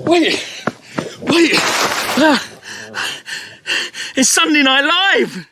Wait. It's Sunday Night Live.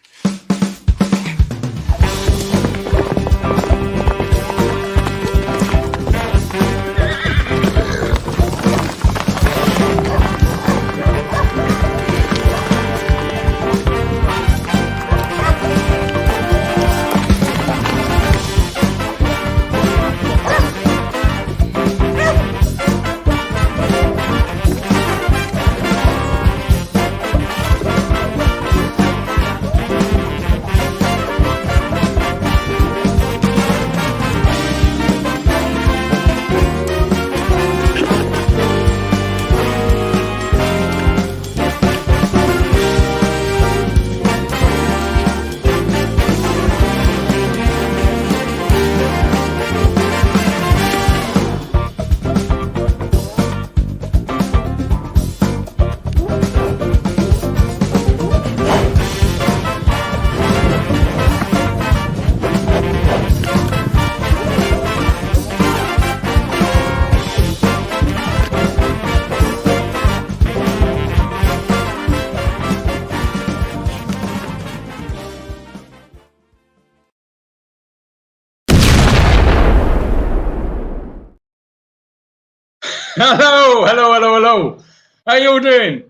Hello. How you all doing?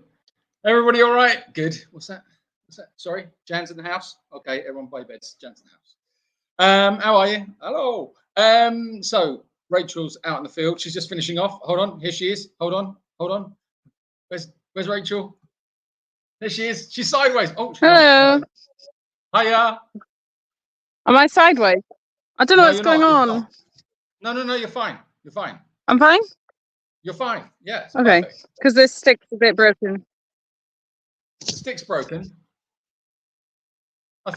Everybody all right? Good. What's that? Sorry, Jan's in the house. Okay, everyone play beds. Jan's in the house. How are you? Hello. So Rachel's out in the field. She's just finishing off. Hold on. Here she is. Hold on. Where's Rachel? There she is. She's sideways. Oh, hello. Hiya. Am I sideways? I don't know what's going on. No. You're fine. I'm fine. You're fine. Yes. Okay. Because this stick's a bit broken. The stick's broken.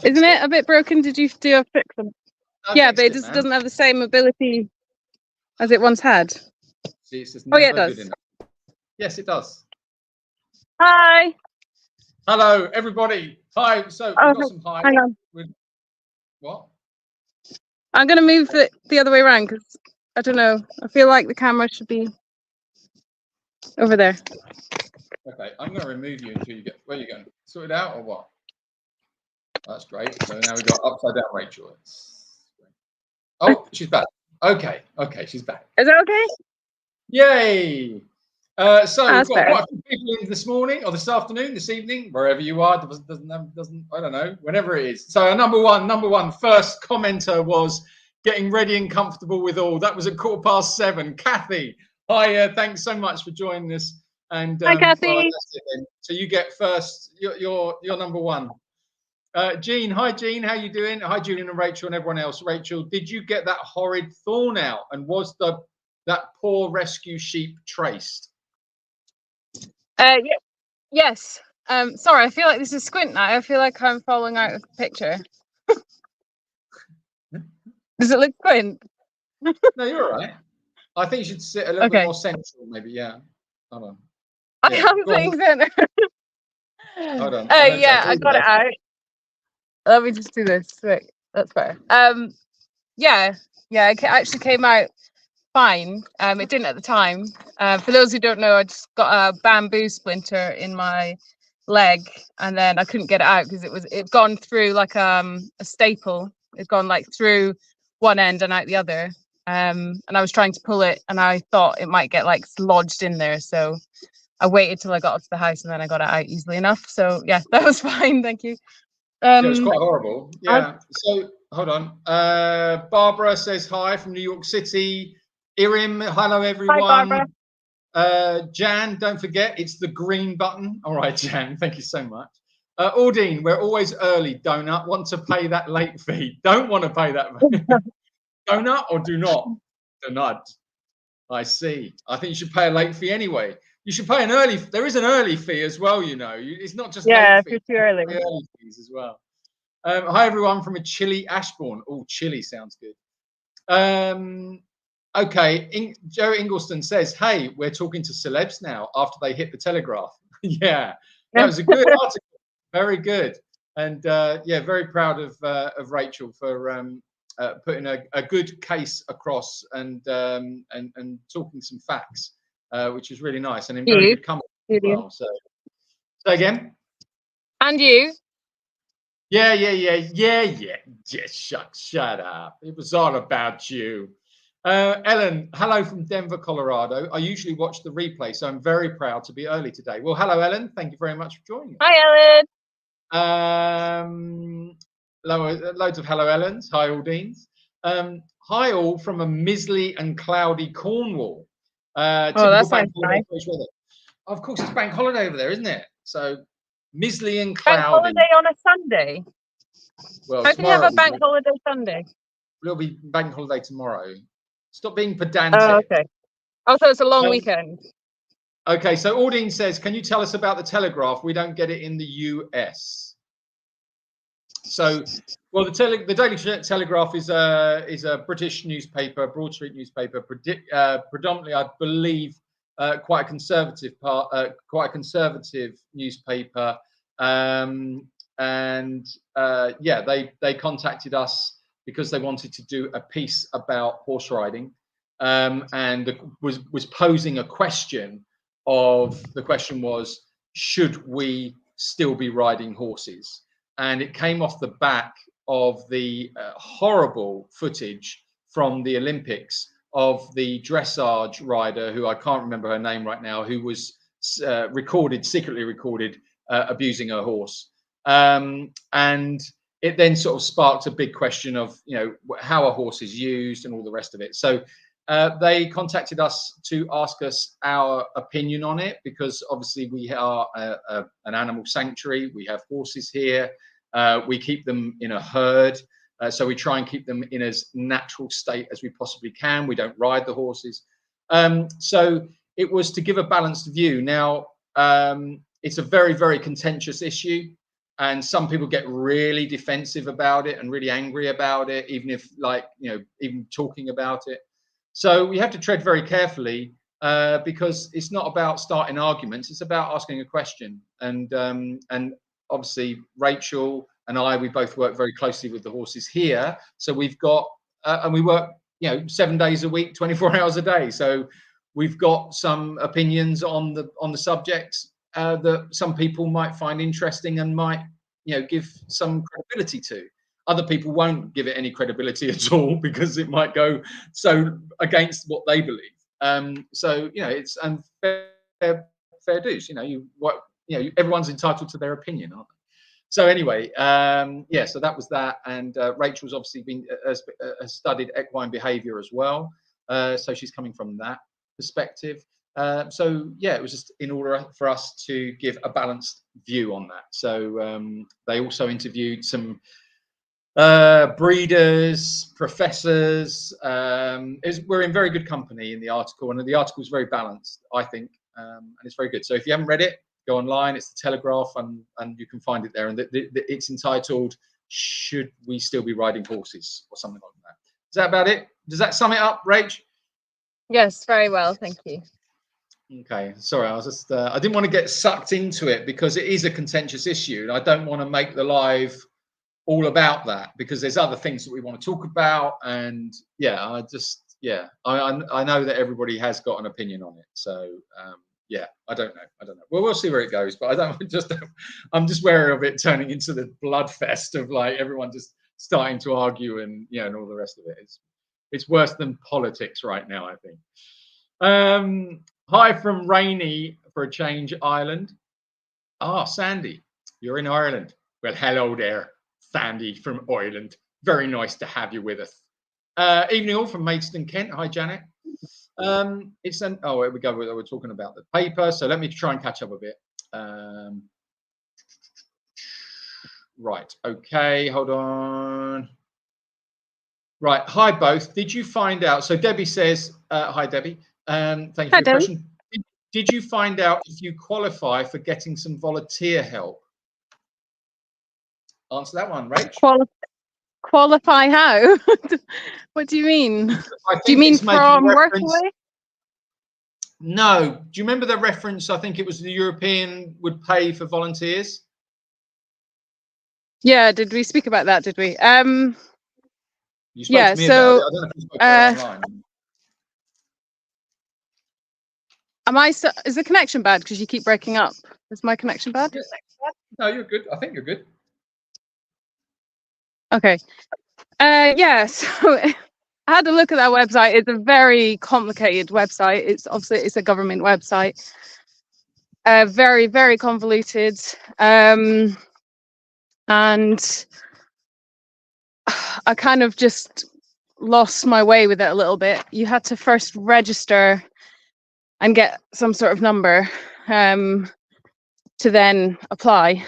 Isn't it a bit broken? Did you do a fix them? Yeah, but it just doesn't have the same ability as it once had. See, it's just it does. Yes, it does. Hi. Hello, everybody. Hi. So we've got some hi. Hang on. What? I'm going to move it the other way around because I don't know. I feel like the camera should be over there. Okay, I'm going to remove you until you get. Where are you going? Sort it out or what? That's great. So now we've got upside down Rachel. Oh, she's back. Okay, she's back. Is that okay? Yay! So we've got better. quite a few people in this morning or this afternoon, this evening, wherever you are. Doesn't I don't know, whenever it is. So our number one first commenter was getting ready and comfortable with all. That was at 7:15. Kathy, hi, thanks so much for joining us. And hi, Kathy. Well, that's it then. So you get first. You're number one. Jean, hi Jean, how you doing? Hi Julian and Rachel and everyone else. Rachel, did you get that horrid thorn out? And was that poor rescue sheep traced? Yes. Sorry, I feel like this is squint now. I feel like I'm falling out of the picture. Does it look squint? No, you're all right. I think you should sit a little bit more central, maybe. Yeah. Hold on. I am sitting center. Hold on. Yeah, I got it out. Let me just do this. Wait, that's better. Yeah, it actually came out fine. It didn't at the time. For those who don't know, I just got a bamboo splinter in my leg, and then I couldn't get it out because it'd gone through like a staple. It'd gone like through one end and out the other. And I was trying to pull it, and I thought it might get like lodged in there. So I waited till I got up to the house, and then I got it out easily enough. So yeah, that was fine. Thank you. Yeah, it was quite horrible. Yeah. So hold on. Barbara says hi from New York City. Irim, hello everyone. Hi, Barbara. Jan, don't forget it's the green button. All right, Jan, thank you so much. Aldine, we're always early. Donut, want to pay that late fee? Don't want to pay that. Donut or do not? Do not. I see. I think you should pay a late fee anyway. You should pay an early. There is an early fee as well, you know. It's not just late fee. If you're too early. Early fees as well. Hi everyone from a chilly Ashbourne. Oh, chilly sounds good. Okay, Joe Ingleston says, "Hey, we're talking to celebs now after they hit the Telegraph." Yeah, that was a good article. Very good, and yeah, very proud of Rachel for putting a good case across and talking some facts. which is really nice and in very good company as well. So, say again. And you. Yeah. Just shut up. It was all about you. Ellen, hello from Denver, Colorado. I usually watch the replay, so I'm very proud to be early today. Well, hello, Ellen. Thank you very much for joining us. Hi, Ellen. Loads of hello, Ellens. Hi, Aldines. Hi, all from a miserly and cloudy Cornwall. That's nice. Weather. Of course, it's bank holiday over there, isn't it? So, miserly and cloudy. Bank holiday on a Sunday? Well, how can you have a bank holiday Sunday? It'll be bank holiday tomorrow. Stop being pedantic. Oh, okay. Oh, so it's a long weekend. Okay, so Aldine says, can you tell us about the Telegraph? We don't get it in the US. So, well, the Daily Telegraph is a British newspaper, Broad Street newspaper, predominantly, I believe, quite a conservative newspaper. They contacted us because they wanted to do a piece about horse riding, and was posing a question. The question was, should we still be riding horses? And it came off the back of the horrible footage from the Olympics of the dressage rider, who I can't remember her name right now, who was secretly recorded abusing her horse. And it then sort of sparked a big question of, how a horse is used and all the rest of it. So they contacted us to ask us our opinion on it, because obviously we are an animal sanctuary. We have horses here. We keep them in a herd. So we try and keep them in as natural state as we possibly can. We don't ride the horses. So it was to give a balanced view. Now, it's a very, very contentious issue. And some people get really defensive about it and really angry about it, even if, even talking about it. So we have to tread very carefully, because it's not about starting arguments. It's about asking a question. And obviously, Rachel and I, we both work very closely with the horses here. So we've got, and we work, 7 days a week, 24 hours a day. So we've got some opinions on the subjects that some people might find interesting and might, give some credibility to. Other people won't give it any credibility at all, because it might go so against what they believe. So it's fair dues. Everyone's entitled to their opinion, aren't they? So anyway, so that was that. And Rachel's obviously has studied equine behaviour as well, so she's coming from that perspective. It was just in order for us to give a balanced view on that. So they also interviewed some breeders, professors. We're in very good company in the article, and the article is very balanced, I think, and it's very good. So if you haven't read it, go online. It's the Telegraph, and you can find it there. And it's entitled "Should We Still Be Riding Horses?" or something like that. Is that about it? Does that sum it up, Rach? Yes, very well, thank you. Okay, sorry, I was just I didn't want to get sucked into it, because it is a contentious issue, and I don't want to make the live all about that, because there's other things that we want to talk about. And I know that everybody has got an opinion on it. So I don't know. Well, we'll see where it goes, but I'm just wary of it turning into the bloodfest of everyone just starting to argue and and all the rest of it. It's worse than politics right now, I think. Hi from rainy, for a change, Ireland. Sandy, you're in Ireland. Well, hello there, Sandy from Ireland. Very nice to have you with us. Evening all from Maidstone, Kent. Hi, Janet. Here we go. We're talking about the paper, so let me try and catch up a bit. Right. Okay. Hold on. Right. Hi, both. Did you find out? So Debbie says, hi, Debbie. Thank you for your question. Did you find out if you qualify for getting some volunteer help? Answer that one, Rach. Qualify how? What do you mean? Do you mean from Workaway? No. Do you remember the reference? I think it was the European would pay for volunteers. Yeah. Did we speak about that? Did we? You spoke to me about it. I don't know if you spoke about it online. Is the connection bad because you keep breaking up? Is my connection bad? No, you're good. I think you're good. Okay. Yeah. So I had a look at that website. It's a very complicated website. It's a government website. Very, very convoluted. And I kind of just lost my way with it a little bit. You had to first register and get some sort of number to then apply.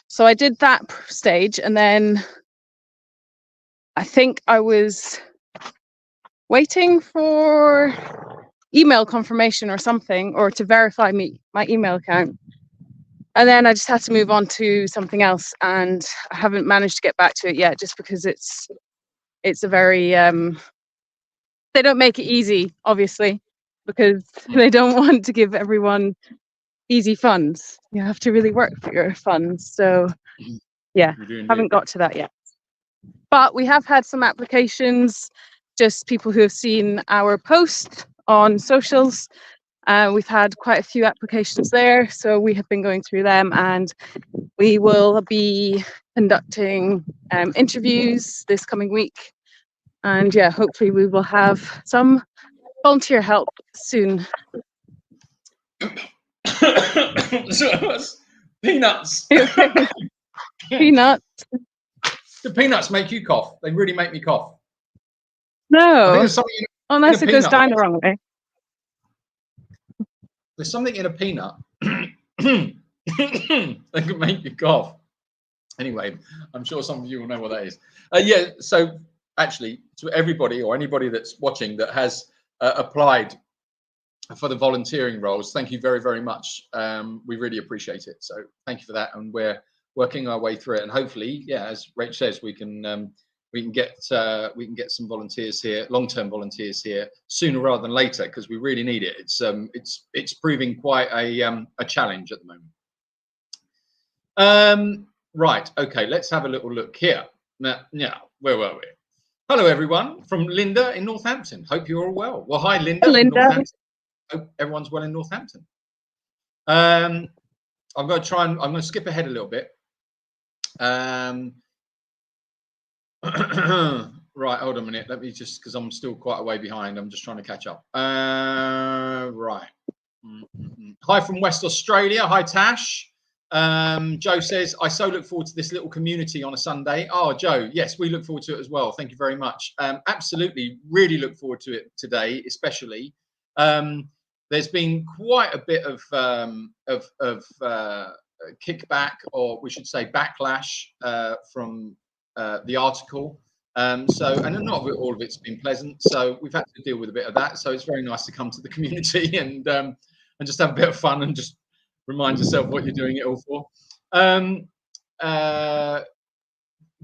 So I did that stage, and then I think I was waiting for email confirmation or something, or to verify my email account. And then I just had to move on to something else, and I haven't managed to get back to it yet, just because it's a very they don't make it easy, obviously, because they don't want to give everyone easy funds. You have to really work for your funds. So yeah, haven't got to that yet. But we have had some applications, just people who have seen our post on socials. We've had quite a few applications there, so we have been going through them, and we will be conducting interviews this coming week. And yeah, hopefully we will have some volunteer help soon. Peanuts. Peanuts. The peanuts make you cough. They really make me cough. No, unless it goes down the wrong way. There's something in a peanut that can make you cough. Anyway, I'm sure some of you will know what that is. Yeah, so actually, to everybody or anybody that's watching that has applied for the volunteering roles, thank you very, very much. We really appreciate it. So thank you for that. And we're working our way through it. And hopefully, yeah, as Rach says, we can get some volunteers here, long-term volunteers here, sooner rather than later, because we really need it. It's proving quite a challenge at the moment. Right, okay, let's have a little look here. Now, where were we? Hello, everyone, from Linda in Northampton. Hope you're all well. Well, hi, Linda. Linda. From Northampton. Hope everyone's well in Northampton. I'm going to skip ahead a little bit. Right, hold on a minute. Let me just, because I'm still quite a way behind. I'm just trying to catch up. Right. Hi from West Australia. Hi, Tash. Joe says, I so look forward to this little community on a Sunday. Oh, Joe, yes, we look forward to it as well. Thank you very much. Absolutely, really look forward to it today, especially. There's been quite a bit of kickback, or we should say backlash, from the article. And not all of it's been pleasant. So we've had to deal with a bit of that. So it's very nice to come to the community and just have a bit of fun and just remind yourself what you're doing it all for.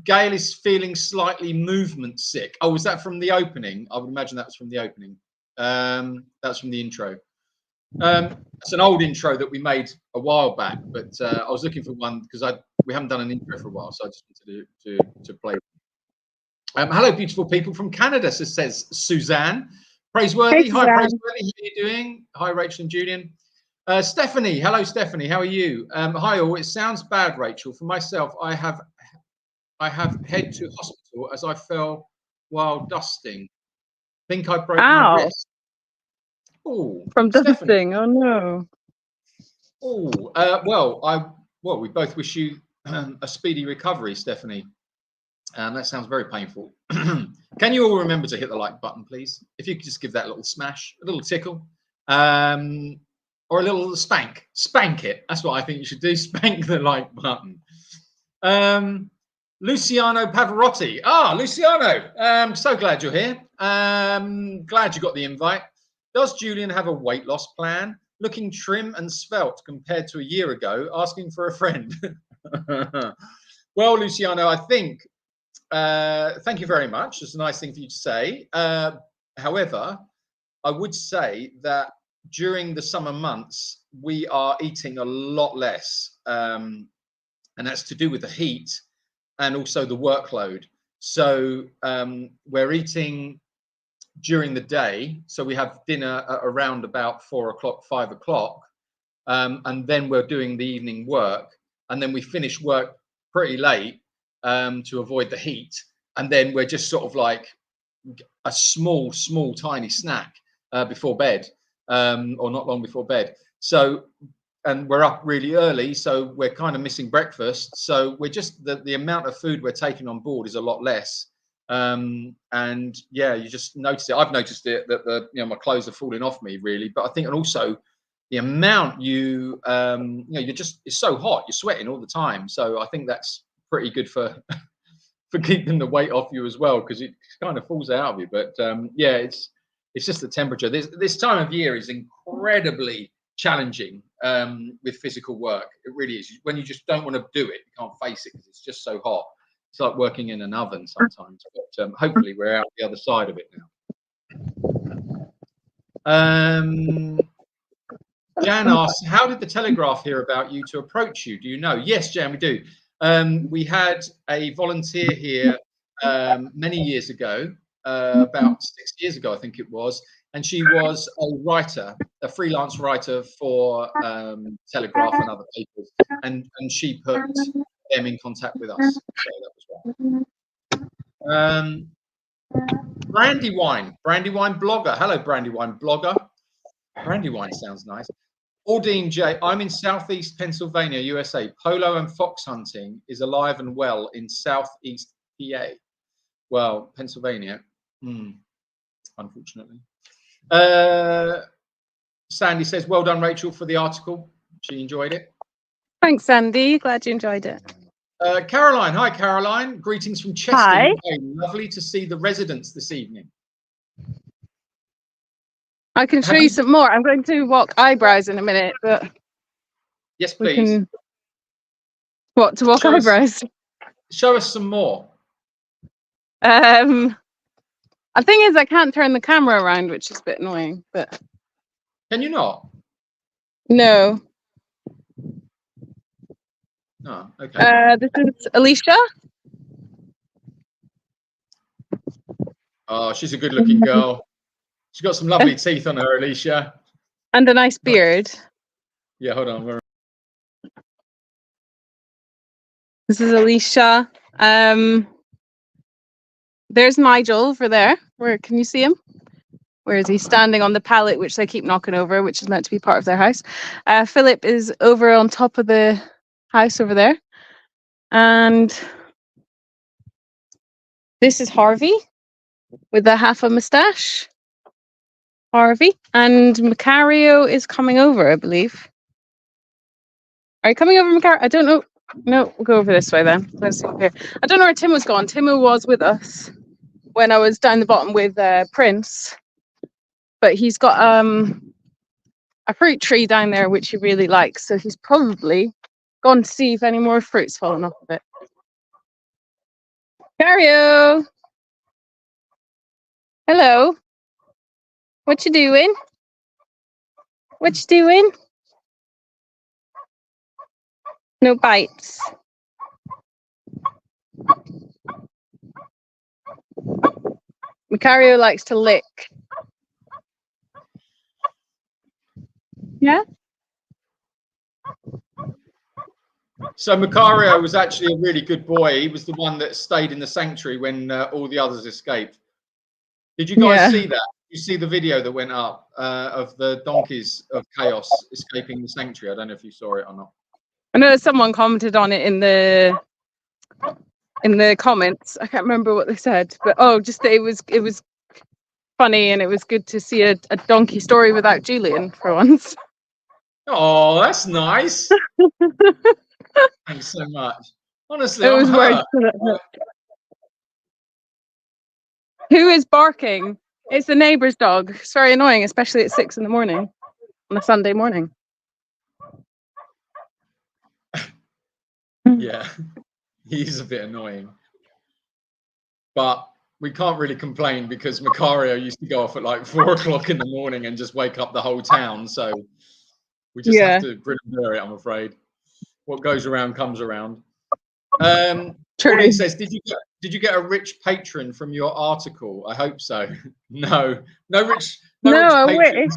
Gail is feeling slightly movement sick. Oh, was that from the opening? I would imagine that was from the opening. That's from the intro. It's an old intro that we made a while back, but I was looking for one because we haven't done an intro for a while, so I just wanted to play. Hello, beautiful people from Canada, says Suzanne. Praiseworthy. Hi, Praiseworthy. How are you doing? Hi, Rachel and Julian. Stephanie. Hello, Stephanie. How are you? Hi, all. It sounds bad, Rachel. For myself, I have head to hospital as I fell while dusting. Think I broke my wrist. Oh, from dusting. Oh no. Oh, well, we both wish you a speedy recovery, Stephanie. That sounds very painful. Can you all remember to hit the like button, please? If you could just give that a little smash, a little tickle, or a little spank. Spank it. That's what I think you should do. Spank the like button. Luciano Pavarotti. Ah, Luciano. So glad you're here. Glad you got the invite. Does Julian have a weight loss plan? Looking trim and svelte compared to a year ago, asking for a friend. Well, Luciano, I think, thank you very much. It's a nice thing for you to say. However, I would say that during the summer months, we are eating a lot less. And that's to do with the heat and also the workload. So we're eating during the day. So we have dinner at around about 4 o'clock, 5 o'clock. And then we're doing the evening work. And then we finish work pretty late to avoid the heat. And then we're just sort of like a small, tiny snack before bed, or not long before bed. So, and we're up really early, so we're kind of missing breakfast. So we're just, the amount of food we're taking on board is a lot less. And yeah, you just notice it. I've noticed it that my clothes are falling off me really, but I think, and also the amount you're just, it's so hot, you're sweating all the time. So I think that's pretty good for for keeping the weight off you as well, because it kind of falls out of you. But yeah, it's just the temperature. This time of year is incredibly challenging with physical work. It really is. When you just don't want to do it, you can't face it because it's just so hot. It's like working in an oven sometimes. But hopefully we're out the other side of it now. Jan asks, how did the Telegraph hear about you to approach you? Do you know? Yes, Jan, we do. We had a volunteer here many years ago, about 6 years ago, I think it was, and she was a writer, a freelance writer for Telegraph and other papers, and she put them in contact with us. So that was right. Brandywine blogger. Hello, Brandywine blogger. Brandywine sounds nice. Aldine J, I'm in southeast Pennsylvania, USA. Polo and fox hunting is alive and well in southeast PA. Well, Pennsylvania, unfortunately. Sandy says, well done, Rachel, for the article. She enjoyed it. Thanks, Sandy. Glad you enjoyed it. Caroline, hi, Caroline. Greetings from Chester. Hi. UK. Lovely to see the residents this evening. I can show you some more. I'm going to walk eyebrows in a minute, but yes, please. What, to walk eyebrows? Show us some more. The thing is, I can't turn the camera around, which is a bit annoying. But can you not? No. Oh, okay. This is Alicia. Oh, she's a good-looking girl. She's got some lovely teeth on her, Alicia. And a nice beard. Yeah, hold on. This is Alicia. There's Nigel over there. Where can you see him? Where is he? Standing on the pallet, which they keep knocking over, which is meant to be part of their house. Philip is over on top of the house over there. And this is Harvey with a half a moustache. Harvey. And Macario is coming over, I believe. Are you coming over, Macario? I don't know. No, we'll go over this way then. Let's see here. I don't know where Timo's gone. Timo was with us when I was down the bottom with Prince. But he's got a fruit tree down there, which he really likes. So he's probably gone to see if any more fruit's fallen off of it. Macario! Hello. What you doing? What you doing? No bites. Macario likes to lick. Yeah? So Macario was actually a really good boy. He was the one that stayed in the sanctuary when all the others escaped. Did you guys see that? You see the video that went up of the donkeys of chaos escaping the sanctuary? I don't know if you saw it or not. I know someone commented on it in the comments. I can't remember what they said, but just that it was funny and it was good to see a donkey story without Julian for once. Oh, that's nice. Thanks so much. Honestly, it was worth it. Who is barking? It's the neighbour's dog. It's very annoying, especially at 6 in the morning on a Sunday morning. Yeah, he's a bit annoying. But we can't really complain because Macario used to go off at like 4 o'clock in the morning and just wake up the whole town. So we just have to grin and bear it, I'm afraid. What goes around comes around. True. Pauline says, did you get a rich patron from your article? I hope so. No rich I patron. wish.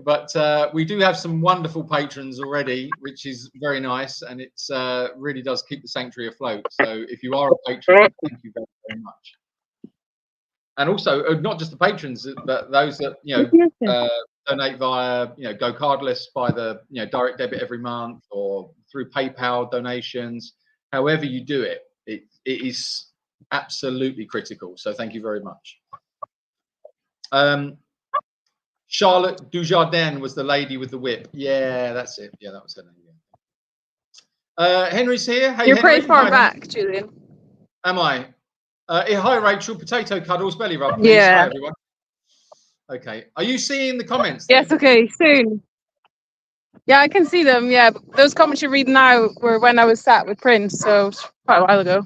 But we do have some wonderful patrons already, which is very nice, and it's really does keep the sanctuary afloat. So if you are a patron, thank you very, very much. And also, not just the patrons, but those that donate via Go Cardless, by the direct debit every month, or through PayPal donations. However you do it, it is absolutely critical. So thank you very much. Charlotte Dujardin was the lady with the whip. Yeah, that's it. Yeah, that was her name. Yeah. Henry's here. Hey, You're Henry. pretty far back, Julian. Am I? Hi, Rachel. Potato cuddles, belly rub, please. Yeah. Hi, everyone. Okay. Are you seeing the comments then? Yes, okay, soon. Yeah, I can see them. Yeah, those comments you're reading now were when I was sat with Prince, so quite a while ago.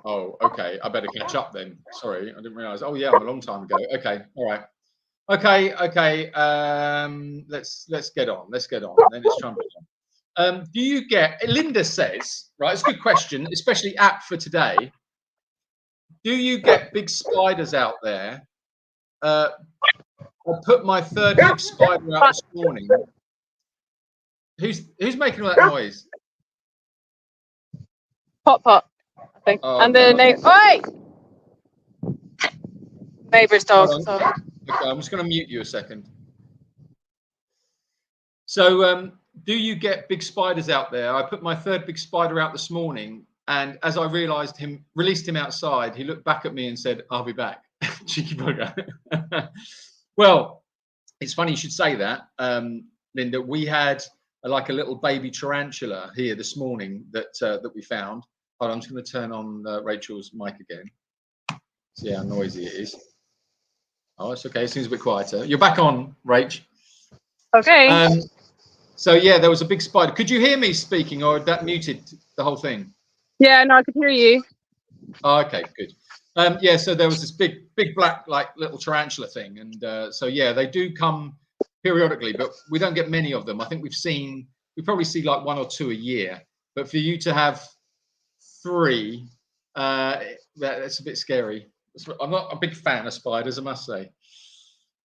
Oh, okay. I better catch up then. Sorry, I didn't realise. Oh, yeah, a long time ago. Okay, all right. Okay. Let's get on. Then it's trumpet. Do you get? Linda says, right? It's a good question, especially apt for today. Do you get big spiders out there? I put my third big spider out this morning. Who's making all that noise? Pop, I think. Oh, and the neighbor. Oi! Neighbor's dog. So. Okay, I'm just going to mute you a second. So, do you get big spiders out there? I put my third big spider out this morning, and as I released him outside, he looked back at me and said, "I'll be back." Cheeky bugger. Well, it's funny you should say that, Linda. We had like a little baby tarantula here this morning that we found. Hold on, I'm just going to turn on Rachel's mic again. See how noisy it is. Oh, it's okay. It seems a bit quieter. You're back on, Rach. Okay. So yeah, there was a big spider. Could you hear me speaking, or that muted the whole thing? Yeah, no, I could hear you. Oh, okay, good. Yeah, so there was this big black like little tarantula thing, and so yeah, they do come periodically, but we don't get many of them. I think we probably see like 1 or 2 a year, but for you to have 3, that's a bit scary. I'm not a big fan of spiders, I must say.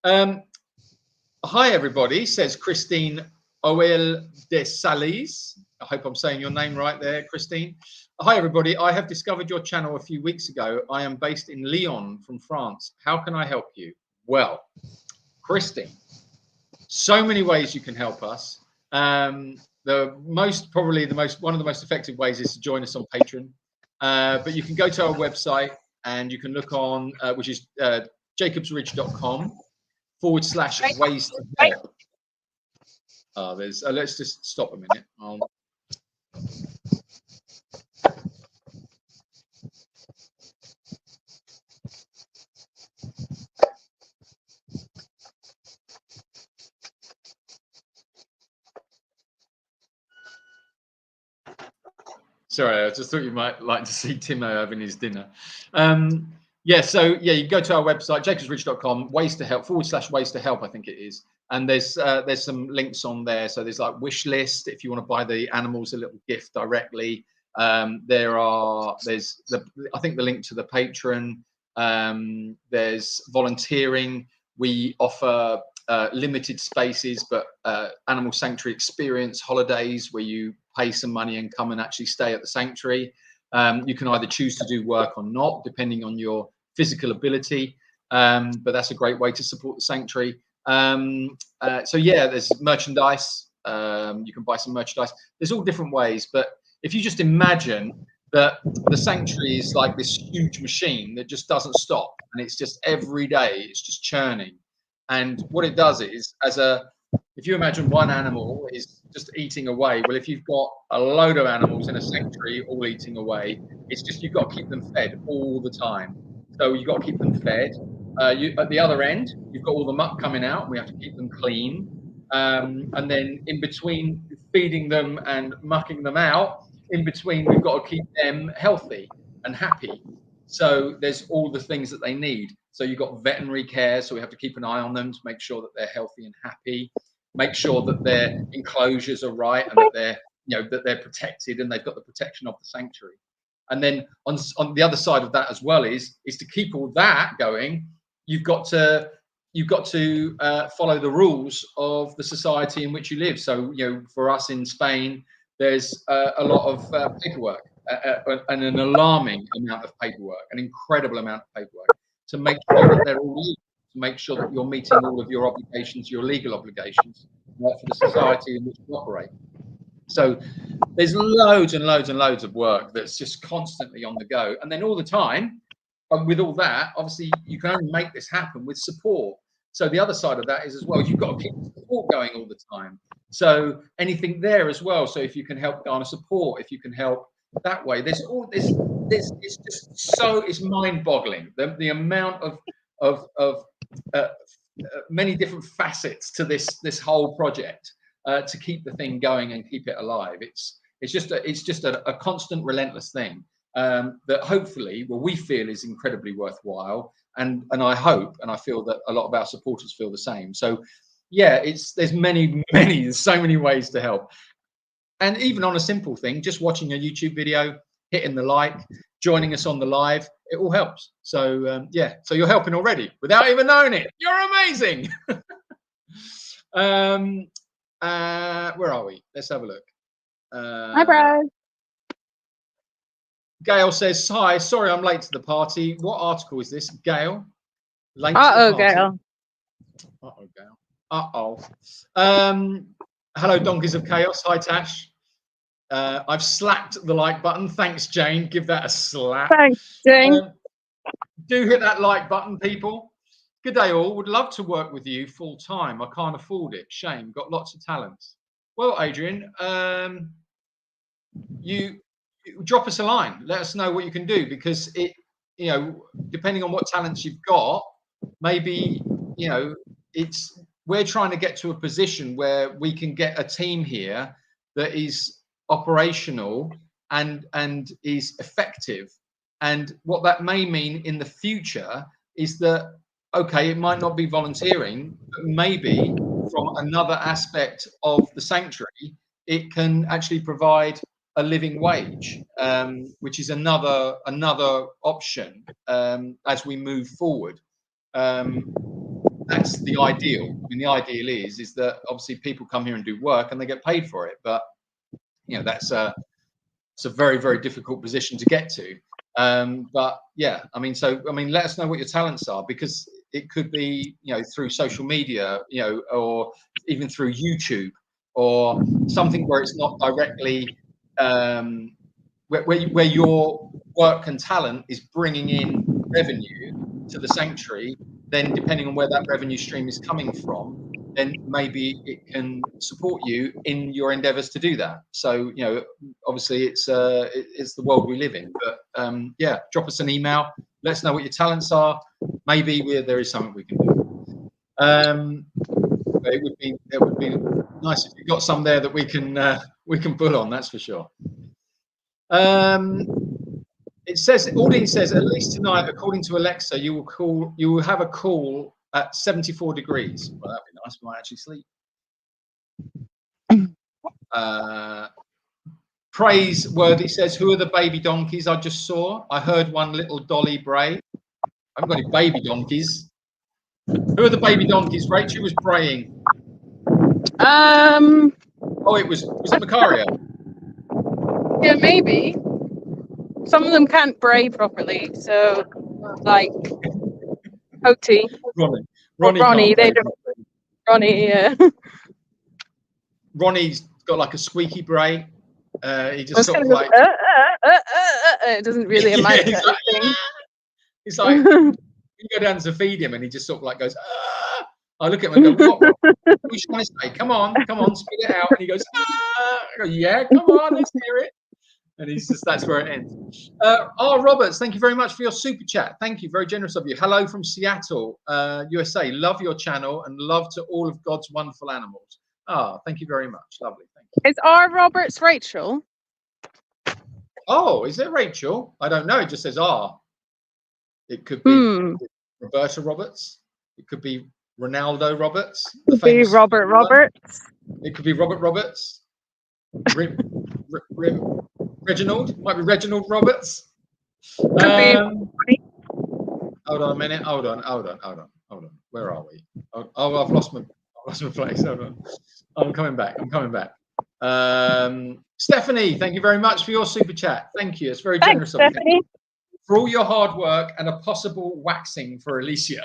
Hi everybody, says Christine Oel de Salis. I hope I'm saying your name right there, Christine. Hi everybody, I have discovered your channel a few weeks ago. I am based in Lyon from France. How can I help you? Well, Christine, so many ways you can help us. One of the most effective ways is to join us on Patreon. But you can go to our website and you can look on, which is jacobsridge.com/ways to help. Let's just stop a minute. Sorry, I just thought you might like to see Timo having his dinner. Yeah, so yeah, you go to our website, jacobsridge.com, ways to help, /ways to help, I think it is. And there's some links on there. So there's like wish list if you want to buy the animals a little gift directly. There's I think the link to the patron. There's volunteering. We offer limited spaces, but animal sanctuary experience holidays where you pay some money and come and actually stay at the sanctuary. You can either choose to do work or not, depending on your physical ability. But that's a great way to support the sanctuary. So yeah, there's merchandise. You can buy some merchandise. There's all different ways. But if you just imagine that the sanctuary is like this huge machine that just doesn't stop, and it's just every day, it's just churning. And what it does is, if you imagine one animal is just eating away, well, if you've got a load of animals in a sanctuary all eating away, it's just you've got to keep them fed all the time. So you've got to keep them fed. At the other end, you've got all the muck coming out, and we have to keep them clean. And then in between feeding them and mucking them out, in between, we've got to keep them healthy and happy. So there's all the things that they need. So you've got veterinary care, so we have to keep an eye on them to make sure that they're healthy and happy. Make sure that their enclosures are right and that they're that they're protected and they've got the protection of the sanctuary. And then on the other side of that as well is to keep all that going, you've got to follow the rules of the society in which you live. So for us in Spain, there's a lot of paperwork, and an alarming amount of paperwork, an incredible amount of paperwork, to make sure that they're all legal, to make sure that you're meeting all of your obligations, your legal obligations for the society in which you operate. So there's loads and loads and loads of work that's just constantly on the go. And then all the time, with all that, obviously, you can only make this happen with support. So the other side of that is as well, you've got to keep the support going all the time. So anything there as well. So if you can help garner support, if you can help that way, there's all this. It's just so, it's mind-boggling the amount of many different facets to this whole project. To keep the thing going and keep it alive, it's just a constant, relentless thing that hopefully, we feel is incredibly worthwhile, and I hope and I feel that a lot of our supporters feel the same. So yeah, there's so many ways to help, and even on a simple thing, just watching a YouTube video, hitting the like, joining us on the live, it all helps. So yeah, so you're helping already without even knowing it. You're amazing. Where are we? Let's have a look. Hi, Brad. Gail says, hi, sorry I'm late to the party. What article is this, Gail? Late Uh-oh, to the party. Gail. Uh-oh, Gail. Uh-oh. Hello, Donkeys of Chaos. Hi, Tash. I've slapped the like button. Thanks, Jane. Give that a slap. Thanks, Jane. Do hit that like button, people. Good day, all. Would love to work with you full time. I can't afford it. Shame. Got lots of talents. Well, Adrian, you drop us a line. Let us know what you can do, because depending on what talents you've got, maybe we're trying to get to a position where we can get a team here that is operational and is effective. And what that may mean in the future is that, okay, it might not be volunteering, but maybe from another aspect of the sanctuary, it can actually provide a living wage, which is another option as we move forward. That's the ideal. I mean, the ideal is that obviously people come here and do work and they get paid for it, but it's a very, very difficult position to get to. But yeah, let us know what your talents are, because it could be through social media, or even through YouTube, or something where it's not directly where your work and talent is bringing in revenue to the sanctuary. Then depending on where that revenue stream is coming from, then maybe it can support you in your endeavors to do that. So obviously it's the world we live in, but yeah, drop us an email, let us know what your talents are. Maybe there is something we can do. It would be nice if you got some there that we can pull on, that's for sure. It says, Aldine says, at least tonight, according to Alexa, you will have a call at 74 degrees. Well, that'd be nice. We might actually sleep. Praiseworthy says, who are the baby donkeys I just saw? I heard one little Dolly bray. I haven't got any baby donkeys. Who are the baby donkeys? Rachel was braying. Oh, was it Macario? Yeah, maybe. Some of them can't bray properly, so like Hoti. Ronnie, they don't. Ronnie, yeah. Ronnie's got like a squeaky bray. He just sort of like it doesn't really amount to anything. It's like you go down to feed him and he just sort of like goes, ah! I look at him and go, what are you trying to say? Come on, spit it out. And he goes, ah! I go, yeah, come on, let's hear it. And that's where it ends. Roberts, thank you very much for your super chat. Thank you, very generous of you. Hello from Seattle, USA. Love your channel and love to all of God's wonderful animals. Thank you very much. Lovely, thank you. Is R. Roberts Rachel? Oh, is it Rachel? I don't know. It just says R. It could be Roberta Roberts. It could be Ronaldo Roberts. It could be Robert Roberts. It could be Robert Roberts. Reginald, might be Reginald Roberts. Could be. Hold on a minute. Hold on. Where are we? Oh, I've lost my place. Hold on. I'm coming back. Stephanie, thank you very much for your super chat. Thank you. It's very generous of you. Stephanie. For all your hard work and a possible waxing for Alicia.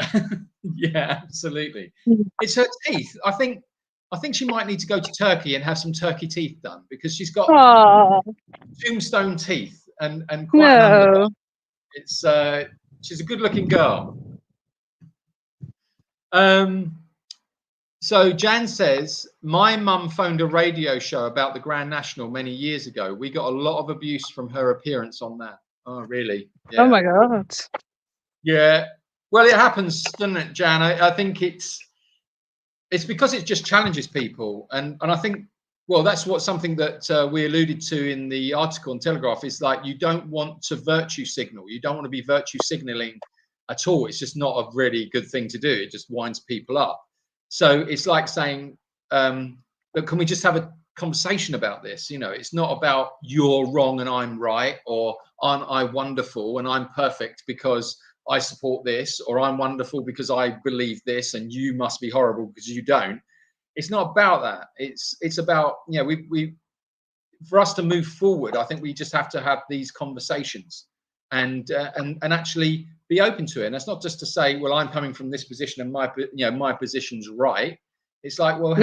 Yeah, absolutely. It's her teeth. I think she might need to go to Turkey and have some turkey teeth done, because she's got tombstone teeth and quite an underbite. It's she's a good-looking girl. So Jan says, my mum phoned a radio show about the Grand National many years ago. We got a lot of abuse from her appearance on that. Oh, really? Yeah. Oh my God. Yeah. Well, it happens, doesn't it, Jan? I think it's because it just challenges people, and I think, well, that's something that we alluded to in the article in Telegraph, is like, you don't want to virtue signal. You don't want to be virtue signaling at all. It's just not a really good thing to do. It just winds people up. So it's like saying, look, can we just have a conversation about this? You know, it's not about you're wrong and I'm right, or aren't I wonderful and I'm perfect because I support this, or I'm wonderful because I believe this and you must be horrible because you don't. It's not about that. It's about, you know, we for us to move forward, I think we just have to have these conversations and actually be open to it. And that's not just to say, well, I'm coming from this position and my position's right. It's like, well,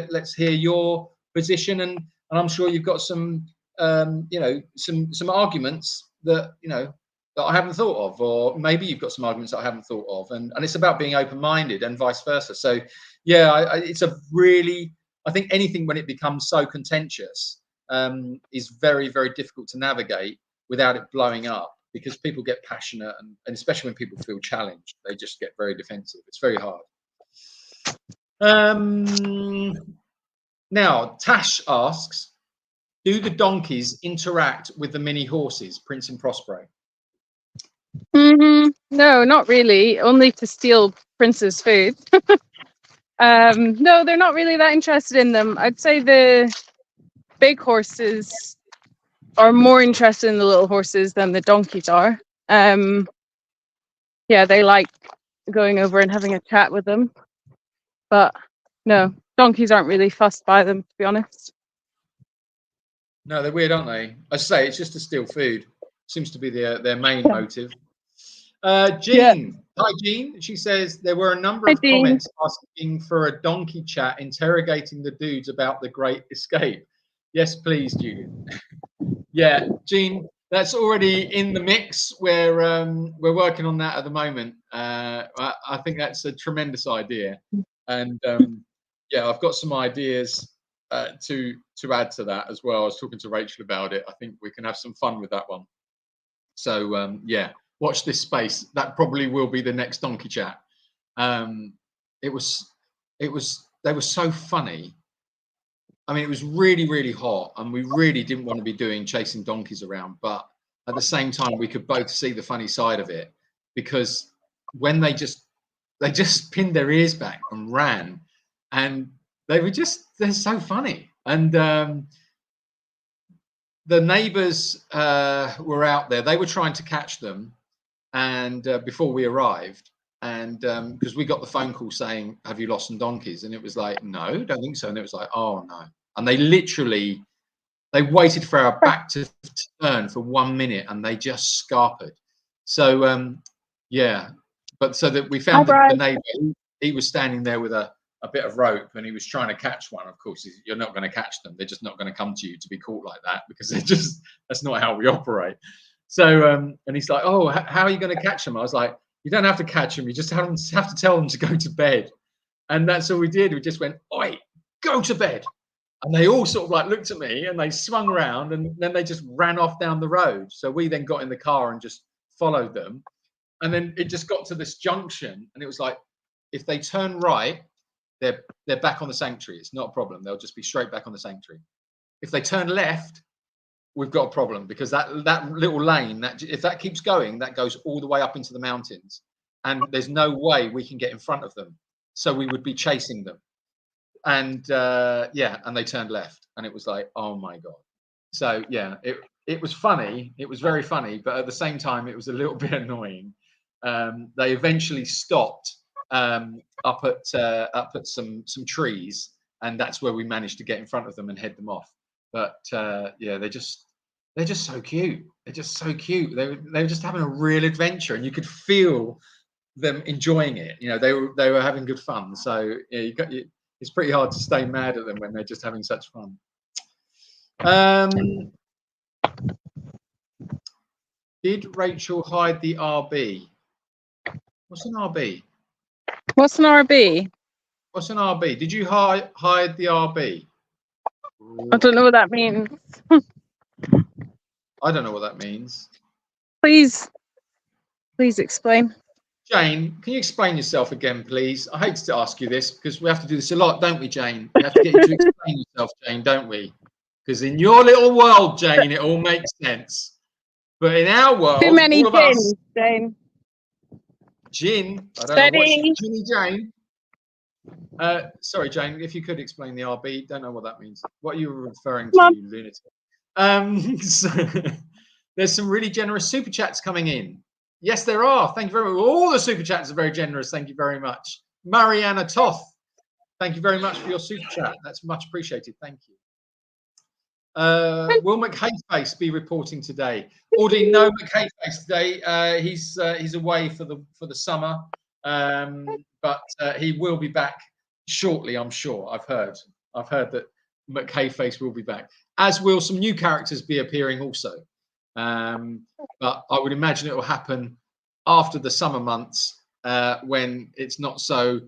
let's hear your position, and I'm sure you've got some some arguments that that I haven't thought of, or maybe you've got some arguments that I haven't thought of, and it's about being open-minded and vice versa. So yeah, it's a really, I think anything when it becomes so contentious is very, very difficult to navigate without it blowing up, because people get passionate, and especially when people feel challenged, they just get very defensive. It's very hard. Now, Tash asks, do the donkeys interact with the mini horses, Prince and Prospero? No, not really. Only to steal Prince's food. No, they're not really that interested in them. I'd say the big horses are more interested in the little horses than the donkeys are. Yeah, they like going over and having a chat with them. But no, donkeys aren't really fussed by them, to be honest. No, they're weird, aren't they? I say it's just to steal food. Seems to be their main motive. Jean, hi Jean. She says there were a number of comments asking for a donkey chat, interrogating the dudes about the Great Escape. Yes, please, Julian. Yeah, Jean, that's already in the mix. We're working on that at the moment. I think that's a tremendous idea, and yeah, I've got some ideas to add to that as well. I was talking to Rachel about it. I think we can have some fun with that one. So yeah. Watch this space. That probably will be the next donkey chat. They were so funny. I mean, it was really, really hot, and we really didn't want to be doing chasing donkeys around. But at the same time, we could both see the funny side of it, because when they just pinned their ears back and ran, and they're so funny. And the neighbours were out there. They were trying to catch them. And before we arrived, and because we got the phone call saying, have you lost some donkeys? And it was like, no, don't think so. And it was like, oh no. And they waited for our back to turn for 1 minute, and they just scarpered. So yeah, but so that we found the neighbor, he was standing there with a bit of rope, and he was trying to catch one. Of course, you're not going to catch them. They're just not going to come to you to be caught like that, because that's not how we operate. So, and he's like, oh, how are you going to catch them? I was like, you don't have to catch them. You just have to tell them to go to bed. And that's all we did. We just went, oi, go to bed. And they all sort of like looked at me, and they swung around, and then they just ran off down the road. So we then got in the car and just followed them. And then it just got to this junction, and it was like, if they turn right, they're back on the sanctuary. It's not a problem. They'll just be straight back on the sanctuary. If they turn left, we've got a problem, because that little lane, if that keeps going, that goes all the way up into the mountains, and there's no way we can get in front of them. So we would be chasing them. and yeah, and they turned left, and it was like, oh my god. So yeah, it was funny. It was very funny, but at the same time, it was a little bit annoying. They eventually stopped up at some trees, and that's where we managed to get in front of them and head them off. But yeah, they're just so cute. They're just so cute. They were just having a real adventure, and you could feel them enjoying it. You know, they were having good fun. So yeah, it's pretty hard to stay mad at them when they're just having such fun. Did Rachel hide the RB? What's an RB? What's an RB? What's an RB? Did you hide the RB? I don't know what that means. I don't know what that means. Please explain. Jane, can you explain yourself again, please? I hate to ask you this because we have to do this a lot, don't we, Jane? We have to get you to explain yourself, Jane, don't we? Because in your little world, Jane, it all makes sense. But in our world, Too many all of us, Jane. Gin. I don't know what she, Ginny Jane. Sorry, Jane, if you could explain the RB. Don't know what that means. What are you referring to, you lunatic? So, there's some really generous super chats coming in. Yes, there are. Thank you very much. All the super chats are very generous. Thank you very much. Mariana Toth, thank you very much for your super chat. That's much appreciated. Thank you. Will McHayface be reporting today? Already no McHayface today. He's away for the summer, but he will be back shortly. I'm sure. I've heard that McHayface will be back, as will some new characters be appearing also. But I would imagine it will happen after the summer months when it's not so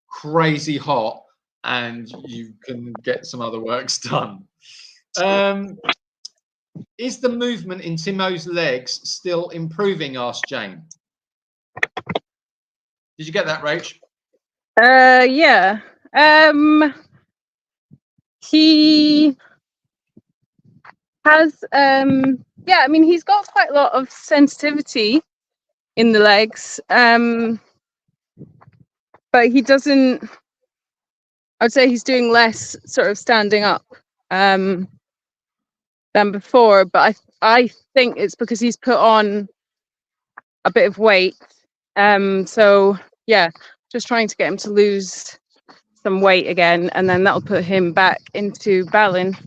crazy hot and you can get some other works done. Is the movement in Timo's legs still improving? Asked Jane. Did you get that, Rach? Yeah. He has yeah, I mean, he's got quite a lot of sensitivity in the legs, but he doesn't, I would say he's doing less sort of standing up than before, but I think it's because he's put on a bit of weight, so yeah, just trying to get him to lose some weight again, and then that'll put him back into balance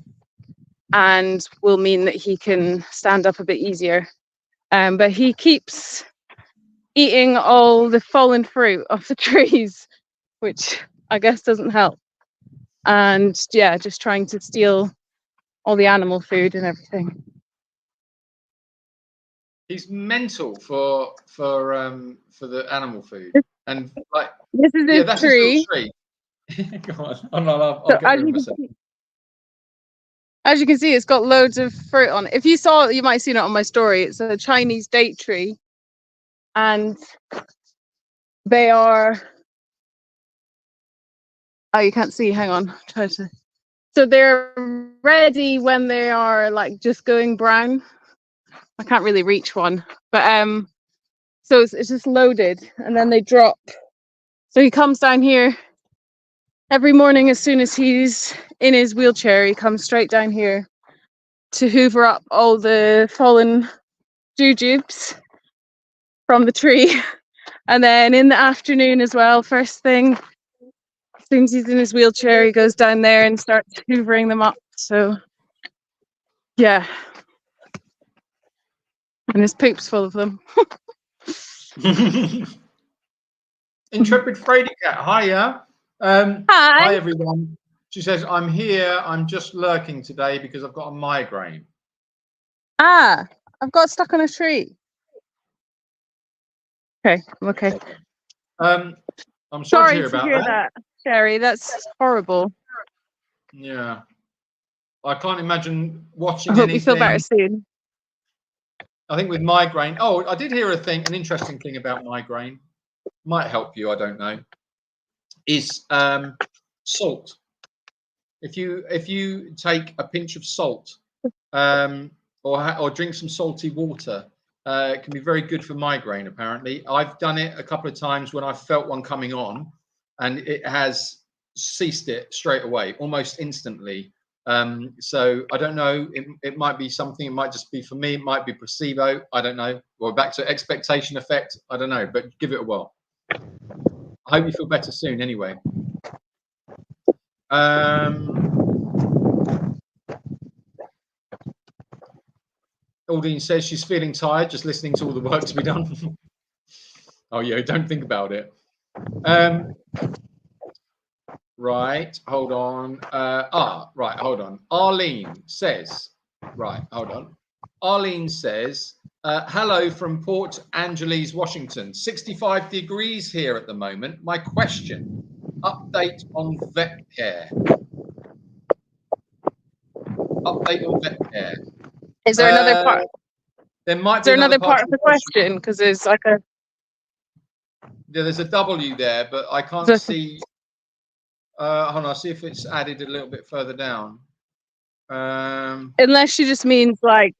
and will mean that he can stand up a bit easier. But he keeps eating all the fallen fruit off the trees, which I guess doesn't help. And yeah, just trying to steal all the animal food and everything. He's mental for the animal food, and like this is yeah, his that's tree. his little tree. Go on, I'll get rid of myself. As you can see, it's got loads of fruit on it. If you saw it, you might have seen it on my story. It's a Chinese date tree, and they are, oh, you can't see, hang on, try to, so they're ready when they are like just going brown. I can't really reach one, but so it's just loaded, and then they drop. So he comes down here every morning as soon as he's in his wheelchair. He comes straight down here to hoover up all the fallen jujubes from the tree. And then in the afternoon as well, first thing, as soon as he's in his wheelchair, he goes down there and starts hoovering them up. So yeah, and his poop's full of them. Intrepid Frady Cat, hiya. Hi everyone. She says, I'm here, I'm just lurking today because I've got a migraine. Ah, I've got stuck on a tree. Okay, I'm okay. I'm sorry to hear about that, Sherry. That's horrible. Yeah. I can't imagine watching I hope anything. you feel better soon. I think with migraine. Oh, I did hear an interesting thing about migraine. Might help you, I don't know. Is salt. If you take a pinch of salt, or drink some salty water, it can be very good for migraine. Apparently, I've done it a couple of times when I've felt one coming on, and it has ceased it straight away, almost instantly. So I don't know. It might be something. It might just be for me. It might be placebo. I don't know. Or back to expectation effect. I don't know. But give it a whirl. I hope you feel better soon. Anyway. Aldine says she's feeling tired just listening to all the work to be done. Oh yeah, don't think about it. Right, hold on. Right, hold on. Arlene says, right, hold on. Arlene says, hello from Port Angeles, Washington. 65 degrees here at the moment. My question, update on vet care. Update on vet care. Is there another part? There might Is be there another part of the question? Because there's like a... Yeah, there's a W there, but I can't see... hold on, I'll see if it's added a little bit further down. Unless she just means like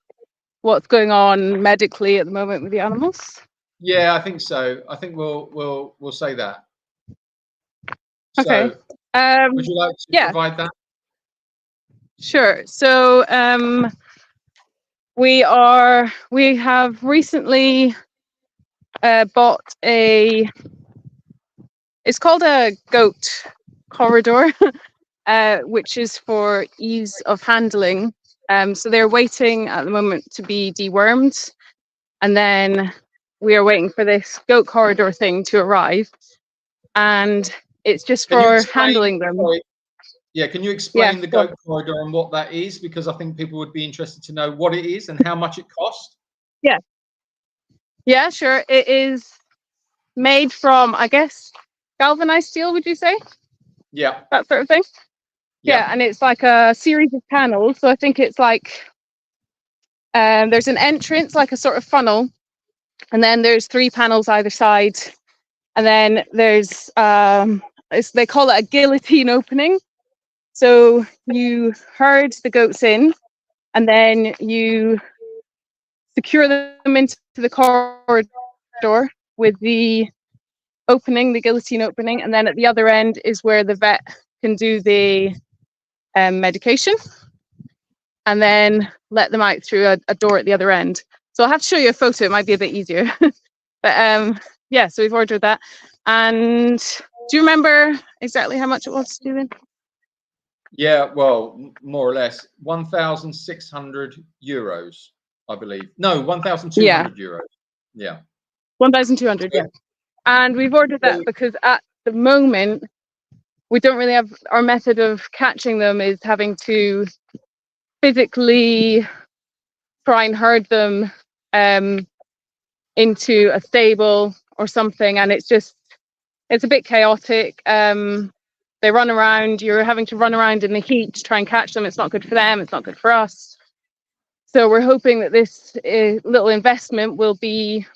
what's going on medically at the moment with the animals. Yeah, I think so. I think we'll say that. Okay. So, would you like to provide that? Sure. So we have recently bought a... It's called a goat corridor, which is for ease of handling. So they're waiting at the moment to be dewormed, and then we are waiting for this goat corridor thing to arrive, and it's just for handling them. Sorry. Yeah, can you explain the goat corridor and what that is? Because I think people would be interested to know what it is and how much it costs. Yeah. Yeah, sure. It is made from, I guess, galvanized steel, would you say? Yeah. That sort of thing? Yeah, and it's like a series of panels. So I think it's like there's an entrance, like a sort of funnel, and then there's 3 panels either side. And then there's, they call it a guillotine opening. So you herd the goats in, and then you secure them into the corridor with the opening, the guillotine opening, and then at the other end is where the vet can do the medication, and then let them out through a door at the other end. So I'll have to show you a photo. It might be a bit easier. But yeah, so we've ordered that. And do you remember exactly how much it was, Stephen? Yeah, well, more or less 1,600 euros, I believe. No, 1,200 euros. Yeah. 1,200, yeah. And we've ordered that because at the moment, we don't really have... Our method of catching them is having to physically try and herd them into a stable or something, and it's a bit chaotic. They run around. You're having to run around in the heat to try and catch them. It's not good for them. It's not good for us. So we're hoping that this little investment will be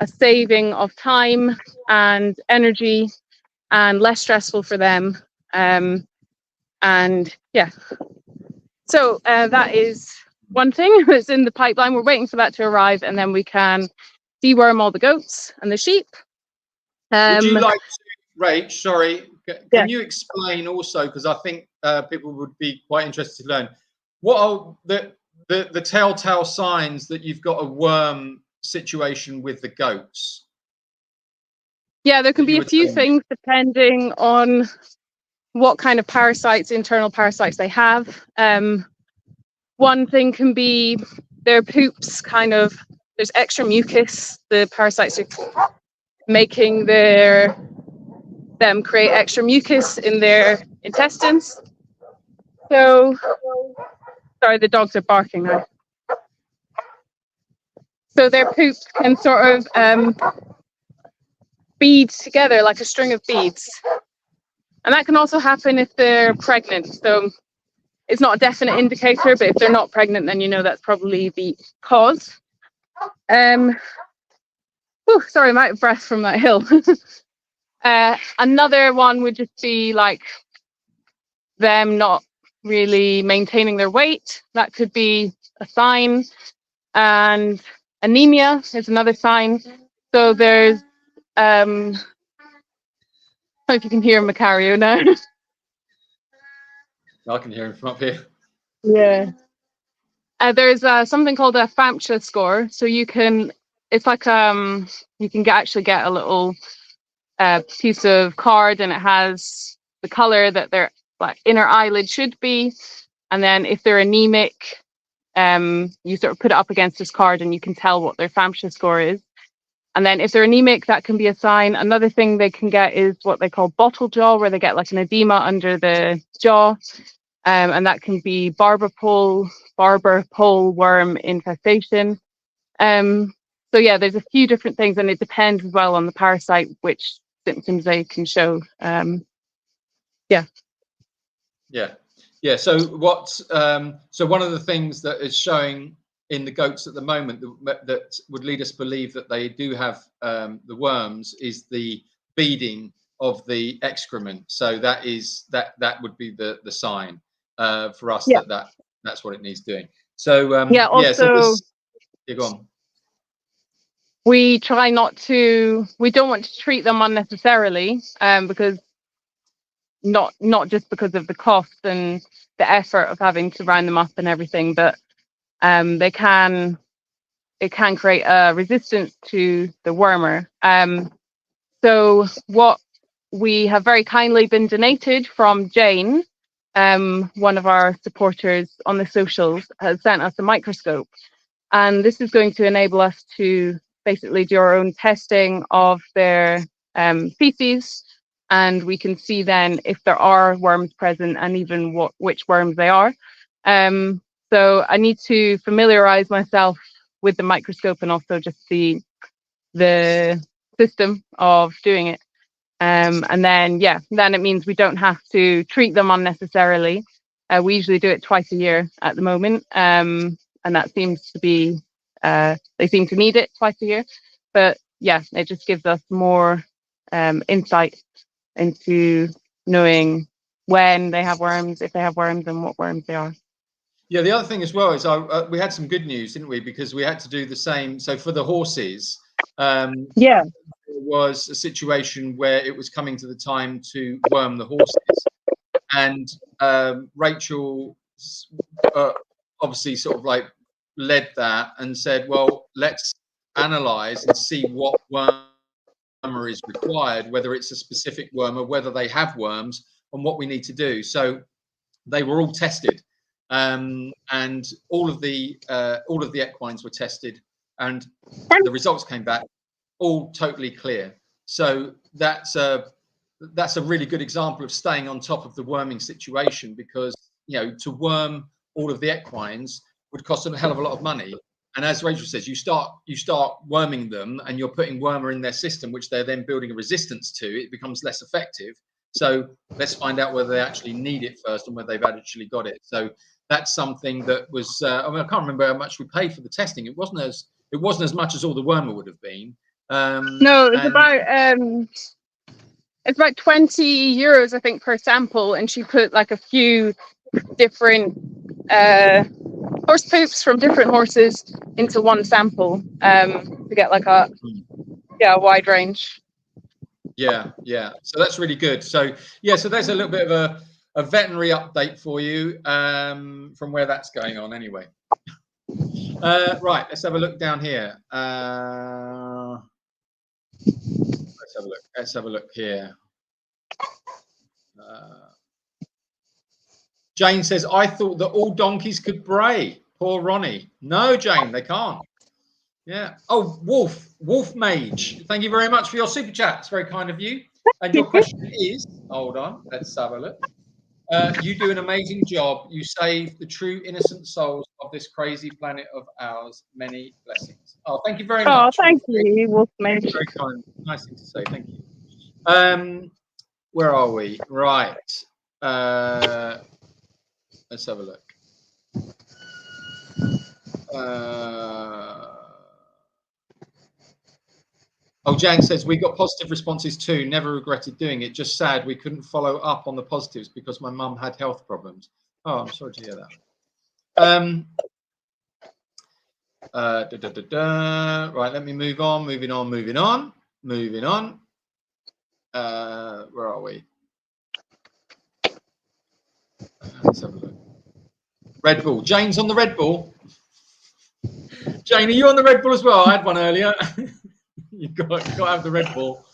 a saving of time and energy and less stressful for them. And yeah, so that is one thing that's in the pipeline. We're waiting for that to arrive, and then we can deworm all the goats and the sheep. Would you like to, Rach, sorry, can you explain also, because I think people would be quite interested to learn, what are the telltale signs that you've got a worm situation with the goats? Yeah, there can be a few things depending on what kind of parasites, internal parasites they have. One thing can be their poops there's extra mucus. The parasites are making them create extra mucus in their intestines. So, sorry, the dogs are barking now. So their poops can sort of bead together like a string of beads. And that can also happen if they're pregnant. So it's not a definite indicator, but if they're not pregnant, then you know that's probably the cause. Sorry, I'm out of breath from that hill. Another one would just be like them not really maintaining their weight. That could be a sign. And anemia is another sign. So there's some don't know if you can hear Macario now. I can hear him from up here. Yeah. There's something called a FAMCHA score. So you can, it's like you can actually get a little piece of card, and it has the color that their like inner eyelid should be, and then if they're anemic, you sort of put it up against this card, and you can tell what their FAMCHA score is. And then if they're anemic, that can be a sign. Another thing they can get is what they call bottle jaw, where they get like an edema under the jaw. And that can be barber pole worm infestation. So yeah, there's a few different things, and it depends as well on the parasite which symptoms they can show. Yeah. So what's so one of the things that is showing in the goats at the moment that would lead us to believe that they do have the worms is the beading of the excrement. So that would be the sign for us that's what it needs doing. So Also, go on. We try not to. We don't want to treat them unnecessarily, because not just because of the cost and the effort of having to round them up and everything, but it can create a resistance to the wormer. So what we have very kindly been donated from Jane, one of our supporters on the socials, has sent us a microscope, and this is going to enable us to basically do our own testing of their feces, and we can see then if there are worms present and even which worms they are. So I need to familiarize myself with the microscope and also just the system of doing it. And then it means we don't have to treat them unnecessarily. We usually do it twice a year at the moment, and that seems to be they seem to need it twice a year. But yeah, it just gives us more insight into knowing when they have worms, if they have worms, and what worms they are. Yeah, the other thing as well is we had some good news, didn't we? Because we had to do the same. So for the horses, there was a situation where it was coming to the time to worm the horses, and Rachel obviously sort of like led that and said, well, let's analyze and see what wormer is required, whether it's a specific wormer, whether they have worms, and what we need to do. So they were all tested, and all of the equines were tested, and the results came back all totally clear. So that's a really good example of staying on top of the worming situation, because to worm all of the equines would cost a hell of a lot of money. And as Rachel says, you start worming them, and you're putting wormer in their system, which they're then building a resistance to. It becomes less effective. So let's find out whether they actually need it first and whether they've actually got it. So that's something that was. I can't remember how much we paid for the testing. It wasn't as much as all the wormer would have been. No, it's about €20, I think, per sample, and she put like a few different horse poops from different horses into one sample to get like a wide range. Yeah. So that's really good. So so there's a little bit of a veterinary update for you from where that's going on. Anyway, right. Let's have a look down here. Let's have a look here. Jane says, I thought that all donkeys could bray. Poor Ronnie. No, Jane, they can't. Yeah. Oh, Wolf Mage. Thank you very much for your super chat. It's very kind of you. And your question is, hold on, let's have a look. You do an amazing job. You save the true innocent souls of this crazy planet of ours. Many blessings. Oh, thank you very much. Oh, thank you, Wolf Mage. Very kind. Nice thing to say. Thank you. Where are we? Right. Let's have a look. Jan says, we got positive responses too. Never regretted doing it. Just sad we couldn't follow up on the positives because my mum had health problems. Oh, I'm sorry to hear that. Right, let me move on. Moving on. Where are we? Let's have a look. Red Bull. Jane's on the Red Bull. Jane, are you on the Red Bull as well? I had one earlier. You've got to have the Red Bull.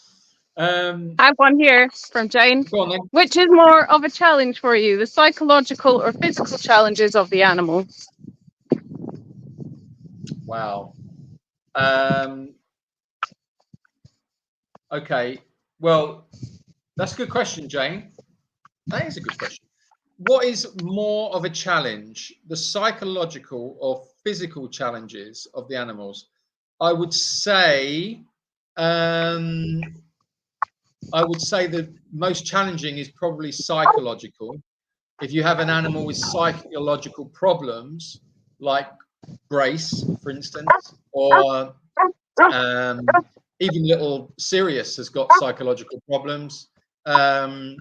I have one here from Jane. Go on then. Which is more of a challenge for you, the psychological or physical challenges of the animal? Wow. Okay. Well, that's a good question, Jane. That is a good question. What is more of a challenge, the psychological or physical challenges of the animals? I would say the most challenging is probably psychological. If you have an animal with psychological problems, like Grace, for instance, or even little Sirius has got psychological problems. Timo,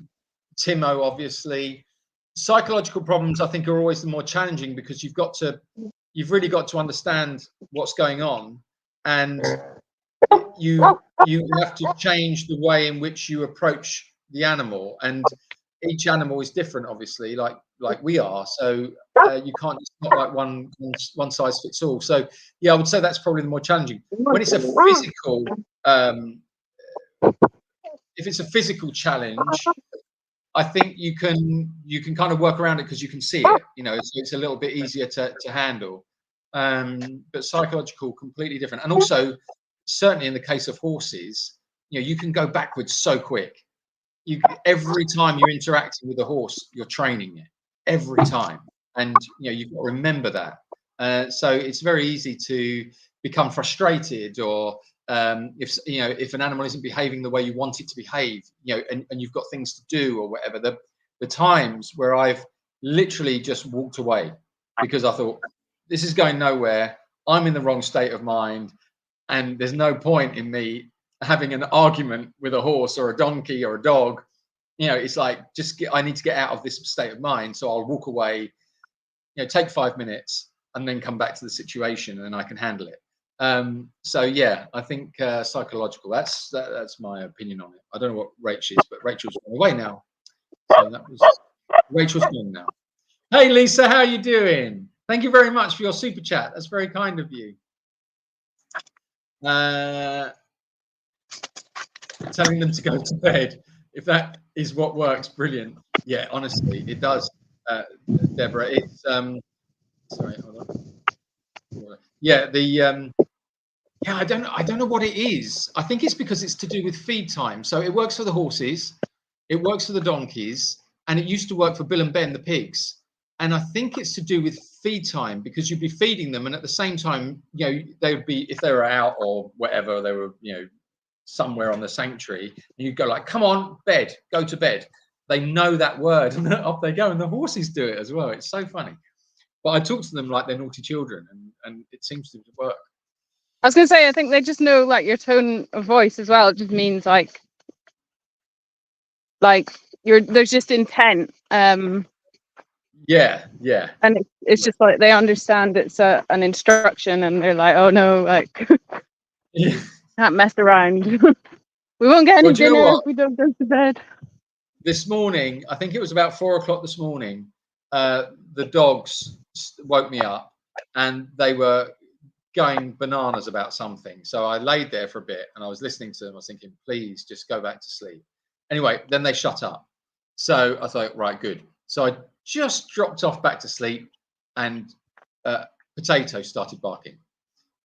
obviously. Psychological problems, I think, are always the more challenging because you've really got to understand what's going on, and you have to change the way in which you approach the animal, and each animal is different, obviously, like we are. So you can't. It's not like one size fits all. So yeah, I would say that's probably the more challenging. When it's a physical, if it's a physical challenge, I think you can kind of work around it because you can see it. You know, it's a little bit easier to handle. But psychological, completely different. And also, certainly in the case of horses, you know, you can go backwards so quick. Every time you're interacting with a horse, you're training it every time, and you know you've got to remember that. So it's very easy to become frustrated, or if an animal isn't behaving the way you want it to behave, you know, and you've got things to do or whatever. The times where I've literally just walked away because I thought this is going nowhere. I'm in the wrong state of mind, and there's no point in me having an argument with a horse or a donkey or a dog. You know, it's like I need to get out of this state of mind, so I'll walk away, you know, take 5 minutes and then come back to the situation and I can handle it. So yeah, I think psychological, that's my opinion on it. I don't know what Rachel's, but Rachel's gone away now. So that was Rachel's gone now. Hey Lisa, how are you doing? Thank you very much for your super chat. That's very kind of you. Telling them to go to bed, if that is what works, brilliant. Yeah, honestly, it does, Deborah. It's sorry, hold on. Yeah, I don't know what it is. I think it's because it's to do with feed time. So it works for the horses, it works for the donkeys, and it used to work for Bill and Ben, the pigs. And I think it's to do with feed time, because you'd be feeding them, and at the same time, you know, they would be, if they were out or whatever, they were, you know, somewhere on the sanctuary, and you'd go like, come on, bed, go to bed. They know that word, and off they go. And the horses do it as well. It's so funny. But I talk to them like they're naughty children, and it seems to work. I was gonna say, I think they just know like your tone of voice as well. It just means like there's just intent. Yeah. And it's just like they understand it's an instruction, and they're like, oh no, like yeah. Can't mess around. We won't get any dinner if we don't go to bed. This morning, I think it was about 4 o'clock this morning, the dogs woke me up and they were going bananas about something. So I laid there for a bit and I was listening to them. I was thinking, please just go back to sleep. Anyway, then they shut up. So I thought, right, good. So I just dropped off back to sleep, and Potato started barking.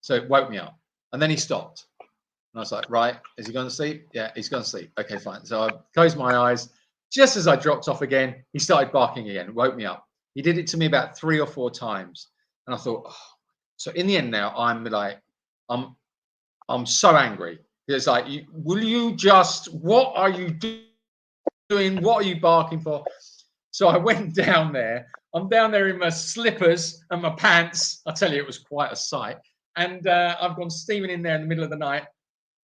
So it woke me up, and then he stopped. And I was like, right, is he going to sleep? Yeah, he's going to sleep. Okay, fine. So I closed my eyes. Just as I dropped off again, he started barking again, woke me up. He did it to me about 3 or 4 times. And I thought, oh. So in the end now, I'm like, I'm so angry. It's like, will you just, what are you doing? What are you barking for? So I went down there. I'm down there in my slippers and my pants. I tell you, it was quite a sight. And I've gone steaming in there in the middle of the night,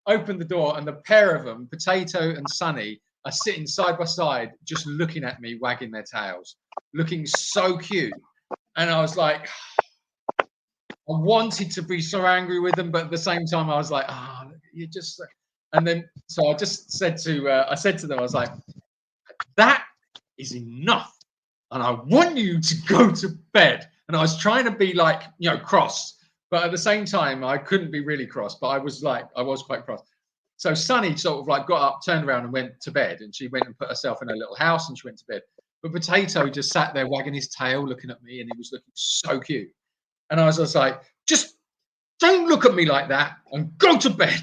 opened the door, and the pair of them, Potato and Sunny, are sitting side by side, just looking at me, wagging their tails, looking so cute. And I was like, I wanted to be so angry with them, but at the same time, I was like, you just, And then, so I just said to them, I was like, that is enough. And I want you to go to bed. And I was trying to be like, you know, cross. But at the same time, I couldn't be really cross. But I was quite cross. So Sunny sort of like got up, turned around and went to bed. And she went and put herself in her little house and she went to bed. But Potato just sat there wagging his tail, looking at me. And he was looking so cute. And I was just like, just don't look at me like that and go to bed.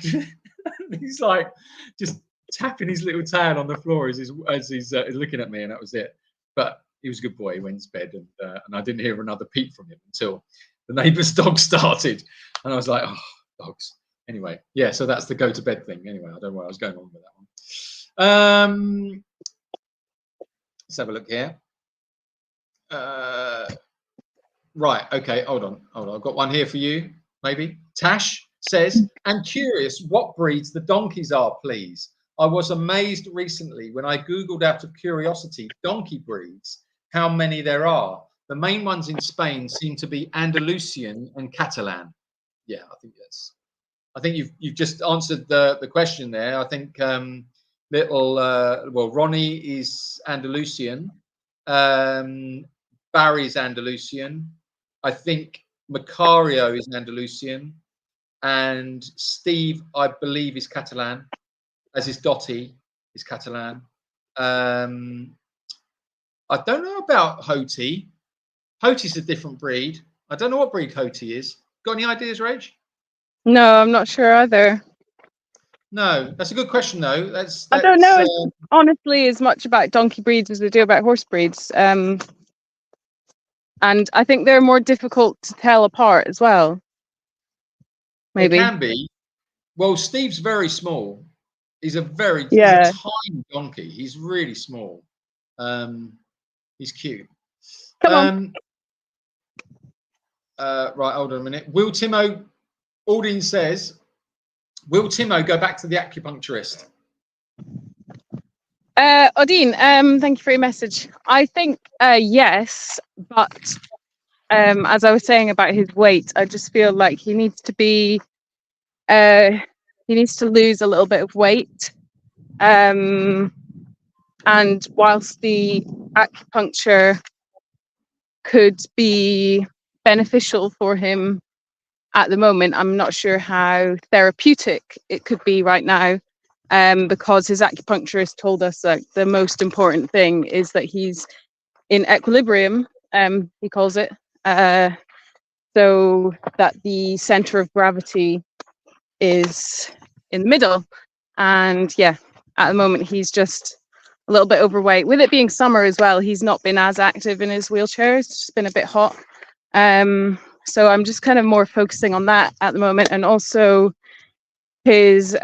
He's like just tapping his little tail on the floor as he's looking at me. And that was it. But he was a good boy. He went to bed. And I didn't hear another peep from him until the neighbour's dog started. And I was like, oh, dogs. Anyway, yeah, so that's the go to bed thing. Anyway, I don't know where I was going on with that one. Let's have a look here. Right, okay, hold on. I've got one here for you, maybe. Tash says, I'm curious what breeds the donkeys are, please. I was amazed recently when I Googled out of curiosity donkey breeds, how many there are. The main ones in Spain seem to be Andalusian and Catalan. Yeah, I think you've just answered the question there. I think Ronnie is Andalusian, Barry's Andalusian, I think Macario is Andalusian, and Steve, I believe, is Catalan, as is Dottie is Catalan. I don't know about Hoti. Hoti's a different breed. I don't know what breed Hoti is. Got any ideas, Rach? No, I'm not sure either. No, that's a good question though. I don't know honestly as much about donkey breeds as we do about horse breeds. And I think they're more difficult to tell apart as well. Maybe. It can be. Well, Steve's very small. He's a tiny donkey. He's really small. He's cute. Come on. Right, hold on a minute. Will Timo, Aldine says, will Timo go back to the acupuncturist? Odine, thank you for your message. I think yes, but as I was saying about his weight, I just feel like he needs to lose a little bit of weight. And whilst the acupuncture could be beneficial for him at the moment, I'm not sure how therapeutic it could be right now, because his acupuncturist told us that the most important thing is that he's in equilibrium, he calls it, so that the center of gravity is in the middle. And yeah, at the moment he's just a little bit overweight. With it being summer as well, he's not been as active in his wheelchair. It's just been a bit hot. So I'm just kind of more focusing on that at the moment, and also his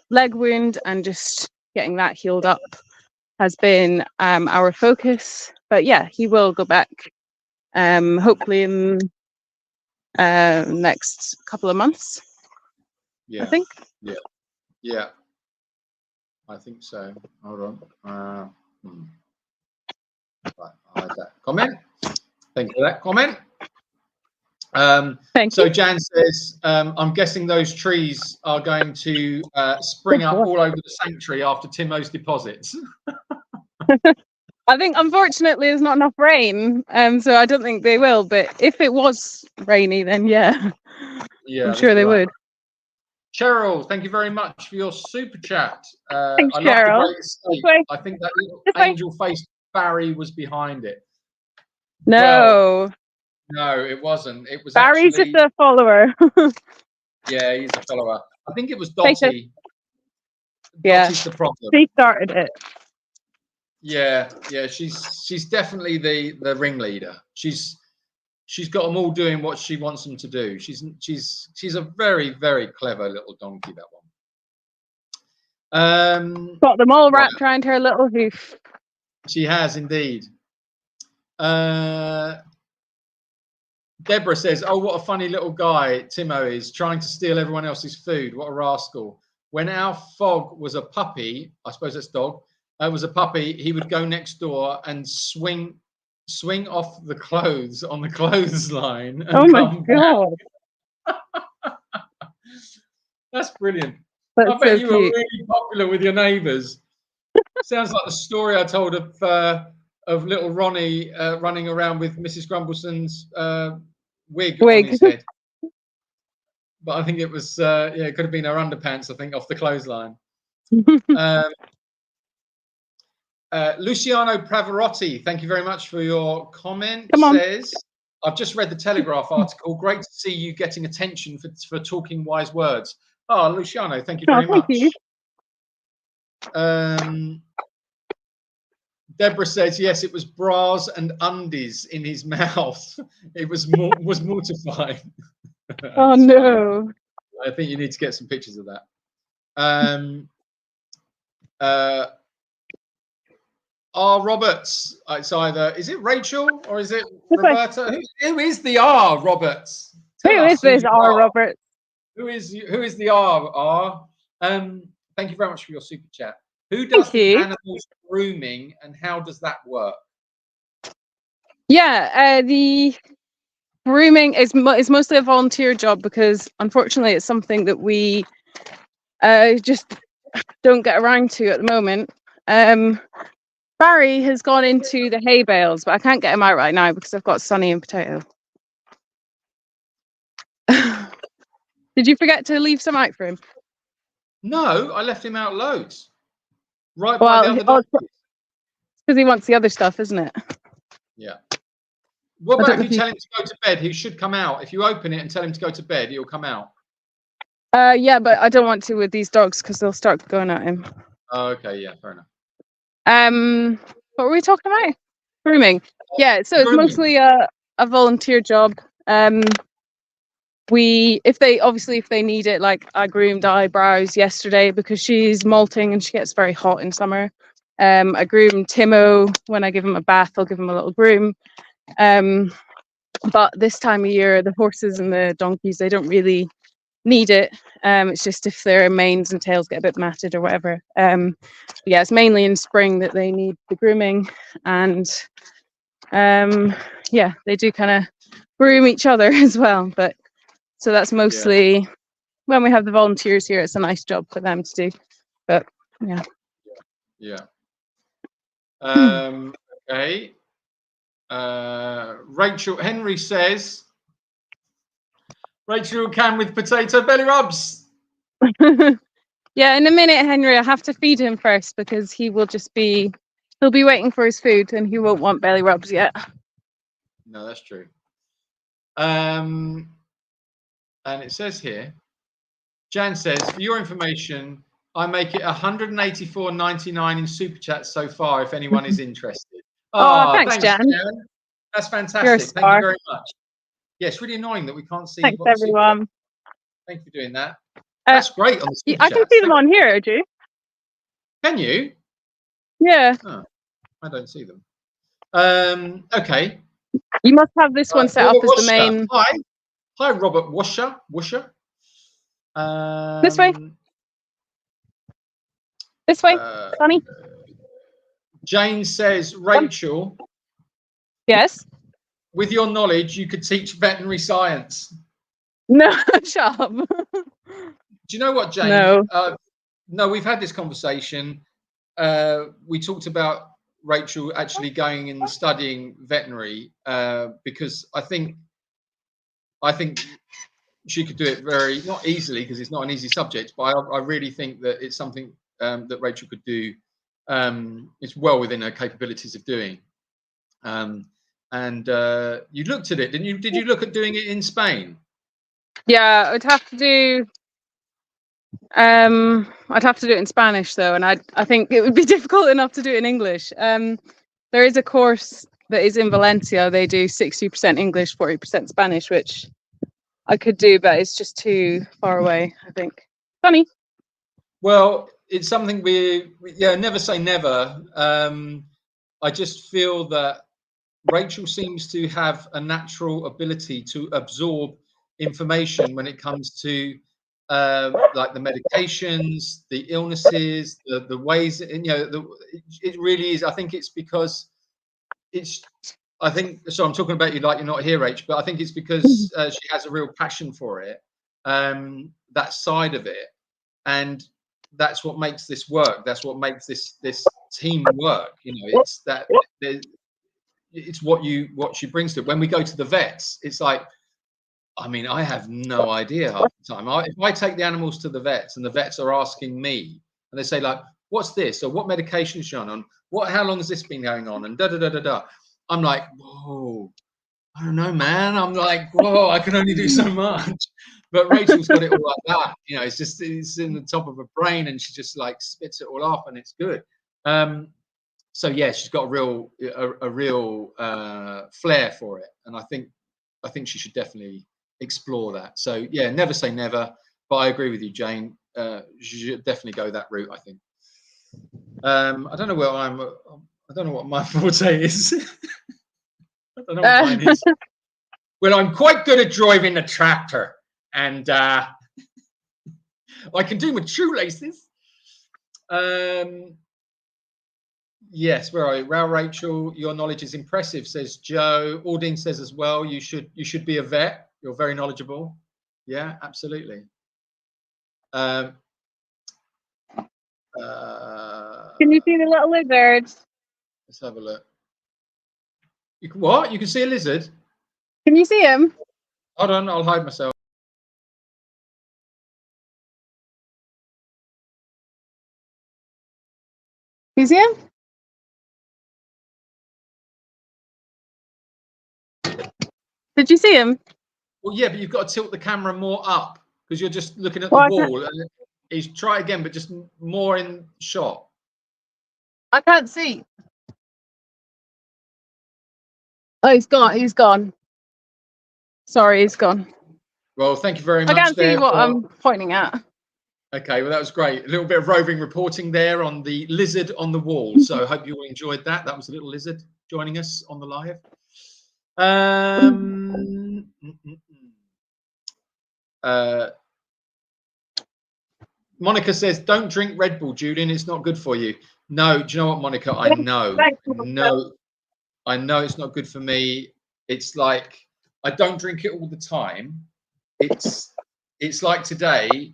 leg wound and just getting that healed up has been our focus. But yeah, he will go back hopefully in next couple of months. Yeah, I think. Yeah, I think so. Hold on. Right, I like that comment. Thank you for that comment. So Jan says, I'm guessing those trees are going to spring up all over the sanctuary after Timo's deposits. I think unfortunately there's not enough rain, so I don't think they will. But if it was rainy, then yeah, I'm sure they would. Cheryl, thank you very much for your super chat. Thanks, I Cheryl. love the great escape. I think that little angel-faced Barry was behind it. No. Well, no, it wasn't. It was Barry's actually, just a follower. Yeah, he's a follower. I think it was Dottie. Yeah, Dottie's the problem. she started it. Yeah, she's definitely the ringleader. She's got them all doing what she wants them to do. She's a very, very clever little donkey, that one. Got them all wrapped around her little hoof. She has indeed. Deborah says, oh, what a funny little guy Timo is, trying to steal everyone else's food. What a rascal. When our Fog was a puppy, I suppose that's dog, was a puppy, he would go next door and swing off the clothes on the clothesline and oh my God. That's brilliant. That's bet so you were cute. really popular with your neighbours. Sounds like the story I told of little Ronnie running around with Mrs. Grumbleson's wig on his head. But I think it was it could have been her underpants. I think off the clothesline. Luciano Pravarotti, thank you very much for your comment. Come on. Says, I've just read the Telegraph article. Great to see you getting attention for talking wise words. Oh, Luciano, thank you very much. You. Deborah says, yes, it was bras and undies in his mouth. It was mortifying. Oh, no. Funny. I think you need to get some pictures of that. R. Roberts, it's either, is it Rachel or is it Roberta? Who is the R. Roberts? Who is this R. Roberts? Who is the R? Thank you very much for your super chat. Who does the animals grooming and how does that work? Yeah, the grooming is mostly a volunteer job because unfortunately it's something that we just don't get around to at the moment. Barry has gone into the hay bales, but I can't get him out right now because I've got Sunny and Potato. Did you forget to leave some out for him? No, I left him out loads. Right by the other dogs. Because he wants the other stuff, isn't it? Yeah. What about if you tell him to go to bed? He should come out. If you open it and tell him to go to bed, he'll come out. Yeah, but I don't want to with these dogs because they'll start going at him. Oh, okay, yeah, fair enough. What were we talking about? Grooming. Yeah, so it's mostly a volunteer job. If they need it, like I groomed eyebrows yesterday because she's molting and she gets very hot in summer. I groomed Timo. When I give him a bath, I'll give him a little groom. But this time of year, the horses and the donkeys, they don't really need it. It's just if their manes and tails get a bit matted or whatever. Yeah, it's mainly in spring that they need the grooming, and yeah, they do kind of groom each other as well. But so that's mostly when we have the volunteers here. It's a nice job for them to do. But yeah. Okay. Rachel Henry says, Rachel can with potato belly rubs. Yeah, in a minute, Henry. I have to feed him first because he'll be waiting for his food and he won't want belly rubs yet. No, that's true. And it says here, Jan says, for your information, I make it $184.99 in super chats so far. If anyone is interested. Oh, thanks, Jan. That's fantastic. Thank you very much. Yeah, it's really annoying that we can't see. Thanks, everyone. Thank you for doing that. That's great on the super I can see them on here, do you? Can you? Yeah. Oh, I don't see them. Okay. You must have this one set up as the main. Hi, Robert Washer. This way. This way, Sonny. Jane says, Rachel. Yes. With your knowledge, you could teach veterinary science. No, shut up. Do you know what, Jane? No. No, we've had this conversation. We talked about Rachel actually going and studying veterinary because I think she could do it not easily because it's not an easy subject, but I really think that it's something that Rachel could do. It's well within her capabilities of doing. And you looked at it, didn't you? Did you look at doing it in Spain? Yeah, I'd have to do it in Spanish though, and I think it would be difficult enough to do it in English. There is a course that is in Valencia. They do 60% English, 40% Spanish, which I could do, but it's just too far away, I think. Funny. Well, it's something we never say never. I just feel that Rachel seems to have a natural ability to absorb information when it comes to like the medications, the illnesses, the ways, it really is. I think it's because so I'm talking about you like you're not here, Rach, but I think it's because she has a real passion for it, that side of it. and that's what makes this work. That's what makes this team work. You know, it's that it's what she brings to it. When we go to the vets, it's like, I mean, I have no idea half the time. If I take the animals to the vets and the vets are asking me, and they say like, "What's this?" or "What medication is she on?" How long has this been going on? And da da da da da. I'm like, whoa, I don't know, man. I'm like, whoa, I can only do so much. But Rachel's got it all like that. You know, it's in the top of her brain, and she just like spits it all off, and it's good. So yeah, she's got a real flair for it, and I think she should definitely explore that. So yeah, never say never, but I agree with you, Jane. She should definitely go that route, I think. I don't know where I don't know what my forte is. I don't know what mine is. Well, I'm quite good at driving a tractor, and I can do my shoelaces. Yes, where are you? Wow, Rachel, your knowledge is impressive, says Joe. Aldine says as well, you should be a vet. You're very knowledgeable. Yeah, absolutely. Can you see the little lizards? Let's have a look. You can what? You can see a lizard? Can you see him? Hold on, I'll hide myself. You see him? Did you see him? Well, yeah, but you've got to tilt the camera more up because you're just looking at the wall. And he's try again, but just more in shot. I can't see. Oh, he's gone. He's gone. Sorry, he's gone. Well, thank you very much. I can't see what I'm pointing at. Okay, well, that was great. A little bit of roving reporting there on the lizard on the wall. So I hope you all enjoyed that. That was a little lizard joining us on the live. Monica says, don't drink Red Bull, Julian. It's not good for you. No, do you know what, Monica? I know it's not good for me. It's like, I don't drink it all the time. It's like today,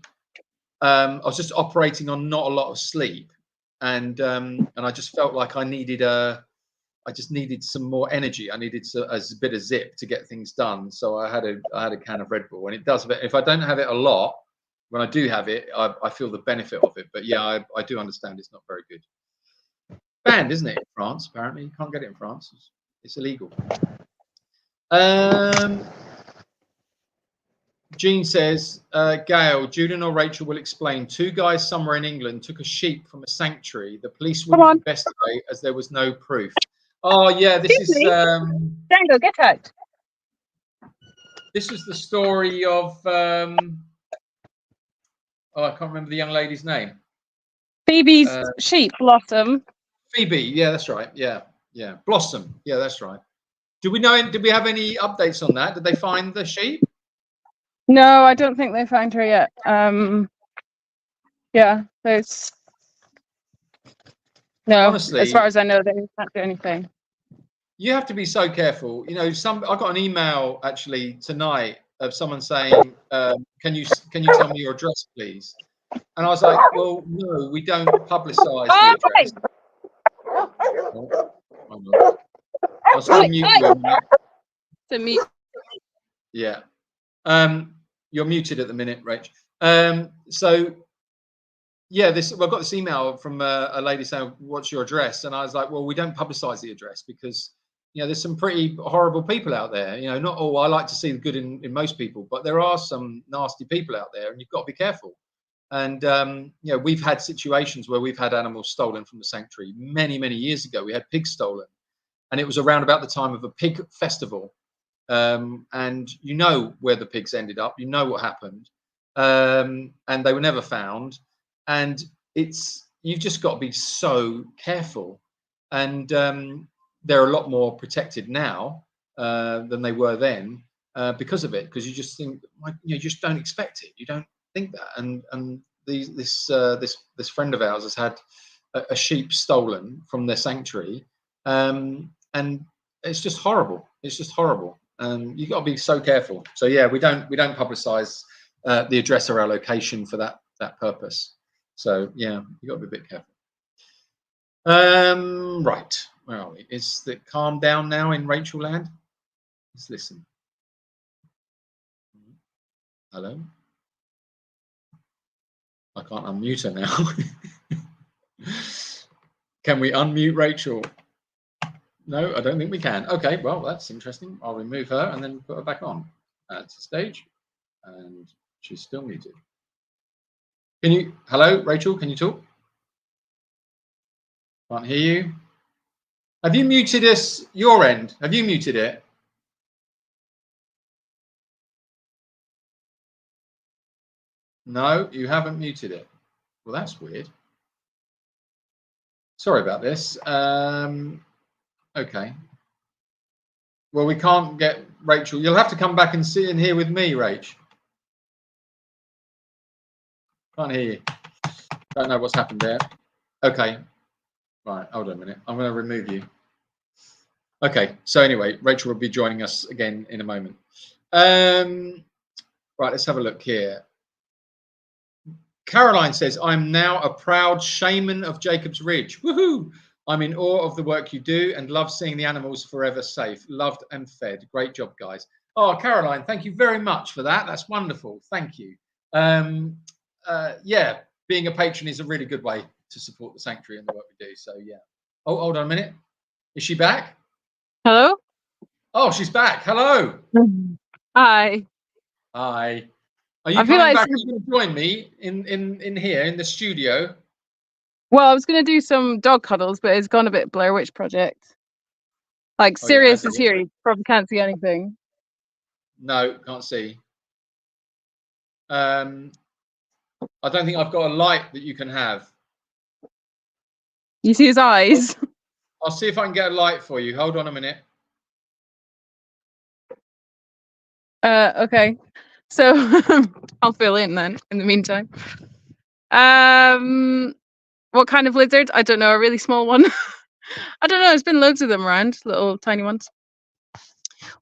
I was just operating on not a lot of sleep, and I just felt like I just needed some more energy. I needed a bit of zip to get things done. So I had a can of Red Bull, and it does. If I don't have it a lot, when I do have it, I feel the benefit of it. But yeah, I do understand it's not very good. Banned, isn't it, in France? Apparently, you can't get it in France. It's illegal. Jean says, Gail, Julian or Rachel will explain. 2 guys somewhere in England took a sheep from a sanctuary. The police wouldn't investigate as there was no proof. Oh yeah, this is Django, get out. This was the story of oh, I can't remember the young lady's name. Phoebe's sheep, Blossom. Phoebe, yeah, that's right. Yeah, yeah. Blossom, yeah, that's right. Did we have any updates on that? Did they find the sheep? No, I don't think they found her yet. Yeah, there's no. Honestly, as far as I know, they can't do anything. You have to be so careful. You know, I got an email actually tonight of someone saying, "Can you tell me your address, please?" And I was like, "Well, no, we don't publicise the address." Oh, I'll still mute you. To mute. Yeah. You're muted at the minute, Rach. So yeah, I've got this email from a lady saying, "What's your address?" And I was like, "Well, we don't publicise the address because, you know, there's some pretty horrible people out there. You know, not all. I like to see the good in most people, but there are some nasty people out there, and you've got to be careful." And you know, we've had situations where we've had animals stolen from the sanctuary many, many years ago. We had pigs stolen, and it was around about the time of a pig festival. And you know where the pigs ended up. You know what happened, and they were never found. And you've just got to be so careful. And they're a lot more protected now than they were then because of it. Because you just think, you just don't expect it. You don't think that. And this friend of ours has had a sheep stolen from their sanctuary, and it's just horrible. It's just horrible. You've got to be so careful. So yeah, we don't publicise the address or our location for that that purpose. So yeah, you got to be a bit careful. Right, where are we? Is it calm down now in Rachel land? Let's listen. Hello. I can't unmute her now. Can we unmute Rachel? No, I don't think we can. Okay, well, that's interesting. I'll remove her and then put her back on. That's the stage. And she's still muted. Can you, hello, Rachel, can you talk? Can't hear you. Have you muted us, your end? Have you muted it? No, you haven't muted it. Well, that's weird. Sorry about this. Okay. Well, we can't get Rachel. You'll have to come back and sit in here with me, Rach. Can't hear you. Don't know what's happened there. Okay. Right, hold on a minute. I'm going to remove you. Okay, so anyway, Rachel will be joining us again in a moment. Right, let's have a look here. Caroline says, I'm now a proud shaman of Jacob's Ridge. Woohoo! I'm in awe of the work you do and love seeing the animals forever safe, loved and fed. Great job, guys. Oh, Caroline, thank you very much for that. That's wonderful. Thank you. Yeah, being a patron is a really good way to support the sanctuary and the work we do. So, yeah. Oh, hold on a minute. Is she back? Hello? Oh, she's back. Hello. Hi. Hi. Are you I feel coming like back and going to join me in here in the studio? Well, I was going to do some dog cuddles, but it's gone a bit Blair Witch Project. Like, Oh, yeah, Sirius okay. is here. You probably can't see anything. No, can't see. I don't think I've got a light that you can have. You see his eyes? I'll see if I can get a light for you. Hold on a minute. Okay. So I'll fill in then in the meantime. What kind of lizard? I don't know, a really small one. I don't know, there's been loads of them around, little tiny ones.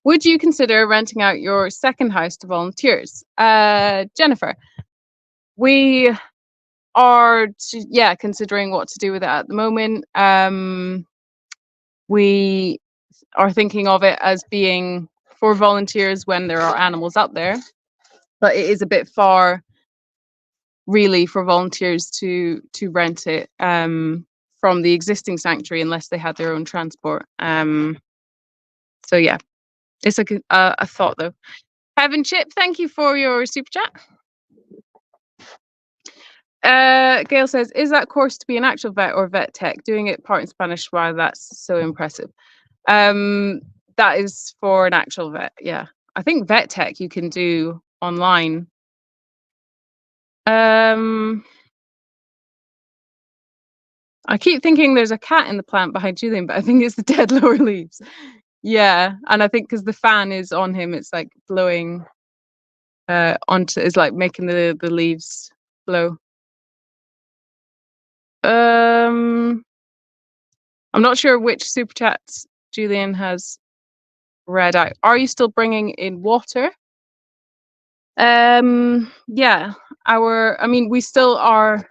Would you consider renting out your second house to volunteers? Jennifer, we are considering what to do with it at the moment. We are thinking of it as being for volunteers when there are animals up there, but it is a bit far really for volunteers to rent it from the existing sanctuary unless they had their own transport. So yeah, it's like a thought though. Kevin Chip, thank you for your super chat. Gail says, is that course to be an actual vet or vet tech? Doing it part in Spanish, wow, that's so impressive. That is for an actual vet, yeah. I think vet tech you can do online. I keep thinking there's a cat in the plant behind Julian, but I think it's the dead lower leaves. Yeah, and I think because the fan is on him, it's like blowing onto, it's like making the leaves blow. I'm not sure which super chats Julian has read out. Are you still bringing in water? Yeah, we still are.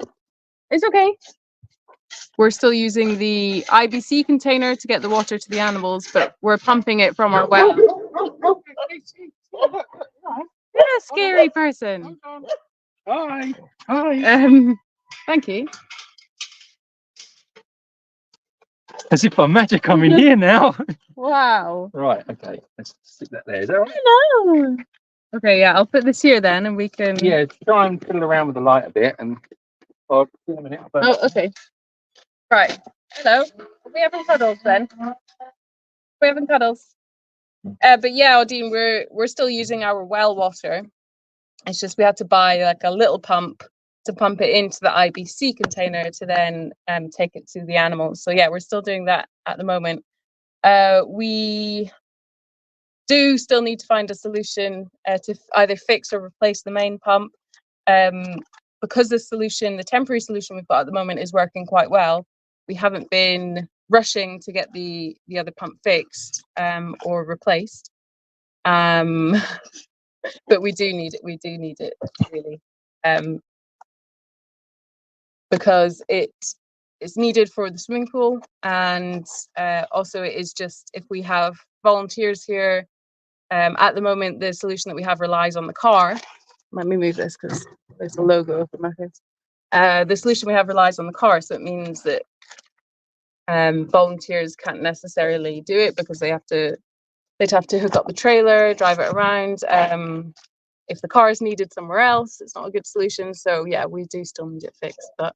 It's okay. We're still using the IBC container to get the water to the animals, but we're pumping it from our well. You're a scary person. Hi. Hi. Thank you. As if by magic I'm in here now. Wow. Right, okay. Let's stick that there. Is that right? Hello. Okay, yeah, I'll put this here then and we can. Yeah, try and fiddle around with the light a bit and I'll give a minute. Oh, okay. Right. Hello. Are we having cuddles then? We're having cuddles. But yeah, Odine, we're still using our well water. It's just we had to buy like a little pump to pump it into the IBC container to then take it to the animals. So yeah, we're still doing that at the moment. We do still need to find a solution to either fix or replace the main pump. Because the temporary solution we've got at the moment is working quite well. We haven't been rushing to get the other pump fixed or replaced. But we do need it. We do need it really. because it's needed for the swimming pool, and also it is just if we have volunteers here. At the moment, the solution that we have relies on the car. Let me move this because there's a logo of the market. The solution we have relies on the car, so it means that volunteers can't necessarily do it because they'd have to hook up the trailer, drive it around. If the car is needed somewhere else, it's not a good solution. So yeah, we do still need it fixed. But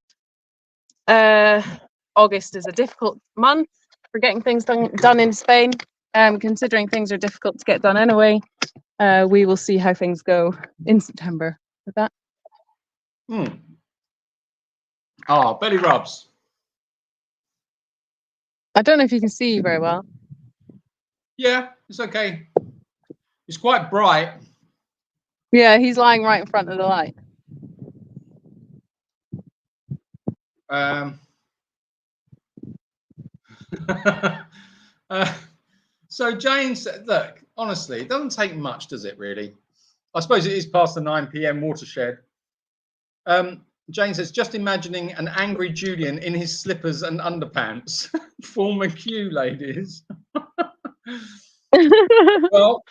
August is a difficult month for getting things done in Spain. Considering things are difficult to get done anyway, we will see how things go in September with that. Ah, belly rubs. I don't know if you can see very well. Yeah, it's okay. It's quite bright. Yeah, he's lying right in front of the light. So Jane said, look, honestly, it doesn't take much, does it really? I suppose it is past the 9 p.m. watershed. Jane says, just imagining an angry Julian in his slippers and underpants. Form a queue, ladies. Well,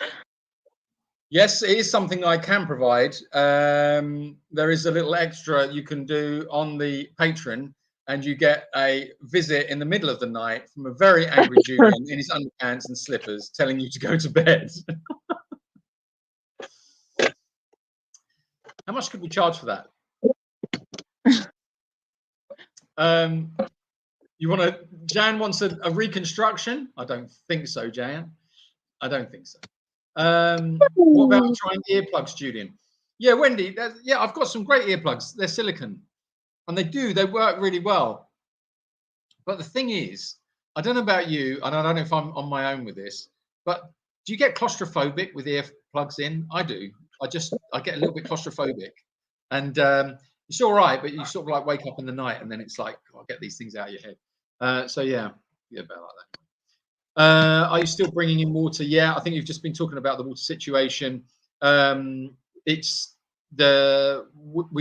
yes, it is something I can provide. There is a little extra you can do on the Patreon, and you get a visit in the middle of the night from a very angry Julian in his underpants and slippers telling you to go to bed. How much could we charge for that? You want to? Jan wants a reconstruction. I don't think so, Jan. I don't think so. What about trying earplugs, Julian? Yeah, Wendy. Yeah, I've got some great earplugs. They're silicone, and they work really well. But the thing is, I don't know about you, and I don't know if I'm on my own with this, but do you get claustrophobic with earplugs in? I do. I get a little bit claustrophobic, and it's all right, but you sort of like wake up in the night, and then it's like, I'll get these things out of your head. So yeah, about like that. Are you still bringing in water? Yeah, I think you've just been talking about the water situation. We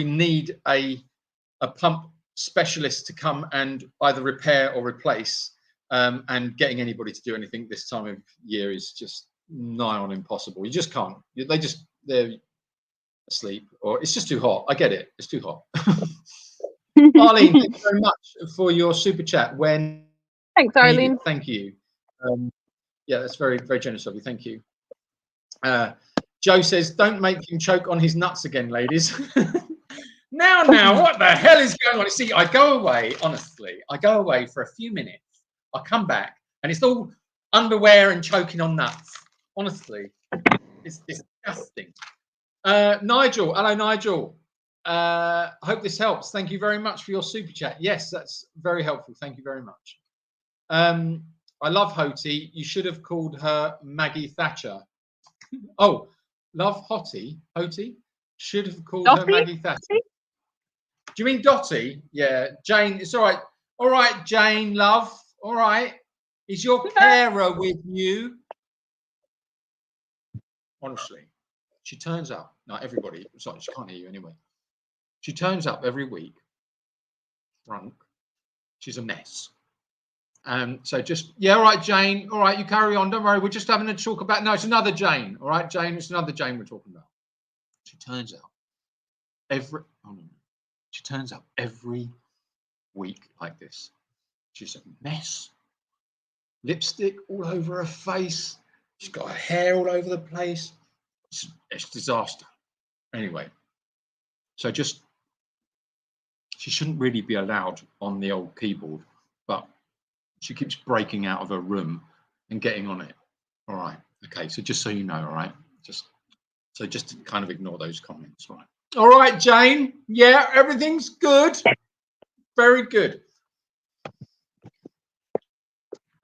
need a pump specialist to come and either repair or replace. And getting anybody to do anything this time of year is just nigh on impossible. You just can't. They're asleep, or it's just too hot. I get it. It's too hot. Arlene, thank you very much for your super chat. Thanks, Arlene. Thank you. Yeah, that's very, very generous of you. Thank you. Joe says, don't make him choke on his nuts again, ladies. Now, what the hell is going on? You see, I go away, honestly. I go away for a few minutes. I come back, and it's all underwear and choking on nuts. Honestly, it's disgusting. Nigel, hello, Nigel. I hope this helps. Thank you very much for your super chat. Yes, that's very helpful. Thank you very much. I love Hoti. You should have called her Maggie Thatcher. Oh, love Hoti. Should have called her Maggie Thatcher. Do you mean Dottie? Yeah, Jane. It's all right. All right, Jane, love. All right. Is your carer with you? Honestly, she turns up. Not everybody. Sorry, she can't hear you anyway. She turns up every week, drunk. She's a mess. So just, yeah, all right, Jane. All right, you carry on. Don't worry. We're just having a talk about, no, it's another Jane. All right, Jane, it's another Jane we're talking about. She turns up every week like this. She's a mess. Lipstick all over her face. She's got her hair all over the place. It's disaster. Anyway, so just, she shouldn't really be allowed on the old keyboard, but she keeps breaking out of her room and getting on it. All right. Okay. So just so you know, all right. Just kind of ignore those comments. Right. All right, Jane. Yeah, everything's good. Very good.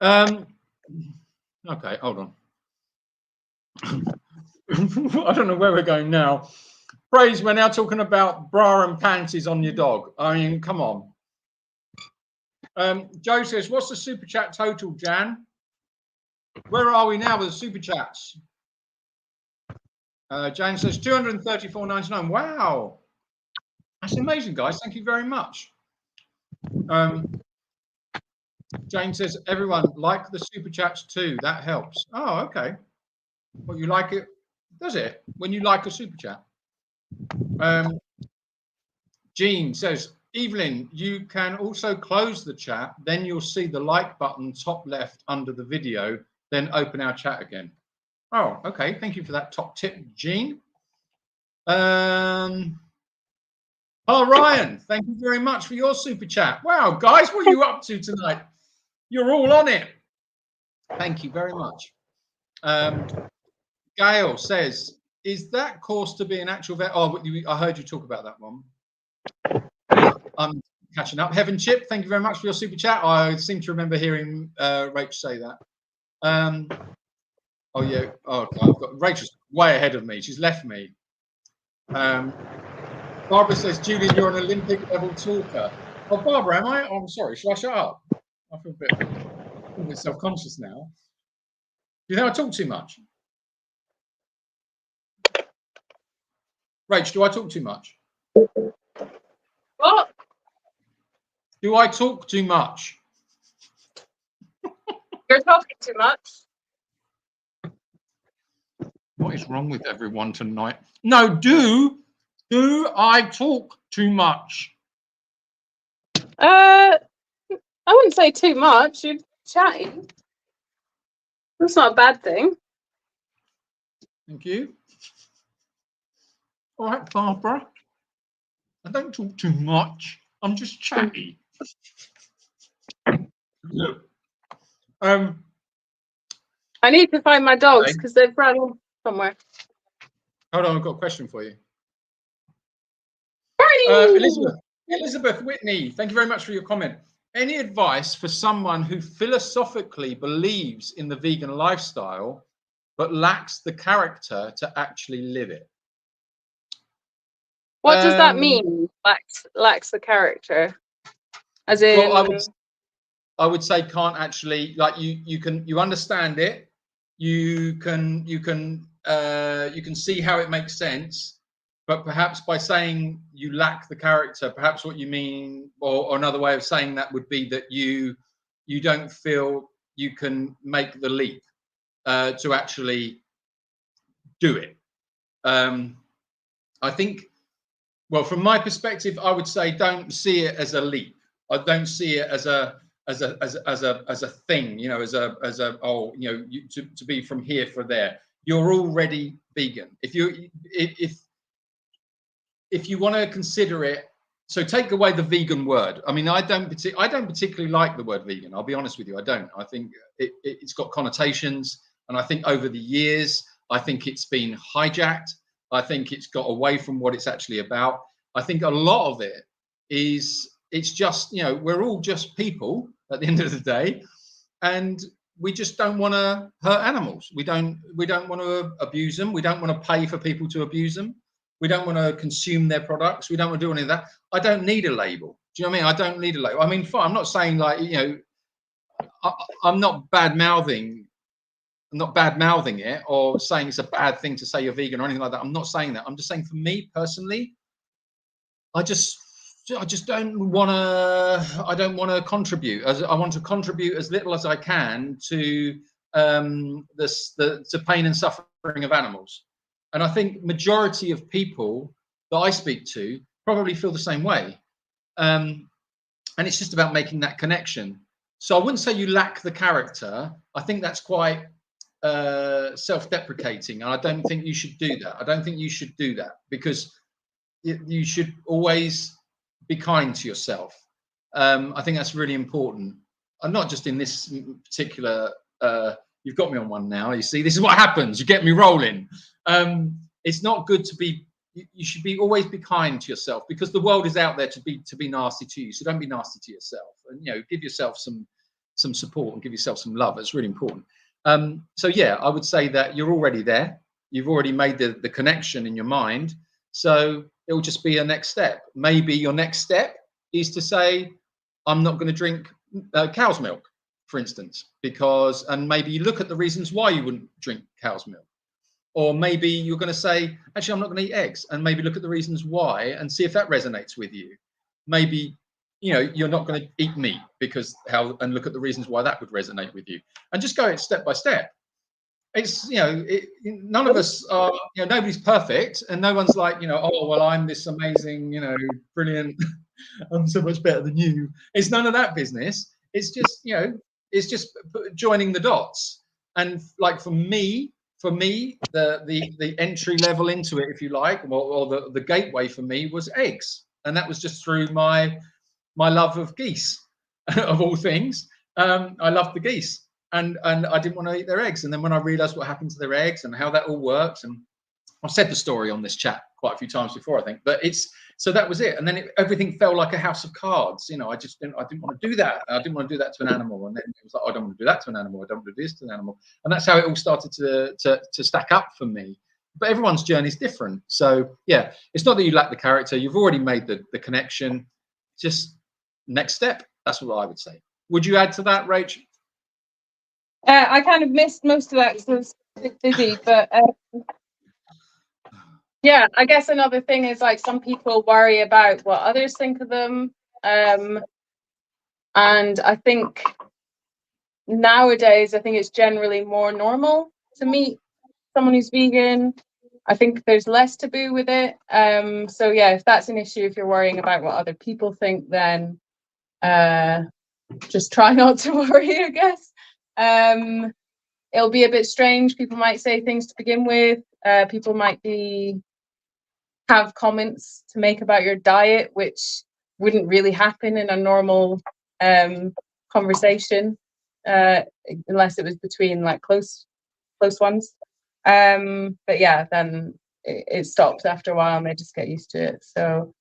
Okay, hold on. I don't know where we're going now. Praise, we're now talking about bra and panties on your dog. I mean, come on. Joe says, what's the super chat total, Jan? Where are we now with the super chats? Jan says 234.99. Wow. That's amazing, guys. Thank you very much. James says, everyone like the super chats too. That helps. Oh, okay. Well, you like it? Does it? When you like a super chat? Jean says, Evelyn, you can also close the chat. Then you'll see the like button top left under the video. Then open our chat again. Oh, okay. Thank you for that top tip, Jean. Oh, Ryan, thank you very much for your super chat. Wow, guys, what are you up to tonight? You're all on it. Thank you very much. Gail says, is that course to be an actual vet? Oh, I heard you talk about that one. I'm catching up. Heaven Chip, thank you very much for your super chat. I seem to remember hearing Rach say that. Oh, yeah. Oh, I've got Rachel's way ahead of me. She's left me. Barbara says, Julian, you're an Olympic level talker. Oh, Barbara, am I? Oh, I'm sorry. Shall I shut up? I feel a bit self-conscious now. Do you think I talk too much? Rach, do I talk too much? What? Do I talk too much? You're talking too much. What is wrong with everyone tonight? No, do I talk too much? I wouldn't say too much. You're chatting. That's not a bad thing. Thank you. All right, Barbara. I don't talk too much. I'm just chatty. I need to find my dogs because they've run off somewhere. Hold on, I've got a question for you. Bernie! Elizabeth Whitney, thank you very much for your comment. Any advice for someone who philosophically believes in the vegan lifestyle but lacks the character to actually live it? What does that mean? Lacks the character, as in. Well, I would say can't actually, like, you understand it, you can see how it makes sense, but perhaps by saying you lack the character, perhaps what you mean, or another way of saying that would be that you don't feel you can make the leap to actually do it. I think, well, from my perspective, I would say don't see it as a leap. I don't see it as a thing, you know, as a oh, you know, to be from here for there. You're already vegan. If you want to consider it, so take away the vegan word. I mean, I don't particularly like the word vegan. I'll be honest with you, I don't. I think it's got connotations, and I think over the years, I think it's been hijacked. I think it's got away from what it's actually about. I think a lot of it is, it's just, you know, we're all just people at the end of the day, and we just don't want to hurt animals. We don't want to abuse them. We don't want to pay for people to abuse them. We don't want to consume their products. We don't want to do any of that. I don't need a label. Do you know what I mean? I don't need a label. I mean, fine, I'm not saying, like, you know, I'm not bad mouthing it or saying it's a bad thing to say you're vegan or anything like that. I'm not saying that. I'm just saying, for me personally, I just don't want to. I don't want to contribute. I want to contribute as little as I can to to pain and suffering of animals. And I think majority of people that I speak to probably feel the same way. And it's just about making that connection. So I wouldn't say you lack the character. I think that's quite self-deprecating, and I don't think you should do that. I don't think you should do that, because you should always be kind to yourself. I think that's really important, and not just in this particular. You've got me on one now. You see, this is what happens. You get me rolling. It's not good to be. You should always be kind to yourself, because the world is out there to be nasty to you. So don't be nasty to yourself, and, you know, give yourself some support and give yourself some love. It's really important. So yeah, I would say that you're already there. You've already made the connection in your mind. So it will just be a next step. Maybe your next step is to say, I'm not going to drink cow's milk, for instance, and maybe you look at the reasons why you wouldn't drink cow's milk. Or maybe you're going to say, actually, I'm not going to eat eggs, and maybe look at the reasons why and see if that resonates with you. Maybe you know, you're not going to eat meat because and look at the reasons why that would resonate with you, and just go it step by step. It's, you know, none of us are, you know, nobody's perfect, and no one's like, you know, oh well, I'm this amazing, you know, brilliant, I'm so much better than you. It's none of that business. It's just, you know, it's just joining the dots. And like for me, the entry level into it, if you like, or the gateway for me was eggs, and that was just through my love of geese, of all things. I loved the geese, and I didn't want to eat their eggs. And then when I realised what happened to their eggs and how that all works, and I've said the story on this chat quite a few times before, I think, but so that was it. And then everything fell like a house of cards. You know, I didn't want to do that. I didn't want to do that to an animal. And then it was like, I don't want to do that to an animal. I don't want to do this to an animal. And that's how it all started to stack up for me. But everyone's journey is different. So yeah, it's not that you lack the character. You've already made the connection. Just next step. That's what I would say. Would you add to that, Rach? I kind of missed most of that because I was a bit busy, but yeah, I guess another thing is like some people worry about what others think of them. And I think nowadays, I think it's generally more normal to meet someone who's vegan. I think there's less taboo with it. So yeah, if that's an issue, if you're worrying about what other people think, then just try not to worry, I guess. It'll be a bit strange. People might say things to begin with. People might have comments to make about your diet, which wouldn't really happen in a normal conversation, unless it was between like close ones. But yeah, then it stops after a while and they just get used to it. So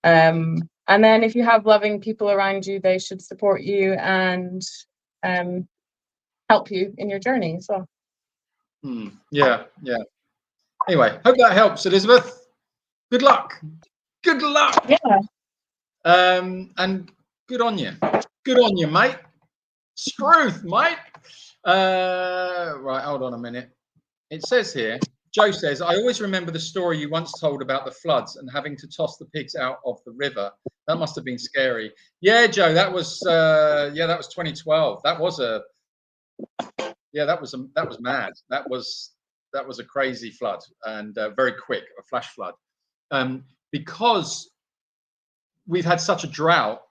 and then if you have loving people around you, they should support you and help you in your journey as well. Yeah. Anyway, hope that helps, Elizabeth. Good luck. Good luck. Yeah. And good on you. Good on you, mate. Struth, mate. Right, hold on a minute. It says here, Joe says, I always remember the story you once told about the floods and having to toss the pigs out of the river. That must have been scary. Yeah, Joe, that was 2012. That was mad. That was a crazy flood, and very quick, a flash flood. Because we've had such a drought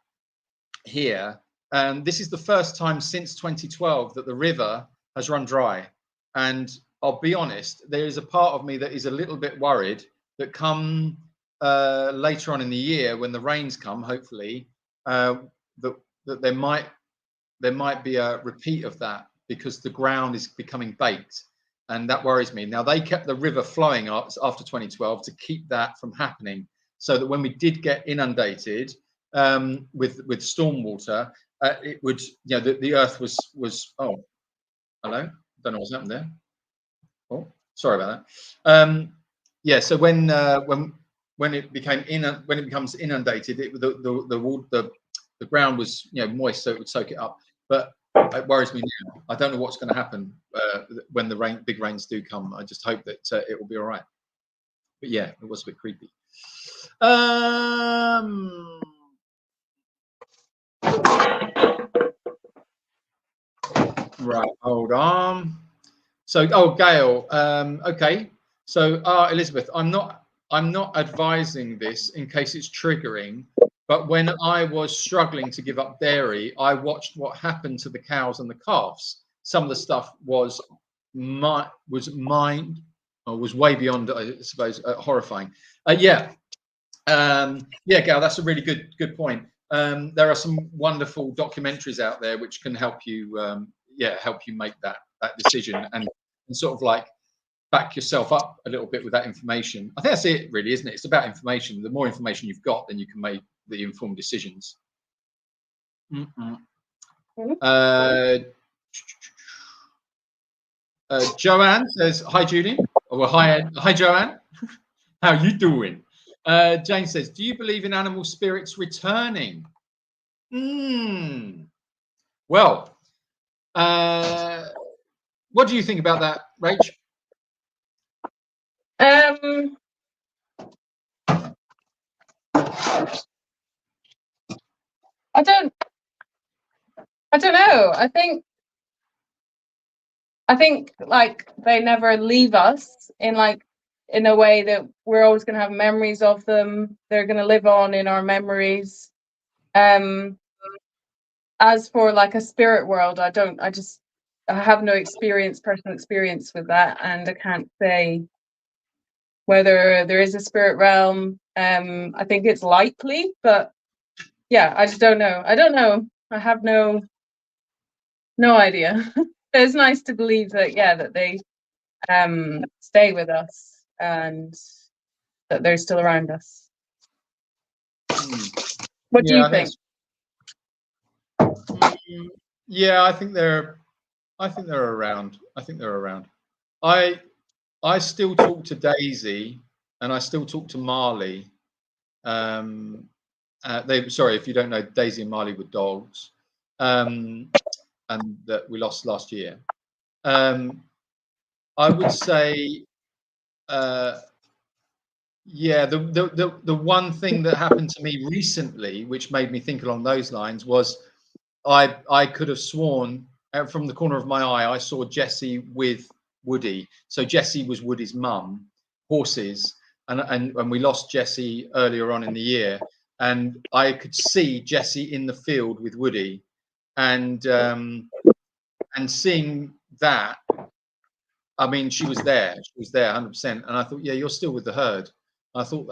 here, and this is the first time since 2012 that the river has run dry. And I'll be honest, there is a part of me that is a little bit worried that come later on in the year, when the rains come, hopefully, that there might be a repeat of that, because the ground is becoming baked, and that worries me. Now, they kept the river flowing after 2012 to keep that from happening, so that when we did get inundated with storm water, it would, you know, the earth was oh, hello, don't know what's happened there. Oh, sorry about that. Yeah, so when it becomes inundated, the ground was, you know, moist, so it would soak it up. But it worries me now. I don't know what's going to happen when the big rains do come. I just hope that it will be all right. But yeah, it was a bit creepy. Right, hold on. So, Gail. Okay. So, Elizabeth, I'm not advising this in case it's triggering. But when I was struggling to give up dairy, I watched what happened to the cows and the calves. Some of the stuff was way beyond, I suppose, horrifying. Yeah, Gail, that's a really good point. There are some wonderful documentaries out there which can help you, help you make that decision and sort of like back yourself up a little bit with that information. I think that's it, really, isn't it? It's about information. The more information you've got, then you can make the informed decisions. Joanne says, hi, Judy. Well, hi, Joanne. How you doing? Jane says, do you believe in animal spirits returning? Well, what do you think about that, Rach? know. I think like they never leave us in a way that we're always going to have memories of them. They're going to live on in our memories. As for like a spirit world, I have no personal experience with that, and I can't say whether there is a spirit realm. I think it's likely, but yeah, I just don't know. I don't know. I have no idea. It's nice to believe that, yeah, that they stay with us and that they're still around us. What do you think? Yeah, I think they're around. I think they're around. I still talk to Daisy and I still talk to Marley. Sorry, if you don't know, Daisy and Marley were dogs, and that we lost last year. I would say, yeah, the one thing that happened to me recently, which made me think along those lines, was I could have sworn from the corner of my eye I saw Jessie with Woody. So Jessie was Woody's mum, horses, and we lost Jessie earlier on in the year, and I could see Jessie in the field with Woody, and seeing that, I mean, she was there 100%, and I thought, yeah, you're still with the herd. I thought,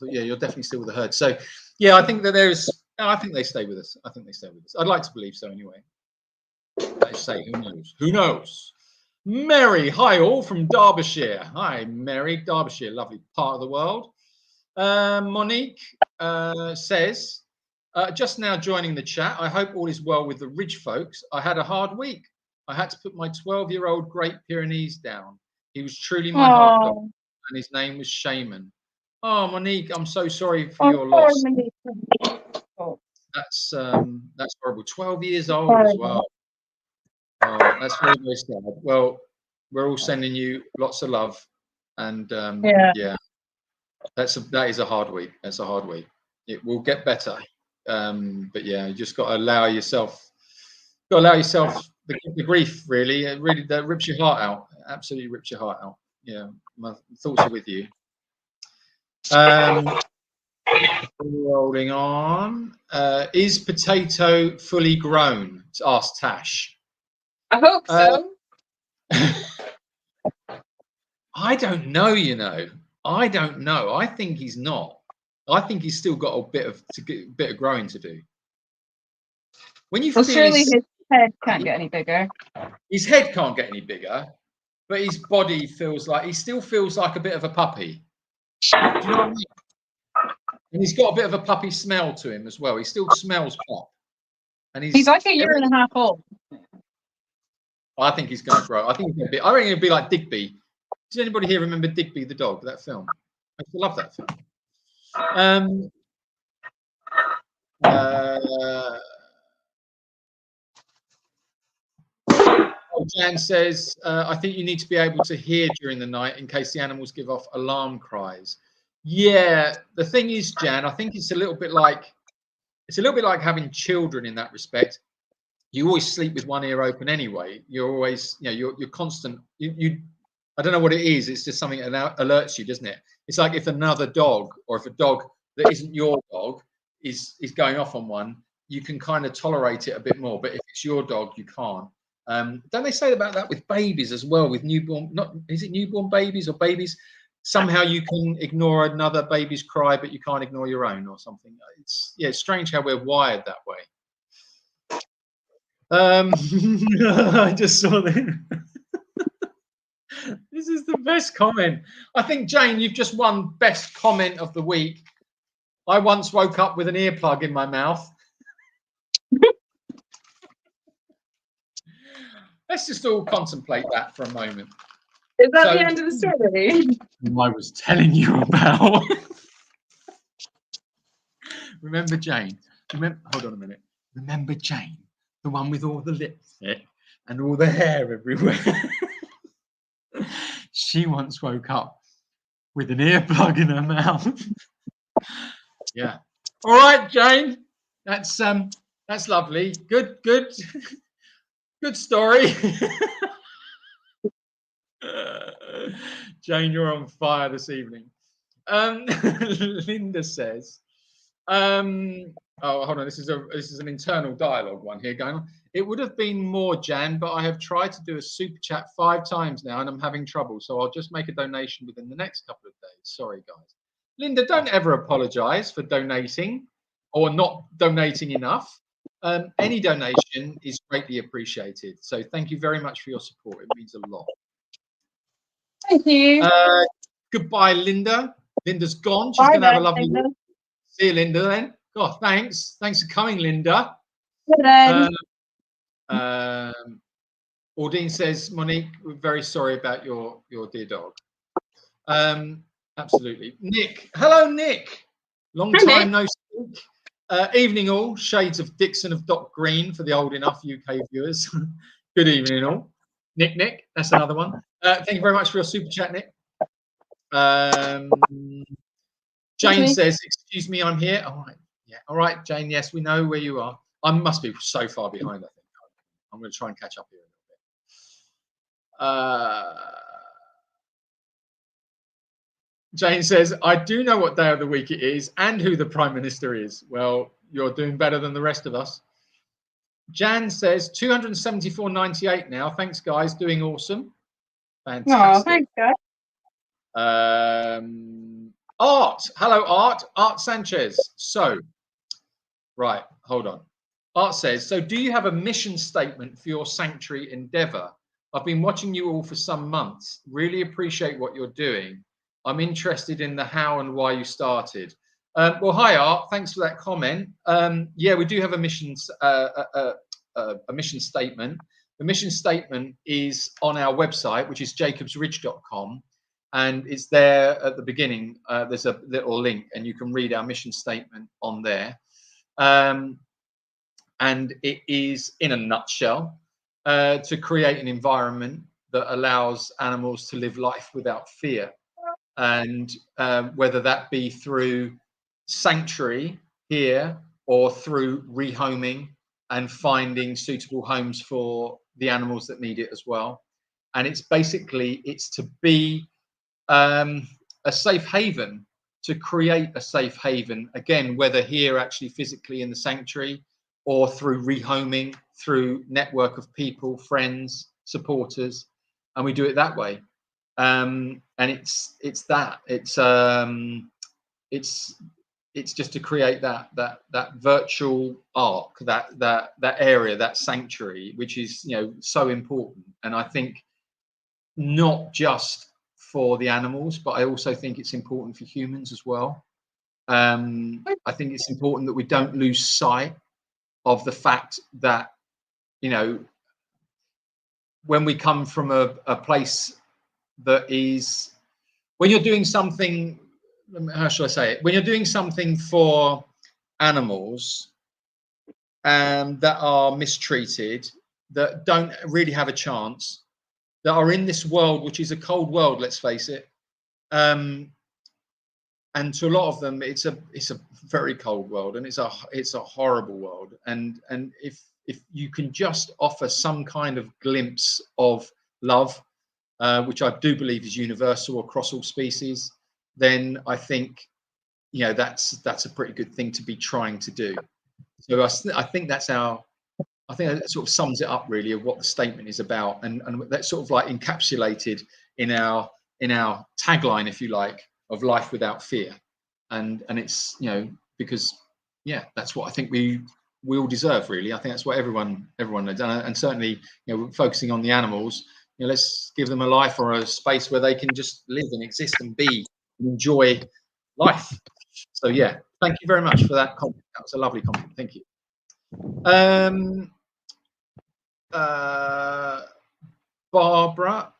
yeah, you're definitely still with the herd. So yeah, I think that I think they stay with us. I think they stay with us. I'd like to believe so anyway. Let's say, who knows? Who knows? Mary, hi all from Derbyshire. Hi, Mary, Derbyshire, lovely part of the world. Monique says, just now joining the chat. I hope all is well with the Ridge folks. I had a hard week. I had to put my 12-year-old Great Pyrenees down. He was truly my heart dog, and his name was Shaman. Oh, Monique, I'm so sorry for your loss. That's horrible. 12 years old as well. Oh, that's very, very sad. Well, we're all sending you lots of love, and yeah, that is a hard week. That's a hard week. It will get better, but yeah, you just got to allow yourself. The grief, really. It really that rips your heart out. Absolutely rips your heart out. Yeah, my thoughts are with you. Rolling on. Is potato fully grown? Asked Tash. I hope so. I don't know. I don't know. I think he's not. I think he's still got a bit of growing to do. When you feel surely his head can't get any bigger. His head can't get any bigger, but his body still feels like a bit of a puppy. Do you know what I mean? And he's got a bit of a puppy smell to him as well. He still smells pop. And he's like a year and a half old. I think he's going to grow. I think I reckon he'll be like Digby. Does anybody here remember Digby the dog? That film. I used to love that film. Jan says, I think you need to be able to hear during the night in case the animals give off alarm cries. Yeah, the thing is, Jan, I think it's a little bit like having children in that respect. You always sleep with one ear open anyway. You're always, you're constant. I don't know what it is. It's just something that alerts you, doesn't it? It's like if another dog, or if a dog that isn't your dog is going off on one, you can kind of tolerate it a bit more. But if it's your dog, you can't. Don't they say about that with babies as well? With newborn, is it newborn babies or babies? Somehow you can ignore another baby's cry, but you can't ignore your own, or something. It's strange how we're wired that way. I just saw that. This is the best comment. I think, Jane, you've just won best comment of the week. I once woke up with an earplug in my mouth. Let's just all contemplate that for a moment. Is that the end of the story? I was telling you about. Remember Jane? Hold on a minute. Remember Jane, the one with all the lipstick and all the hair everywhere. She once woke up with an earplug in her mouth. Yeah. All right, Jane. That's lovely. Good. Good story. Jane, you're on fire this evening. Linda says, oh, hold on. This is an internal dialogue one here going on. It would have been more, Jan, but I have tried to do a super chat 5 times now and I'm having trouble. So I'll just make a donation within the next couple of days. Sorry, guys. Linda, don't ever apologize for donating or not donating enough. Any donation is greatly appreciated. So thank you very much for your support. It means a lot. Thank you. Goodbye, Linda. Linda's gone. She's going to have a lovely Linda. See you, Linda, then. God, thanks. Thanks for coming, Linda. Audine says, Monique, we're very sorry about your dear dog. Absolutely. Nick. Hello, Nick. Long time no speak. Evening all. Shades of Dixon of Dock Green for the old enough UK viewers. Good evening all. Nick. That's another one. Thank you very much for your super chat, Nick. Jane says, excuse me, I'm here. All right. Yeah. All right, Jane. Yes, we know where you are. I must be so far behind, I think. I'm going to try and catch up here a little bit. Jane says, I do know what day of the week it is and who the Prime Minister is. Well, you're doing better than the rest of us. Jan says, 274.98 now. Thanks, guys. Doing awesome. Fantastic. Oh, thanks, guys. Art. Hello, Art. Art Sanchez. So, right, hold on. Art says, so do you have a mission statement for your sanctuary endeavor? I've been watching you all for some months. Really appreciate what you're doing. I'm interested in the how and why you started. Well, hi, Art. Thanks for that comment. Yeah, we do have a mission statement. The mission statement is on our website, which is jacobsridge.com. And it's there at the beginning. There's a little link and you can read our mission statement on there. And it is, in a nutshell, to create an environment that allows animals to live life without fear. And whether that be through sanctuary here or through rehoming and finding suitable homes for the animals that need it as well. And it's basically, it's to be a safe haven, to create a safe haven, again, whether here actually physically in the sanctuary or through rehoming, through network of people, friends, supporters, and we do it that way. And it's just to create that virtual ark, that area, that sanctuary, which is, you know, so important. And I think not just for the animals, but I also think it's important for humans as well. I think it's important that we don't lose sight of the fact that, you know, when we come from a place that is, when you're doing something, how shall I say it? When you're doing something for animals that are mistreated, that don't really have a chance, that are in this world, which is a cold world, let's face it. And to a lot of them, it's a very cold world, and it's a horrible world. And if you can just offer some kind of glimpse of love, which I do believe is universal across all species, then I think, you know, that's a pretty good thing to be trying to do. So I think that's our, I think that sort of sums it up really of what the statement is about, and that's sort of like encapsulated in our tagline, if you like, of life without fear. And it's, you know, because yeah, that's what I think we all deserve, really. I think that's what everyone has done, and certainly, you know, focusing on the animals, you know, let's give them a life or a space where they can just live and exist and be and enjoy life. So yeah, thank you very much for that comment. That was a lovely comment. Thank you. Barbara.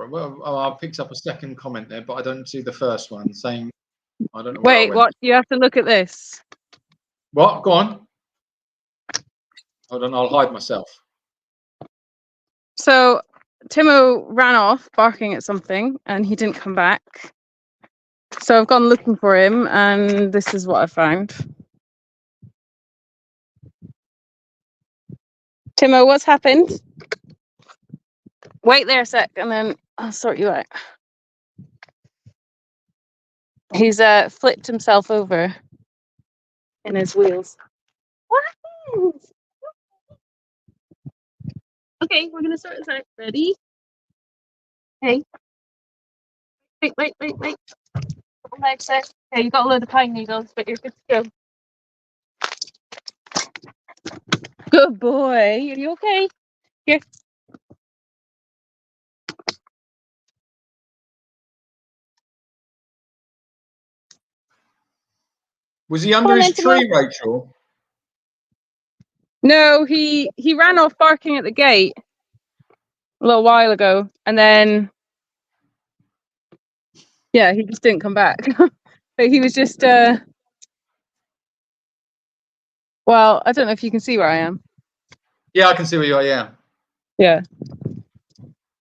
Well, I picked up a second comment there, but I don't see the first one saying, I don't know. Wait, what? You have to look at this. What? Go on. Hold on, I'll hide myself. So Timo ran off barking at something and he didn't come back. So I've gone looking for him and this is what I found. Timo, what's happened? Wait there a sec, and then I'll sort you out. He's flipped himself over in his wheels. What happened? Okay, we're gonna sort this out. Ready? Okay. Wait. Couple legs there. Okay, you got a load of pine needles, but you're good to go. Good boy. Are you okay? Here. Was he under his tree, Rachel? No, he ran off barking at the gate a little while ago, and then yeah, he just didn't come back. But he was just well, I don't know if you can see where I am. Yeah, I can see where you are. Yeah. Yeah.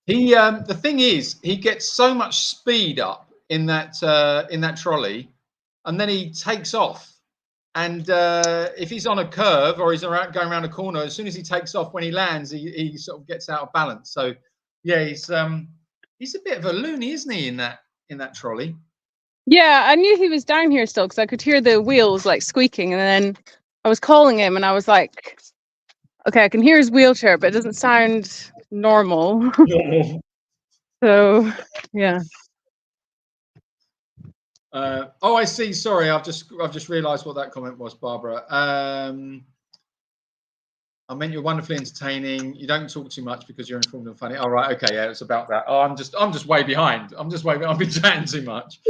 He the thing is, he gets so much speed up in that trolley, and then he takes off. And if he's on a curve or he's going around a corner, as soon as he takes off, when he lands, he sort of gets out of balance. So yeah, he's a bit of a loony, isn't he, in that trolley? Yeah, I knew he was down here still because I could hear the wheels like squeaking, and then I was calling him, and I was like, okay, I can hear his wheelchair, but it doesn't sound normal. So yeah. Oh, I see. Sorry, I've just realised what that comment was, Barbara. I meant you're wonderfully entertaining. You don't talk too much because you're informed and funny. All right, okay, yeah, it's about that. Oh, I'm just way behind. I've been chatting too much.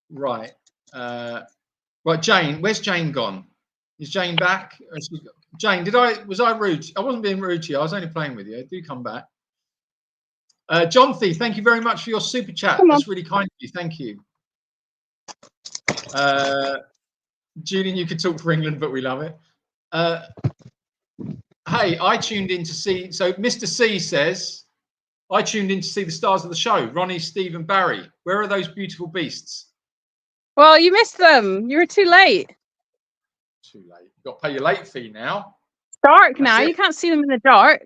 Right. Right, Jane. Where's Jane gone? Is Jane back? Jane, was I rude? I wasn't being rude to you. I was only playing with you. Do come back. John Thee, thank you very much for your super chat. That's really kind of you. Thank you. Julian, you could talk for England, but we love it. Hey, I tuned in to see. So Mr. C says, I tuned in to see the stars of the show. Ronnie, Steve, and Barry. Where are those beautiful beasts? Well, you missed them. You were too late. Too late. You've got to pay your late fee now. It's dark now. You can't see them in the dark.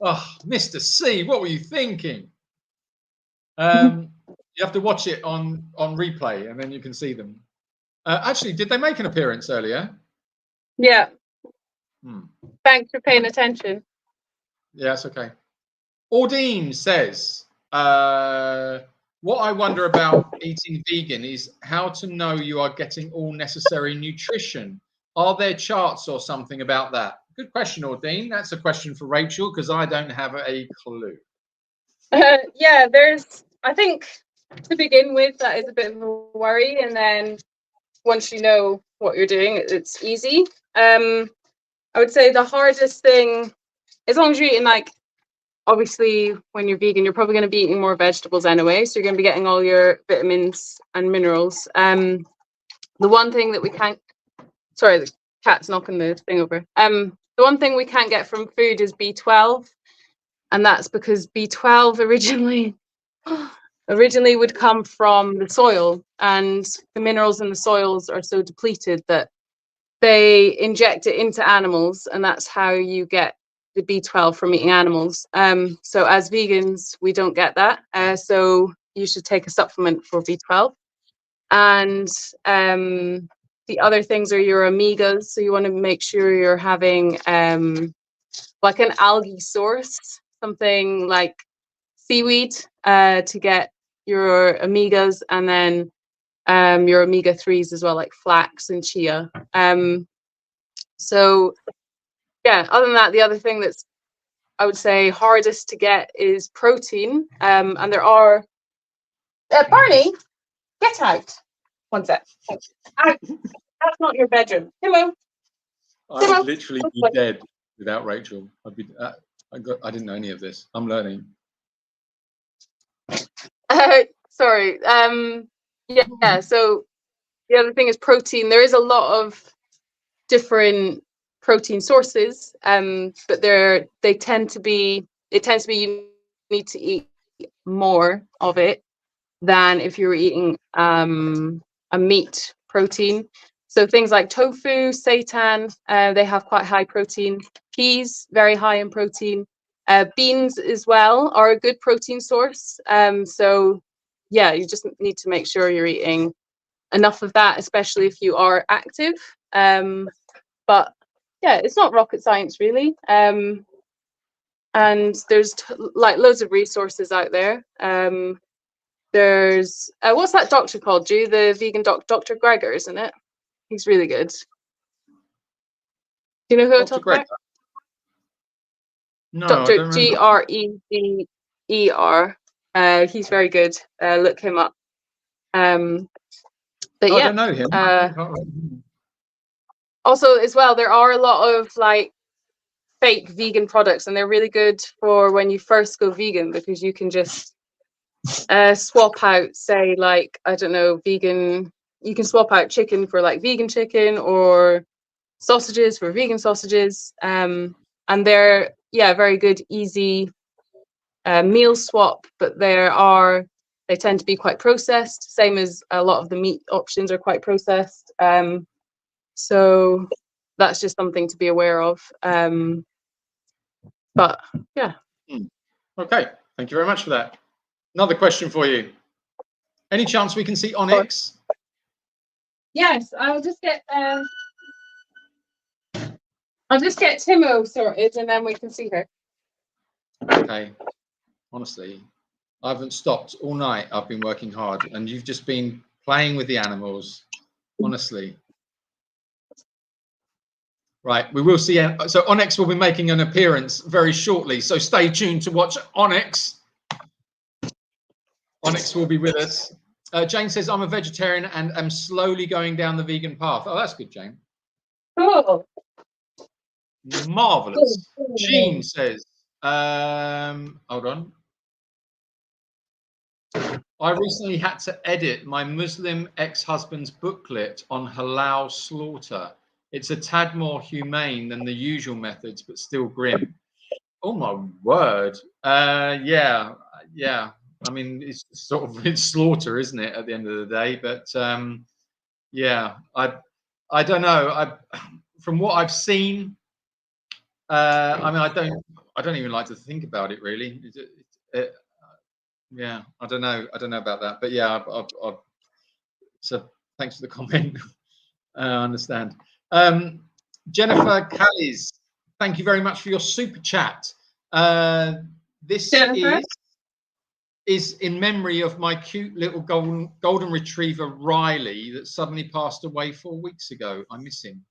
Oh, Mr. C, what were you thinking? You have to watch it on replay, and then you can see them. Actually, did they make an appearance earlier? Yeah. Thanks for paying attention. Yeah, it's okay. Audine says, what I wonder about eating vegan is how to know you are getting all necessary nutrition. Are there charts or something about that? Good question, Audine. That's a question for Rachel because I don't have a clue. Yeah, I think to begin with, that is a bit of a worry. And then once you know what you're doing, it's easy. I would say the hardest thing, as long as you're eating, like, obviously when you're vegan, you're probably going to be eating more vegetables anyway. So you're going to be getting all your vitamins and minerals. The one thing that we can't, sorry, the cat's knocking the thing over. The one thing we can't get from food is B12. And that's because B12 originally would come from the soil, and the minerals in the soils are so depleted that they inject it into animals, and that's how you get the B12 from eating animals. So as vegans, we don't get that. So you should take a supplement for B12. And the other things are your omegas. So you want to make sure you're having like an algae source, something like seaweed, to get your omegas, and then your omega-3s as well, like flax and chia. So yeah, other than that, the other thing that's, I would say, hardest to get is protein. And there are Barney, get out. One sec. Out. That's not your bedroom. Hello. I would literally be dead without Rachel. I didn't know any of this. I'm learning. Sorry. Yeah. So the other thing is protein. There is a lot of different protein sources, but it tends to be you need to eat more of it than if you were eating a meat protein. So things like tofu, seitan, they have quite high protein. Peas, very high in protein. Beans as well are a good protein source. So yeah, you just need to make sure you're eating enough of that, especially if you are active. But yeah, it's not rocket science really. And there's like loads of resources out there. There's what's that doctor called? The vegan Dr. Gregor, isn't it? He's really good. Do you know who I talk about? No, Dr. I don't remember. Grezer. He's very good. Look him up. But I yeah. don't know him. Also, as well, there are a lot of like fake vegan products, and they're really good for when you first go vegan because you can just swap out, say, like, I don't know, vegan. You can swap out chicken for like vegan chicken or sausages for vegan sausages. And they're very good, easy meal swap, but they tend to be quite processed, same as a lot of the meat options are quite processed. So that's just something to be aware of. But yeah. Okay, thank you very much for that. Another question for you. Any chance we can see Onyx? Yes, I'll just get Timo sorted and then we can see her. Okay. Honestly, I haven't stopped all night. I've been working hard and you've just been playing with the animals. Honestly. Right, we will see. So Onyx will be making an appearance very shortly. So stay tuned to watch Onyx. Onyx will be with us. Jane says, I'm a vegetarian and am slowly going down the vegan path. Oh, that's good, Jane. Cool. Marvelous. Jean says, hold on. I recently had to edit my Muslim ex-husband's booklet on halal slaughter. It's a tad more humane than the usual methods, but still grim. Oh my word. Yeah. I mean, it's sort of it's slaughter, isn't it, at the end of the day? But yeah, I don't know. From what I've seen, I mean, I don't even like to think about it really. Yeah, I don't know about that, but yeah, so thanks for the comment. I understand. Jennifer Callies, thank you very much for your super chat. This Jennifer? is in memory of my cute little golden retriever Riley that suddenly passed away 4 weeks ago. I miss him.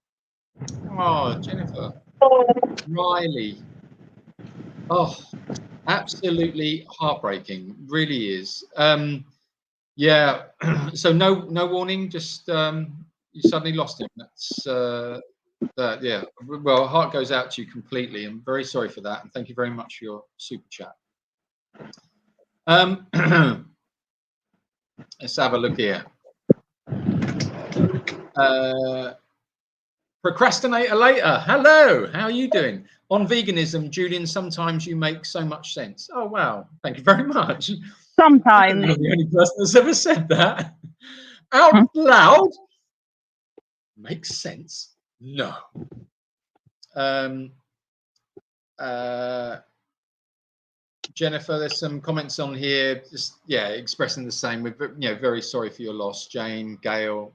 Oh, Jennifer. Riley. Oh, absolutely heartbreaking. Really is. Yeah. So no warning. Just you suddenly lost him. That's that. Yeah. Well, heart goes out to you completely. I'm very sorry for that, and thank you very much for your super chat. Let's have a look here. Procrastinator later. Hello, how are you doing? On veganism, Julian, sometimes you make so much sense. Oh, wow. Thank you very much. Sometimes. I'm the only person that's ever said that. Out loud? Makes sense? No. Jennifer, there's some comments on here, just expressing the same. We're very sorry for your loss, Jane, Gail.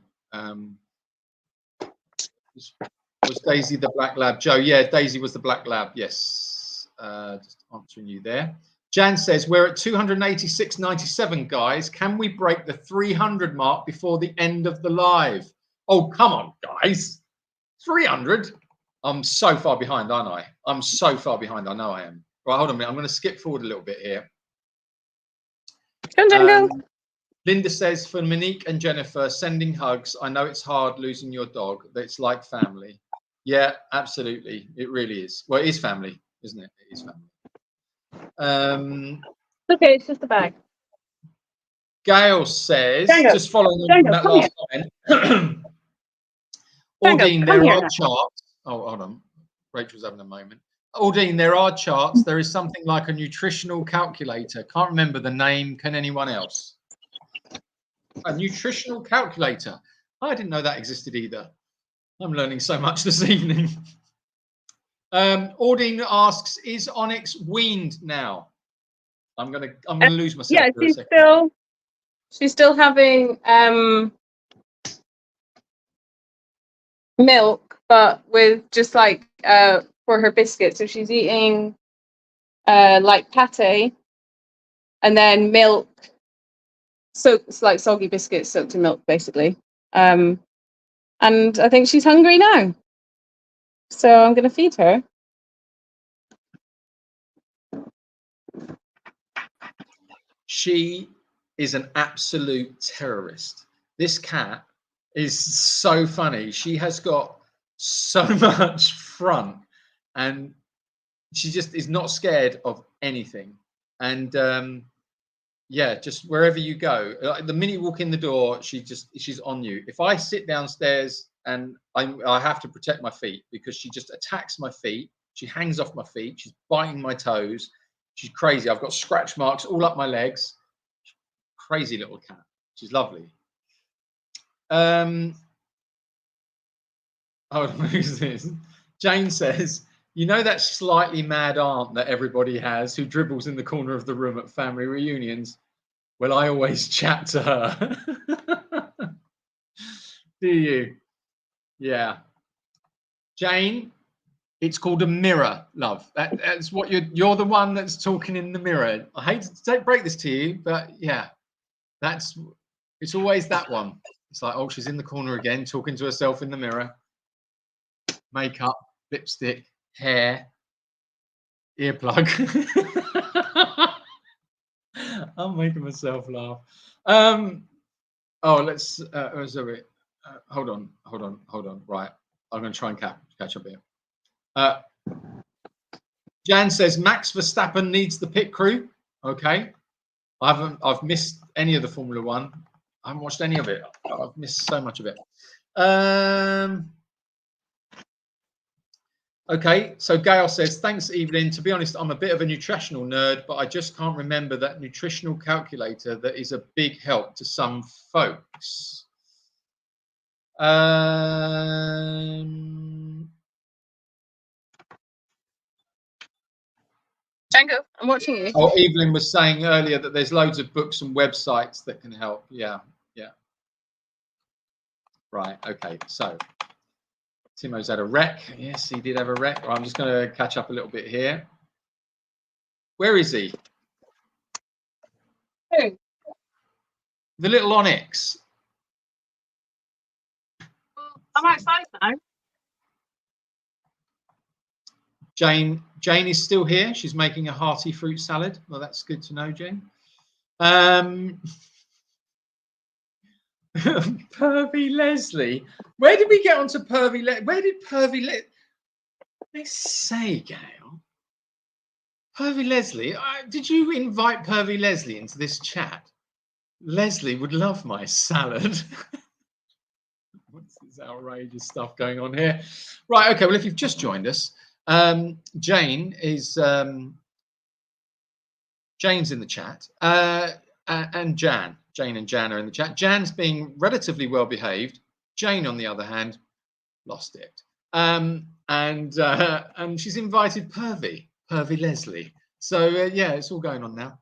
Was Daisy the black lab? Joe, yeah, Daisy was the black lab. Yes, just answering you there. Jan says we're at 286.97, guys. Can we break the 300 mark before the end of the live? Oh, come on, guys. 300? I'm so far behind, aren't I? I'm so far behind. I know I am. Right, hold on a minute. I'm going to skip forward a little bit here. Linda says, for Monique and Jennifer, sending hugs. I know it's hard losing your dog, but it's like family. Yeah, absolutely. It really is. Well, it is family, isn't it? It is family. Okay, it's just a bag. Gail says, just following on from that last comment. Aldine, there are charts. Oh, hold on. Rachel's having a moment. Aldine, there are charts. There is something like a nutritional calculator. Can't remember the name. Can anyone else? A nutritional calculator. I didn't know that existed either. I'm learning so much this evening. Audine asks, is Onyx weaned now? I'm gonna lose myself Yeah, for a second. she's still having milk, but with just like for her biscuits. So she's eating like pate, and then milk. So it's like soggy biscuits soaked in milk, basically. And I think she's hungry now, so I'm gonna feed her. She is an absolute terrorist. This cat is so funny. She has got so much front, and she just is not scared of anything. And yeah, just wherever you go, like the minute you walk in the door, she's on you. If I sit downstairs and I have to protect my feet because she just attacks my feet. She hangs off my feet. She's biting my toes. She's crazy. I've got scratch marks all up my legs. Crazy little cat. She's lovely. Oh, who's this? Jane says, you know that slightly mad aunt that everybody has who dribbles in the corner of the room at family reunions? Well, I always chat to her. Do you? Yeah. Jane, it's called a mirror, love. That's what you're the one that's talking in the mirror. I hate to break this to you, but yeah, it's always that one. It's like, oh, she's in the corner again, talking to herself in the mirror. Makeup, lipstick, hair, earplug. I'm making myself laugh. Oh, let's. Hold on. Right, I'm going to try and catch up here. Jan says Max Verstappen needs the pit crew. Okay, I've missed any of the Formula One. I haven't watched any of it. I've missed so much of it. Okay, so Gail says, thanks, Evelyn. To be honest, I'm a bit of a nutritional nerd, but I just can't remember that nutritional calculator that is a big help to some folks. Django, I'm watching you. Oh, Evelyn was saying earlier that there's loads of books and websites that can help. Yeah. Right, okay, so Timo's had a wreck. Yes, he did have a wreck. I'm just going to catch up a little bit here. Where is he? Who? The little Onyx. I'm outside now. Jane is still here. She's making a hearty fruit salad. Well, that's good to know, Jane. Pervy Leslie. Where did we get onto Pervy? Where did Pervy? Let's say, Gail. Pervy Leslie. Did you invite Pervy Leslie into this chat? Leslie would love my salad. What's this outrageous stuff going on here? Right. Okay. Well, if you've just joined us, Jane is Jane's in the chat, and Jan. Jane and Jan are in the chat. Jan's being relatively well behaved. Jane, on the other hand, lost it. And she's invited Pervy Leslie. So yeah, it's all going on now.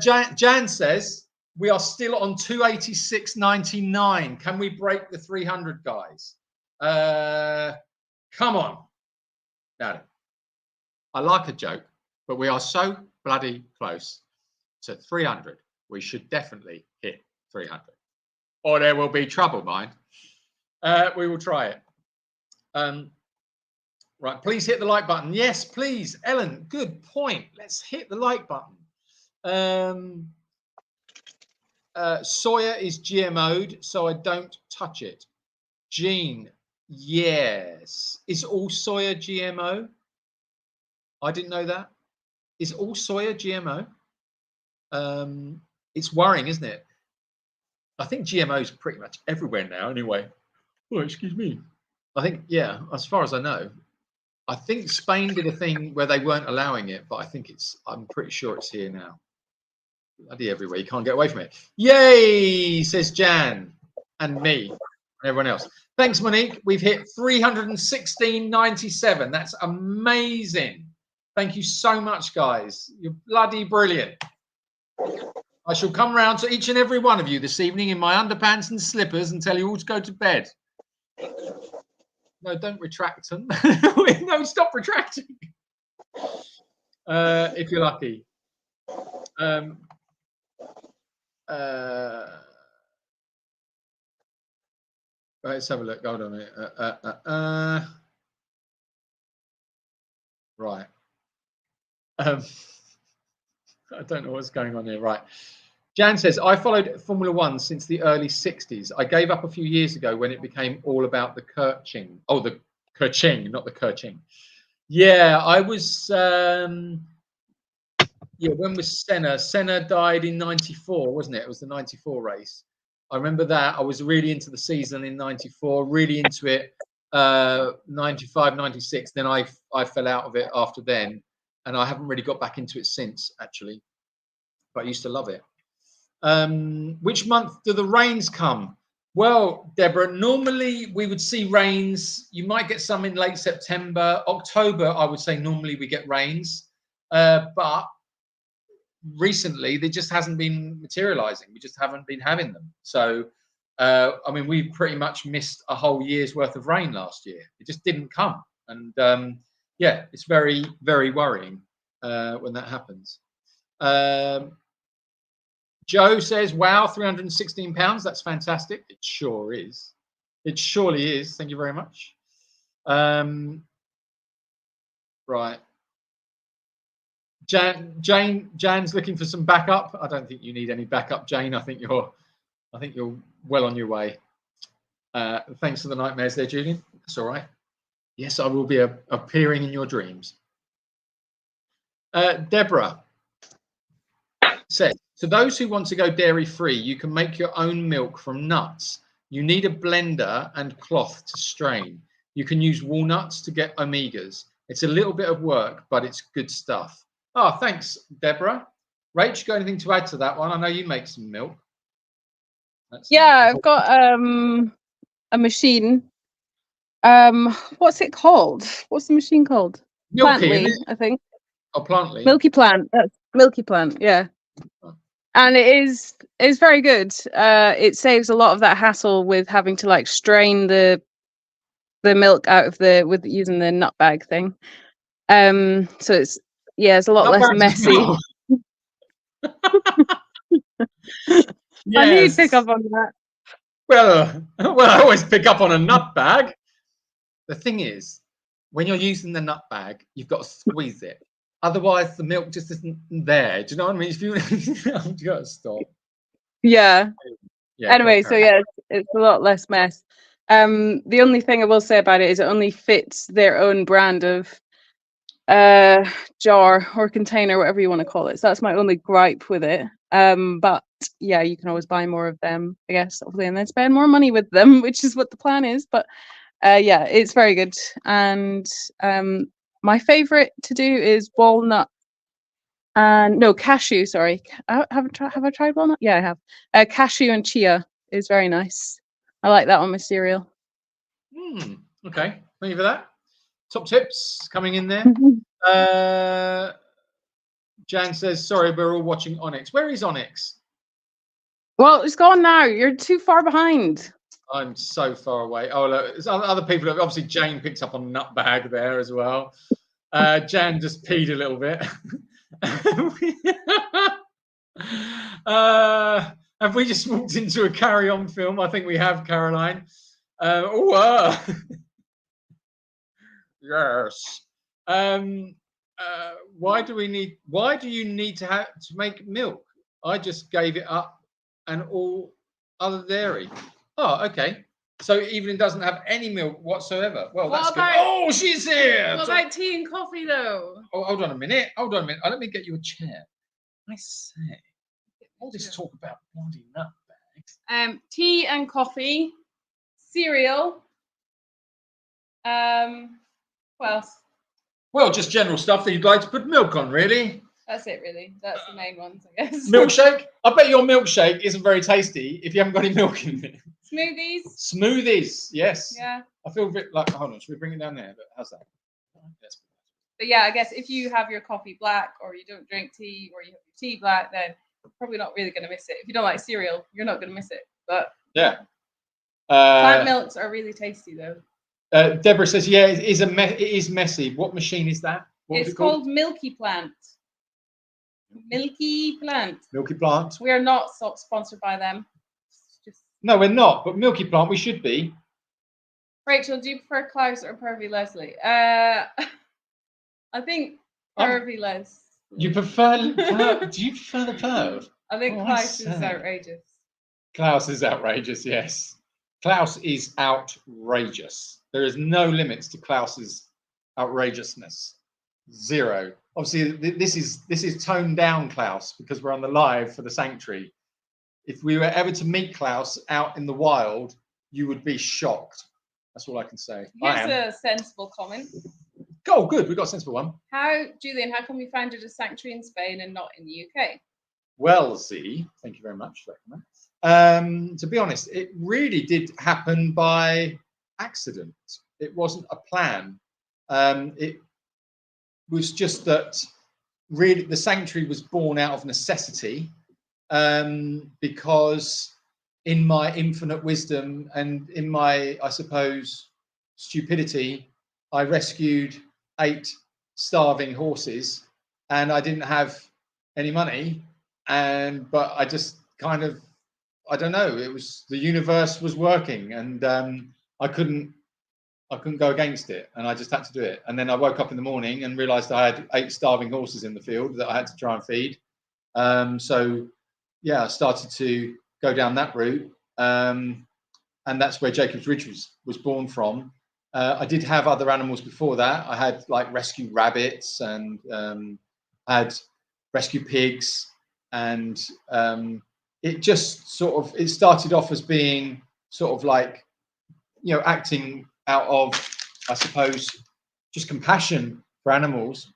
Jan says we are still on 286.99. Can we break the 300, guys? Come on. No, I like a joke, but we are so bloody close to 300. We should definitely hit 300, or there will be trouble, mind. We will try it. Right, please hit the like button. Yes, please, Ellen. Good point. Let's hit the like button. Soya is GMO'd, so I don't touch it. Jean, yes. Is all soya GMO? I didn't know that. Is all soya GMO? It's worrying, isn't it? I think GMO is pretty much everywhere now anyway. Oh, excuse me. I think, yeah, as far as I know. I think Spain did a thing where they weren't allowing it, but I'm pretty sure it's here now. Bloody everywhere. You can't get away from it. Yay, says Jan and me everyone else. Thanks, Monique. We've hit 316.97. That's amazing. Thank you so much, guys. You're bloody brilliant. I shall come round to each and every one of you this evening in my underpants and slippers and tell you all to go to bed. No, don't retract them. No, stop retracting. If you're lucky. Let's have a look. Hold on a minute. Right. I don't know what's going on here. Right. Jan says, I followed Formula One since the early 60s. I gave up a few years ago when it became all about the Kerching. Oh, the Kerching, not the Kerching. Yeah, I was... when was Senna? Senna died in 94, wasn't it? It was the 94 race. I remember that. I was really into the season in 94, really into it. 95, 96. Then I fell out of it after then. And I haven't really got back into it since, actually. But I used to love it. Which month do the rains come? Well, Deborah, normally we would see rains. You might get some in late September. October, I would say normally we get rains. But recently, they just hasn't been materializing. We just haven't been having them. So, I mean, we pretty much missed a whole year's worth of rain last year. It just didn't come. And yeah, it's very, very worrying when that happens. Joe says, wow, £316. That's fantastic. It sure is. It surely is. Thank you very much. Right. Jan's looking for some backup. I don't think you need any backup, Jane. I think you're well on your way. Thanks for the nightmares there, Julian. That's all right. Yes, I will be appearing in your dreams. Deborah says, to those who want to go dairy-free, you can make your own milk from nuts. You need a blender and cloth to strain. You can use walnuts to get omegas. It's a little bit of work, but it's good stuff. Oh, thanks, Deborah. Rach, got anything to add to that one? I know you make some milk. Yeah, I've got a machine. What's it called? What's the machine called? Milky, Plantly, I think. Oh, Plantly. Milky Plant. That's Milky Plant, yeah. And it is very good. It saves a lot of that hassle with having to like strain the milk out of with using the nut bag thing. So it's a lot less messy. Yes. I knew you'd pick up on that. Well, I always pick up on a nut bag. The thing is, when you're using the nut bag, you've got to squeeze it. Otherwise, the milk just isn't there. Do you know what I mean? If you got to stop. Yeah. Anyway, so yeah, it's a lot less mess. The only thing I will say about it is it only fits their own brand of jar or container, whatever you want to call it. So that's my only gripe with it. But yeah, you can always buy more of them, I guess, hopefully, and then spend more money with them, which is what the plan is. But yeah, it's very good. And my favorite to do is walnut and cashew. Sorry, have I tried walnut? Yeah, I have. Cashew and chia is very nice. I like that on my cereal. Okay, thank you for that. Top tips coming in there. Jan says, sorry, we're all watching Onyx. Where is Onyx? Well, it's gone now. You're too far behind. I'm so far away. Oh, look, there's other people. Obviously, Jane picked up on nut bag there as well. Jan just peed a little bit. Have we just walked into a Carry On film? I think we have, Caroline. Yes. Why do you need to make milk? I just gave it up and all other dairy. Oh, okay. So Evelyn doesn't have any milk whatsoever. Well, that's good. Oh, she's here. What about tea and coffee, though? Oh, hold on a minute. Oh, let me get you a chair. I say, all this talk about bloody nut bags. Tea and coffee, cereal. What else? Well, just general stuff that you'd like to put milk on, really. That's it, really. That's the main ones, I guess. Milkshake? I bet your milkshake isn't very tasty if you haven't got any milk in it. Smoothies. Smoothies, yes. Yeah. I feel a bit like, hold on, should we bring it down there? But how's that? Yes. But yeah, I guess if you have your coffee black, or you don't drink tea, or you have your tea black, then you're probably not really going to miss it. If you don't like cereal, you're not going to miss it. But yeah. Plant milks are really tasty, though. Deborah says, yeah, it is messy. What machine is that? What was It's it called? called Milky Plant. Milky Plant. Milky Plant. We are not sponsored by them. Just... No, we're not. But Milky Plant, we should be. Rachel, do you prefer Klaus or Pervy Leslie? I think Pervy Leslie. You prefer? Do you prefer the perv? I think Klaus is outrageous. Klaus is outrageous. Yes, Klaus is outrageous. There is no limits to Klaus's outrageousness. Zero. Obviously, this is toned down Klaus because we're on the live for the sanctuary. If we were ever to meet Klaus out in the wild, you would be shocked. That's all I can say. Here's a sensible comment. Oh, good. We got a sensible one. Julian, how come you founded a sanctuary in Spain and not in the UK? Well, Z, thank you very much for that comment. To be honest, it really did happen by accident. It wasn't a plan. It was just that really the sanctuary was born out of necessity, because in my infinite wisdom and in my, I suppose, stupidity, I rescued 8 starving horses, and I didn't have any money, but I just kind of, I don't know, it was, the universe was working, and I couldn't go against it, and I just had to do it. And then I woke up in the morning and realized I had 8 starving horses in the field that I had to try and feed. So yeah, I started to go down that route, and that's where Jacob's Ridge was born from. I did have other animals before that. I had like rescue rabbits, and had rescue pigs, and it just sort of, it started off as being sort of like, you know, acting out of, I suppose, just compassion for animals,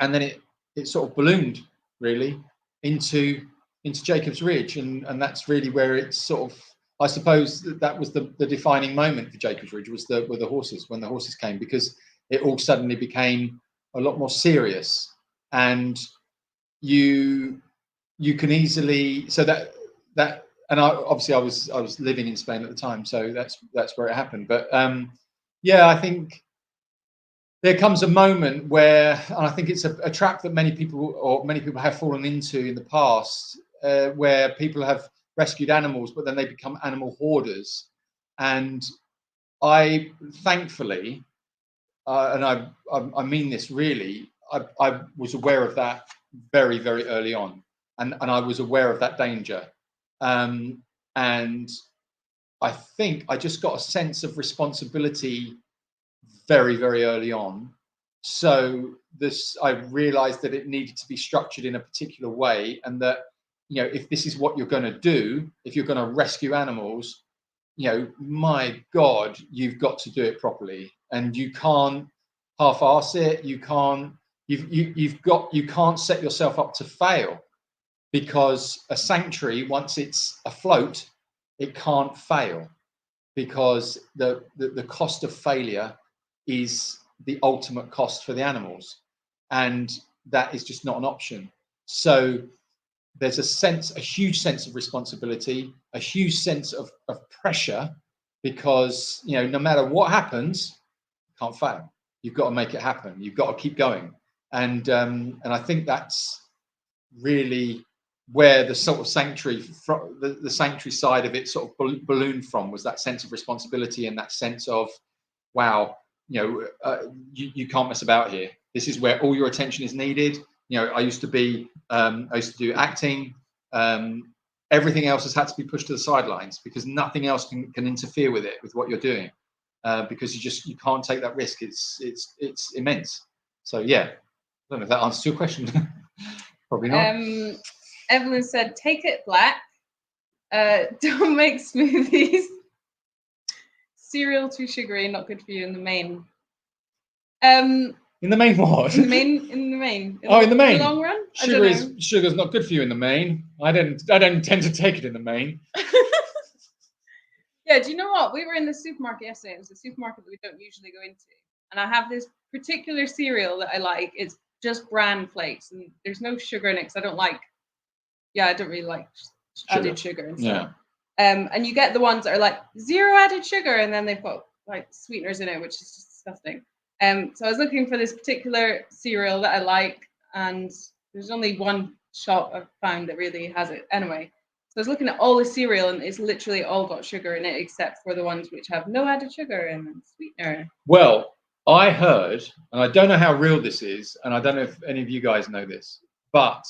and then it sort of ballooned really into Jacob's Ridge, and that's really where it's sort of, I suppose that was the defining moment for Jacob's Ridge, was with the horses, when the horses came, because it all suddenly became a lot more serious, and you can easily, so that and I was living in Spain at the time, so that's where it happened. But yeah, I think there comes a moment where, and I think it's a trap that many people have fallen into in the past, where people have rescued animals, but then they become animal hoarders. And I, thankfully, and I mean this really, I was aware of that very, very early on, and I was aware of that danger. And I think I just got a sense of responsibility very, very early on. So I realized that it needed to be structured in a particular way, and that, you know, if this is what you're going to do, if you're going to rescue animals, you know, my God, you've got to do it properly, and you can't half-ass it. You can't set yourself up to fail, because a sanctuary, once it's afloat, it can't fail, because the cost of failure is the ultimate cost for the animals, and that is just not an option. So there's a huge sense of responsibility, a huge sense of pressure, because, you know, no matter what happens, you can't fail. You've got to make it happen. You've got to keep going, and I think that's really where the sort of sanctuary, the sanctuary side of it sort of ballooned from, was that sense of responsibility and that sense of, wow, you know, you can't mess about here. This is where all your attention is needed. You know, I used to do acting. Everything else has had to be pushed to the sidelines, because nothing else can interfere with it, with what you're doing, because you can't take that risk. It's immense. So yeah, I don't know if that answers your question. Probably not. Evelyn said, take it black. Don't make smoothies. Cereal too sugary, not good for you in the main. In the main what? In the main. In the main. In the main. In the long run? Sugar's not good for you in the main. I don't intend to take it in the main. Yeah, do you know what? We were in the supermarket yesterday. It was a supermarket that we don't usually go into. And I have this particular cereal that I like. It's just bran flakes, and there's no sugar in it because I don't really like added sugar and stuff. And you get the ones that are like 0 added sugar, and then they've got like sweeteners in it, which is just disgusting. So I was looking for this particular cereal that I like, and there's only one shop I've found that really has it. Anyway, so I was looking at all the cereal, and it's literally all got sugar in it, except for the ones which have no added sugar and sweetener. Well, I heard, and I don't know how real this is, and I don't know if any of you guys know this, but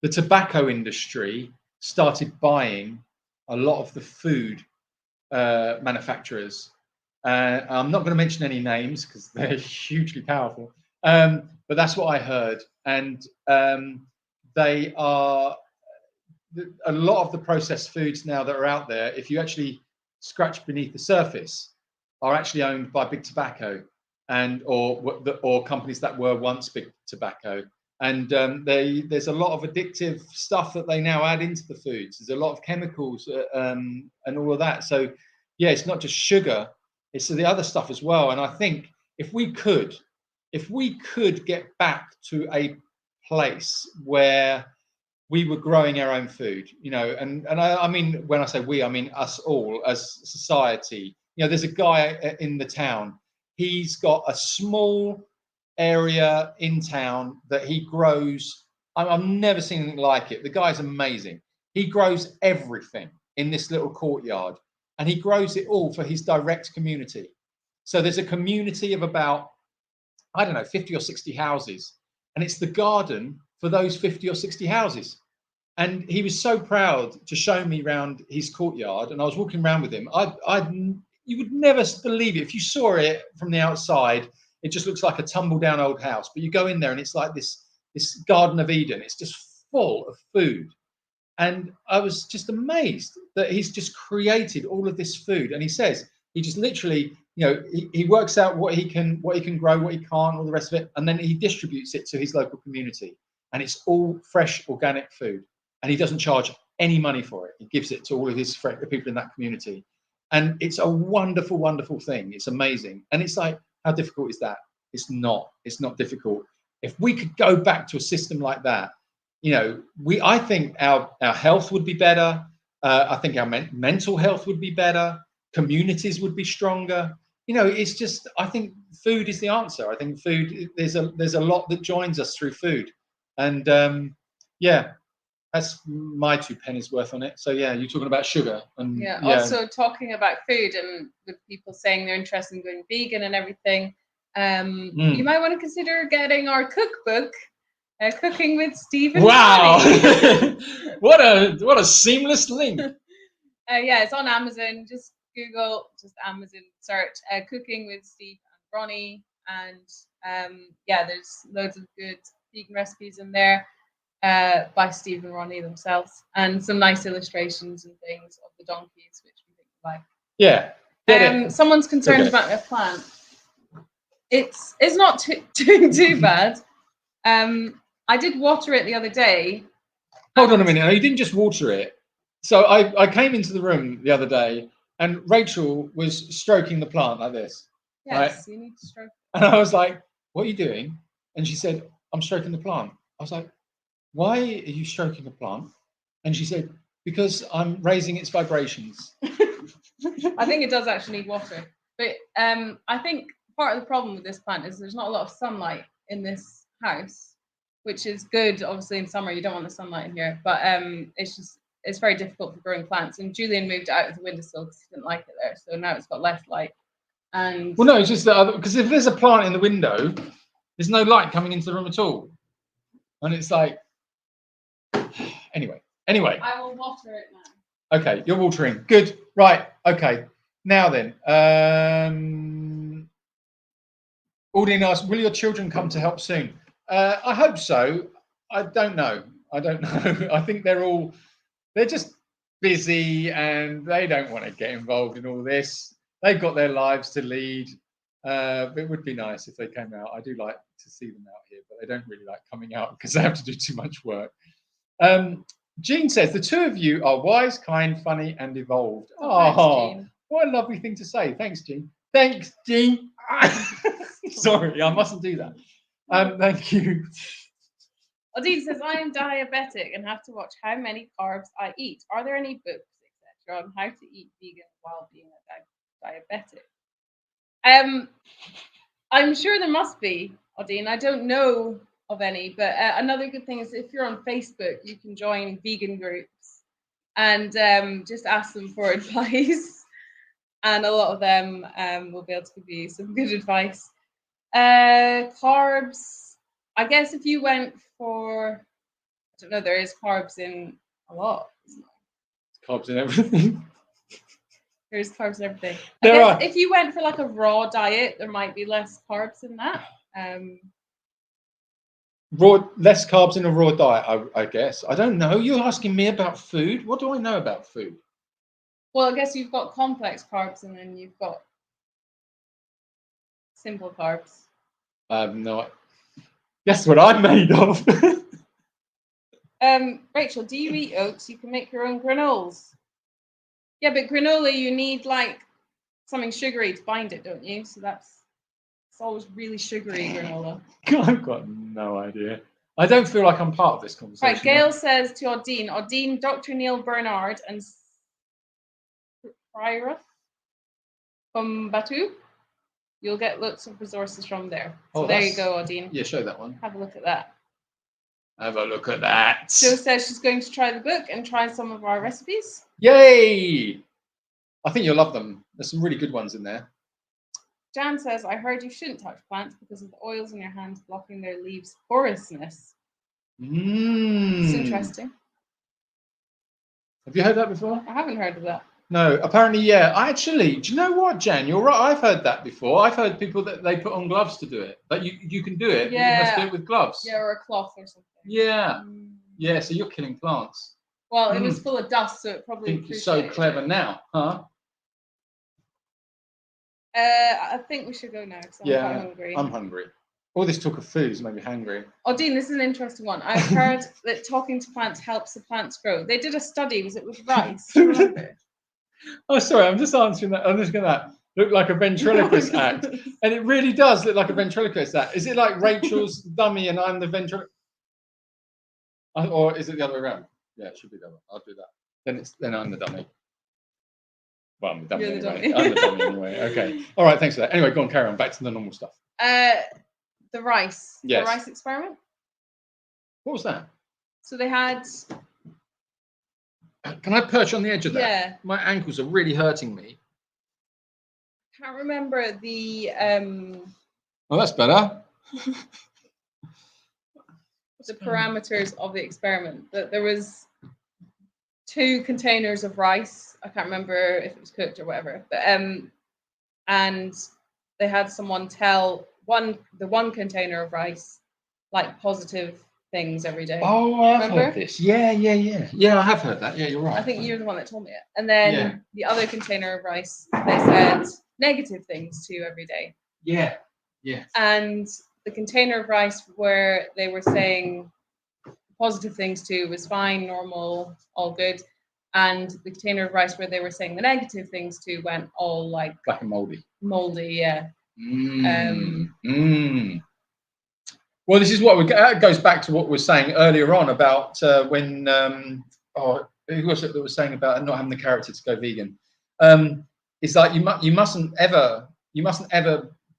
the tobacco industry started buying a lot of the food manufacturers. I'm not going to mention any names because they're hugely powerful, but that's what I heard. And they are a lot of the processed foods now that are out there, if you actually scratch beneath the surface, are actually owned by big tobacco or companies that were once big tobacco. And there's a lot of addictive stuff that they now add into the foods. There's a lot of chemicals and all of that. So yeah, it's not just sugar, it's the other stuff as well. And I think if we could get back to a place where we were growing our own food, you know, and I mean, when I say we, I mean us all as society. You know, there's a guy in the town, he's got a small area in town that he grows. I've never seen anything like it. The guy's amazing. He grows everything in this little courtyard, and he grows it all for his direct community. So there's a community of about, I don't know, 50 or 60 houses, and it's the garden for those 50 or 60 houses. And he was so proud to show me around his courtyard, and I was walking around with him. You would never believe it if you saw it from the outside. It just looks like a tumble down old house, but you go in there and it's like this Garden of Eden. It's just full of food. And I was just amazed that he's just created all of this food. And he says he just literally, you know, he works out what he can grow, what he can't, all the rest of it, and then he distributes it to his local community. And it's all fresh, organic food. And he doesn't charge any money for it. He gives it to all of his the people in that community. And it's a wonderful, wonderful thing. It's amazing. And it's like, how difficult is that? It's not difficult. If we could go back to a system like that, you know, I think our health would be better. I think our mental health would be better. Communities would be stronger. You know, it's just, I think food is the answer. I think food, there's a lot that joins us through food. And yeah, that's my 2 pennies worth on it. So yeah, you're talking about sugar and also talking about food and with people saying they're interested in going vegan and everything. You might want to consider getting our cookbook, Cooking with Steve and Ronnie. what a seamless link. Yeah, it's on Amazon. Just Google, just Amazon search Cooking with Steve and Ronnie, and yeah, there's loads of good vegan recipes in there. By Steve and Ronnie themselves, and some nice illustrations and things of the donkeys, which we think we like. Yeah. Someone's concerned about their plant. It's not doing too bad. I did water it the other day. Hold on a minute. You didn't just water it. So I came into the room the other day, and Rachel was stroking the plant like this. Yes, right? You need to stroke it. And I was like, "What are you doing?" And she said, "I'm stroking the plant." I was like, "Why are you stroking the plant?" And she said, "Because I'm raising its vibrations." I think it does actually need water. But I think part of the problem with this plant is there's not a lot of sunlight in this house, which is good. Obviously, in summer, you don't want the sunlight in here. But it's very difficult for growing plants. And Julian moved it out of the windowsill because he didn't like it there. So now it's got less light. And well, no, it's just that because if there's a plant in the window, there's no light coming into the room at all. And it's like, anyway. I will water it now. Okay, you're watering. Good. Right. Okay. Now then, Aldine asked, will your children come to help soon? I hope so. I don't know. I think they're just busy and they don't want to get involved in all this. They've got their lives to lead. But it would be nice if they came out. I do like to see them out here, but they don't really like coming out because they have to do too much work. Jean says, the two of you are wise, kind, funny, and evolved. Thanks, Jean. What a lovely thing to say. Thanks, Jean. Thanks, Jean. Sorry, I mustn't do that. Thank you. Odine says, I am diabetic and have to watch how many carbs I eat. Are there any books, etc., on how to eat vegan while being a diabetic? I'm sure there must be, Odine. I don't know of any, but another good thing is if you're on Facebook, you can join vegan groups and just ask them for advice. And a lot of them will be able to give you some good advice. Carbs, I guess if you went for, I don't know, there is carbs in a lot, isn't there? Carbs in everything. There's carbs in everything. There I guess are. if you went for like a raw diet, there might be less carbs in that. Less carbs in a raw diet, I guess. I don't know. You're asking me about food. What do I know about food? Well, I guess you've got complex carbs and then you've got simple carbs. No. Guess what I'm made of. Rachel, do you eat oats? You can make your own granolas. Yeah, but granola, you need like something sugary to bind it, don't you? So it's always really sugary granola. I've got no idea. I don't feel like I'm part of this conversation. Right, Gail says to Odine, Dr. Neil Bernard and Prira from Batu. You'll get lots of resources from there. So there you go, Odine. Yeah, show that one. Have a look at that. Have a look at that. Jo says she's going to try the book and try some of our recipes. Yay! I think you'll love them. There's some really good ones in there. Jan says, I heard you shouldn't touch plants because of the oils in your hands blocking their leaves' porousness. It's interesting. Have you heard that before? I haven't heard of that. No, apparently, yeah. Actually, do you know what, Jan? You're right. I've heard that before. I've heard people that they put on gloves to do it. But you can do it. Yeah. You must do it with gloves. Yeah, or a cloth or something. Yeah. Yeah, so you're killing plants. Well, it was full of dust, so it probably. I think you're so clever now, huh? I think we should go now because I'm quite hungry. I'm hungry. All this talk of food has made me hungry. Oh, Dean, this is an interesting one. I've heard that talking to plants helps the plants grow. They did a study. Was it with rice? Remember? Oh, sorry. I'm just answering that. I'm just going to look like a ventriloquist act. And it really does look like a ventriloquist act. Is it like Rachel's dummy and I'm the ventriloquist? Or is it the other way around? Yeah, it should be the other. I'll do that. Then I'm the dummy. Well, I'm the dummy anyway. I'm the dummy anyway. Okay. All right. Thanks for that. Anyway, go on. Carry on. Back to the normal stuff. The rice. Yes. The rice experiment. What was that? So they had. Can I perch on the edge of that? Yeah. My ankles are really hurting me. Can't remember the. Oh, that's better. The parameters of the experiment. That there was 2 containers of rice. I can't remember if it was cooked or whatever. But and they had someone tell the one container of rice like positive things every day. Oh, I've heard this. Yeah. Yeah, I have heard that. Yeah, you're right. I think you're the one that told me it. And then the other container of rice, they said negative things to every day. Yeah. And the container of rice where they were saying positive things to was fine, normal, all good. And the container of rice where they were saying the negative things to went all like black and moldy. Moldy, yeah. Well, this is what goes back to what we were saying earlier on about when who was it that was saying about not having the character to go vegan? It's like you mustn't ever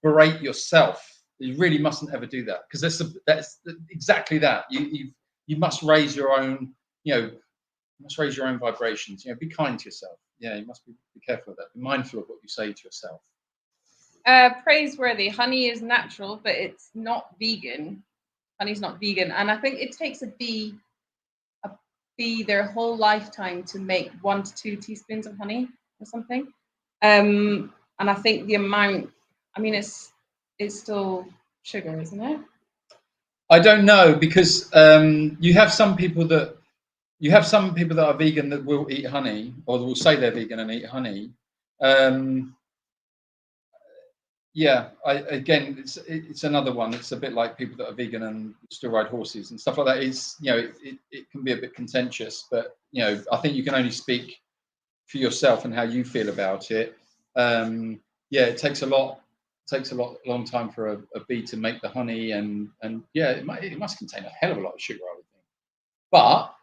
berate yourself. You really mustn't ever do that because that's exactly that. You must raise your own, must raise your own vibrations. Be kind to yourself. Yeah, you must be careful of that. Be mindful of what you say to yourself. Praiseworthy. Honey is natural, but it's not vegan. Honey's not vegan, and I think it takes a bee their whole lifetime to make 1 to 2 teaspoons of honey or something. And I think the amount. I mean, it's still sugar, isn't it? I don't know because you have some people that are vegan that will eat honey or will say they're vegan and eat honey. It's another one. It's a bit like people that are vegan and still ride horses and stuff like that. It can be a bit contentious, but I think you can only speak for yourself and how you feel about it. Yeah, it takes a long time for a bee to make the honey, and yeah, it must contain a hell of a lot of sugar, I would think. But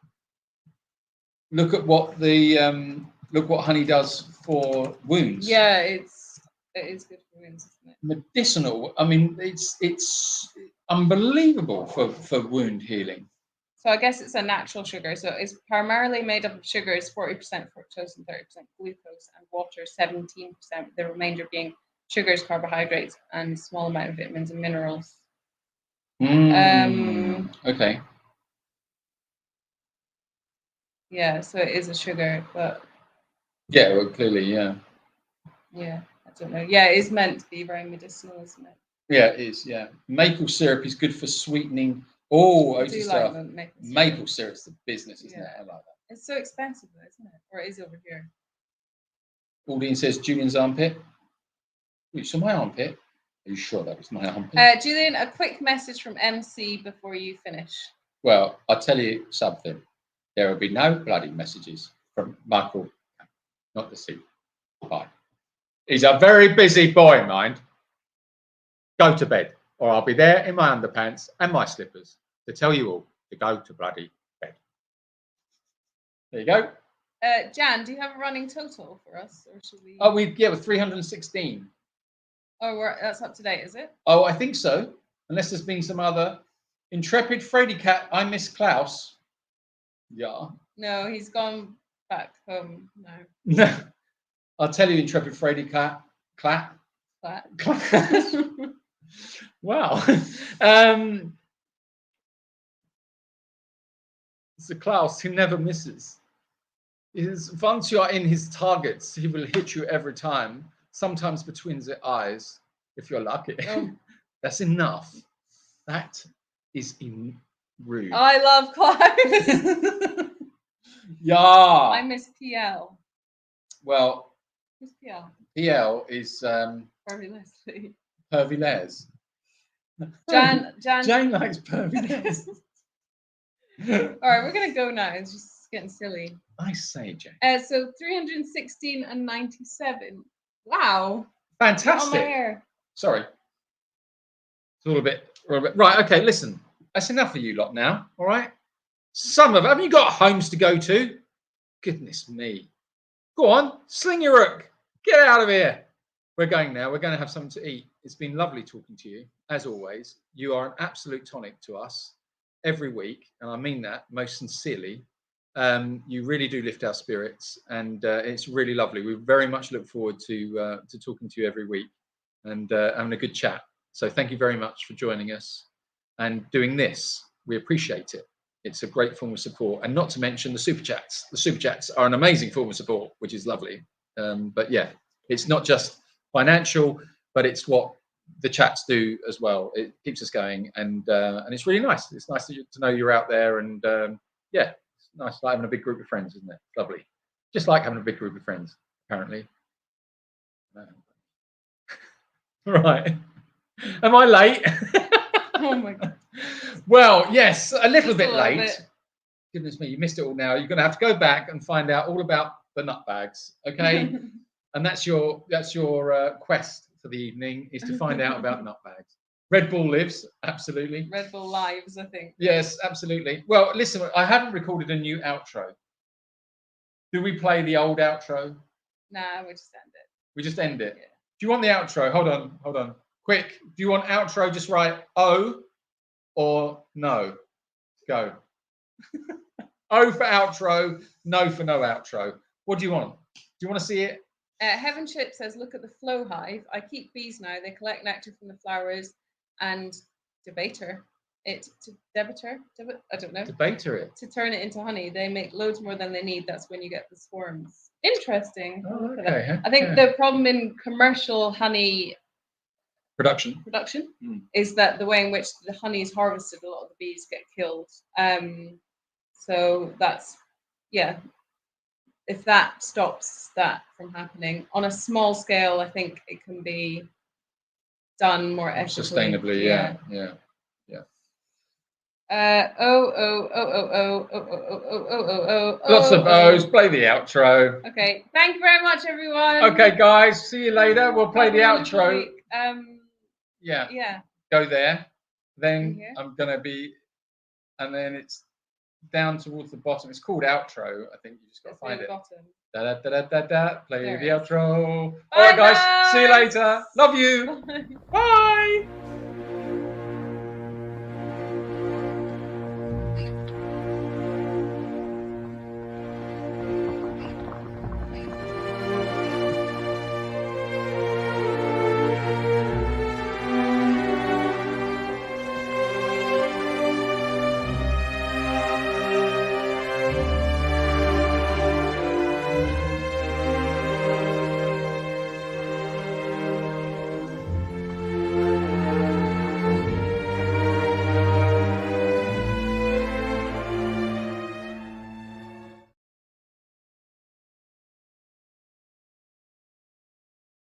look at what look what honey does for wounds. Yeah, it is good for wounds, isn't it? Medicinal. I mean, it's unbelievable for wound healing. So I guess it's a natural sugar. So it's primarily made up of sugars, 40% fructose and 30% glucose, and water 17%, the remainder being sugars, carbohydrates, and a small amount of vitamins and minerals. Okay. Yeah, so it is a sugar, but yeah, well, clearly, yeah. Yeah, I don't know. Yeah, it is meant to be very medicinal, isn't it? Yeah, it is. Yeah, maple syrup is good for sweetening. Oh, I oaty do stuff. like maple syrup. Maple syrup's the business, isn't it? I like that. It's so expensive, though, isn't it? Or it is over here. Aldine says Julian's armpit. You saw my armpit? Are you sure that was my armpit? Julian, a quick message from MC before you finish. Well, I'll tell you something. There will be no bloody messages from Michael, not the seat. Bye. He's a very busy boy, mind. Go to bed, or I'll be there in my underpants and my slippers to tell you all to go to bloody bed. There you go. Jan, do you have a running total for us, or should we? Oh, we're 316. Oh, that's up to date, is it? Oh, I think so. Unless there's been some other intrepid Frady Cat. I miss Klaus. Yeah. No, he's gone back home now. No. I'll tell you, intrepid Frady Cat. Clap. Wow. It's a Klaus who never misses. Once you are in his targets, he will hit you every time, sometimes between the eyes, if you're lucky. Oh. That's enough. That is rude. I love Klaus. Yeah. I miss PL. Well, who's PL? PL is Pervy Leslie. Pervy Les. Jane likes Pervy Les. All right, we're gonna go now. It's just getting silly. I say, Jane. So 316 and 97. Wow. Fantastic. On my hair. Sorry. It's a little bit right. Okay, listen. That's enough of you lot now. All right. Have you got homes to go to? Goodness me. Go on, sling your hook. Get out of here. We're going now. We're going to have something to eat. It's been lovely talking to you, as always. You are an absolute tonic to us every week, and I mean that most sincerely. You really do lift our spirits, and it's really lovely. We very much look forward to talking to you every week and having a good chat. So thank you very much for joining us and doing this. We appreciate it. It's a great form of support, and not to mention the super chats. The super chats are an amazing form of support, which is lovely. But yeah, it's not just financial, but it's what the chats do as well. It keeps us going, and it's really nice. It's nice to know you're out there, and yeah, it's nice like having a big group of friends, isn't it? Lovely. Just like having a big group of friends, apparently. Right. Am I late? Oh my God. Well, yes, a little bit little late. bit. Goodness me, you missed it all now. You're going to have to go back and find out all about the nut bags, okay? And that's your quest for the evening, is to find out about nut bags. Red Bull lives, absolutely. Red Bull lives, I think. Yes, absolutely. Well, listen, I haven't recorded a new outro. Do we play the old outro? Nah, we just end it. We just end it. Yeah. Do you want the outro? Hold on. Quick. Do you want outro? Just write O or no. Go. O for outro, no for no outro. What do you want? Do you want to see it? Heaven Chip says, look at the flow hive. I keep bees now. They collect nectar from the flowers and debater it to I don't know. Debater it. To turn it into honey. They make loads more than they need. That's when you get the swarms. Interesting. Oh, okay. I think the problem in commercial honey production is that the way in which the honey is harvested, a lot of the bees get killed. So that's, yeah, if that stops that from happening on a small scale, I think it can be done more ethically. Sustainably, yeah. Lots of O's. Play the outro. Okay. Thank you very much, everyone. Okay, guys. See you later. We'll play the outro. Yeah. Go there. Then Here. I'm gonna be, and then it's down towards the bottom. It's called outro. I think you just got to find it. Bottom. Da, da, da, da, da. Play There the it is. outro. Bye, All right, guys. guys. See you later. Love you. Bye.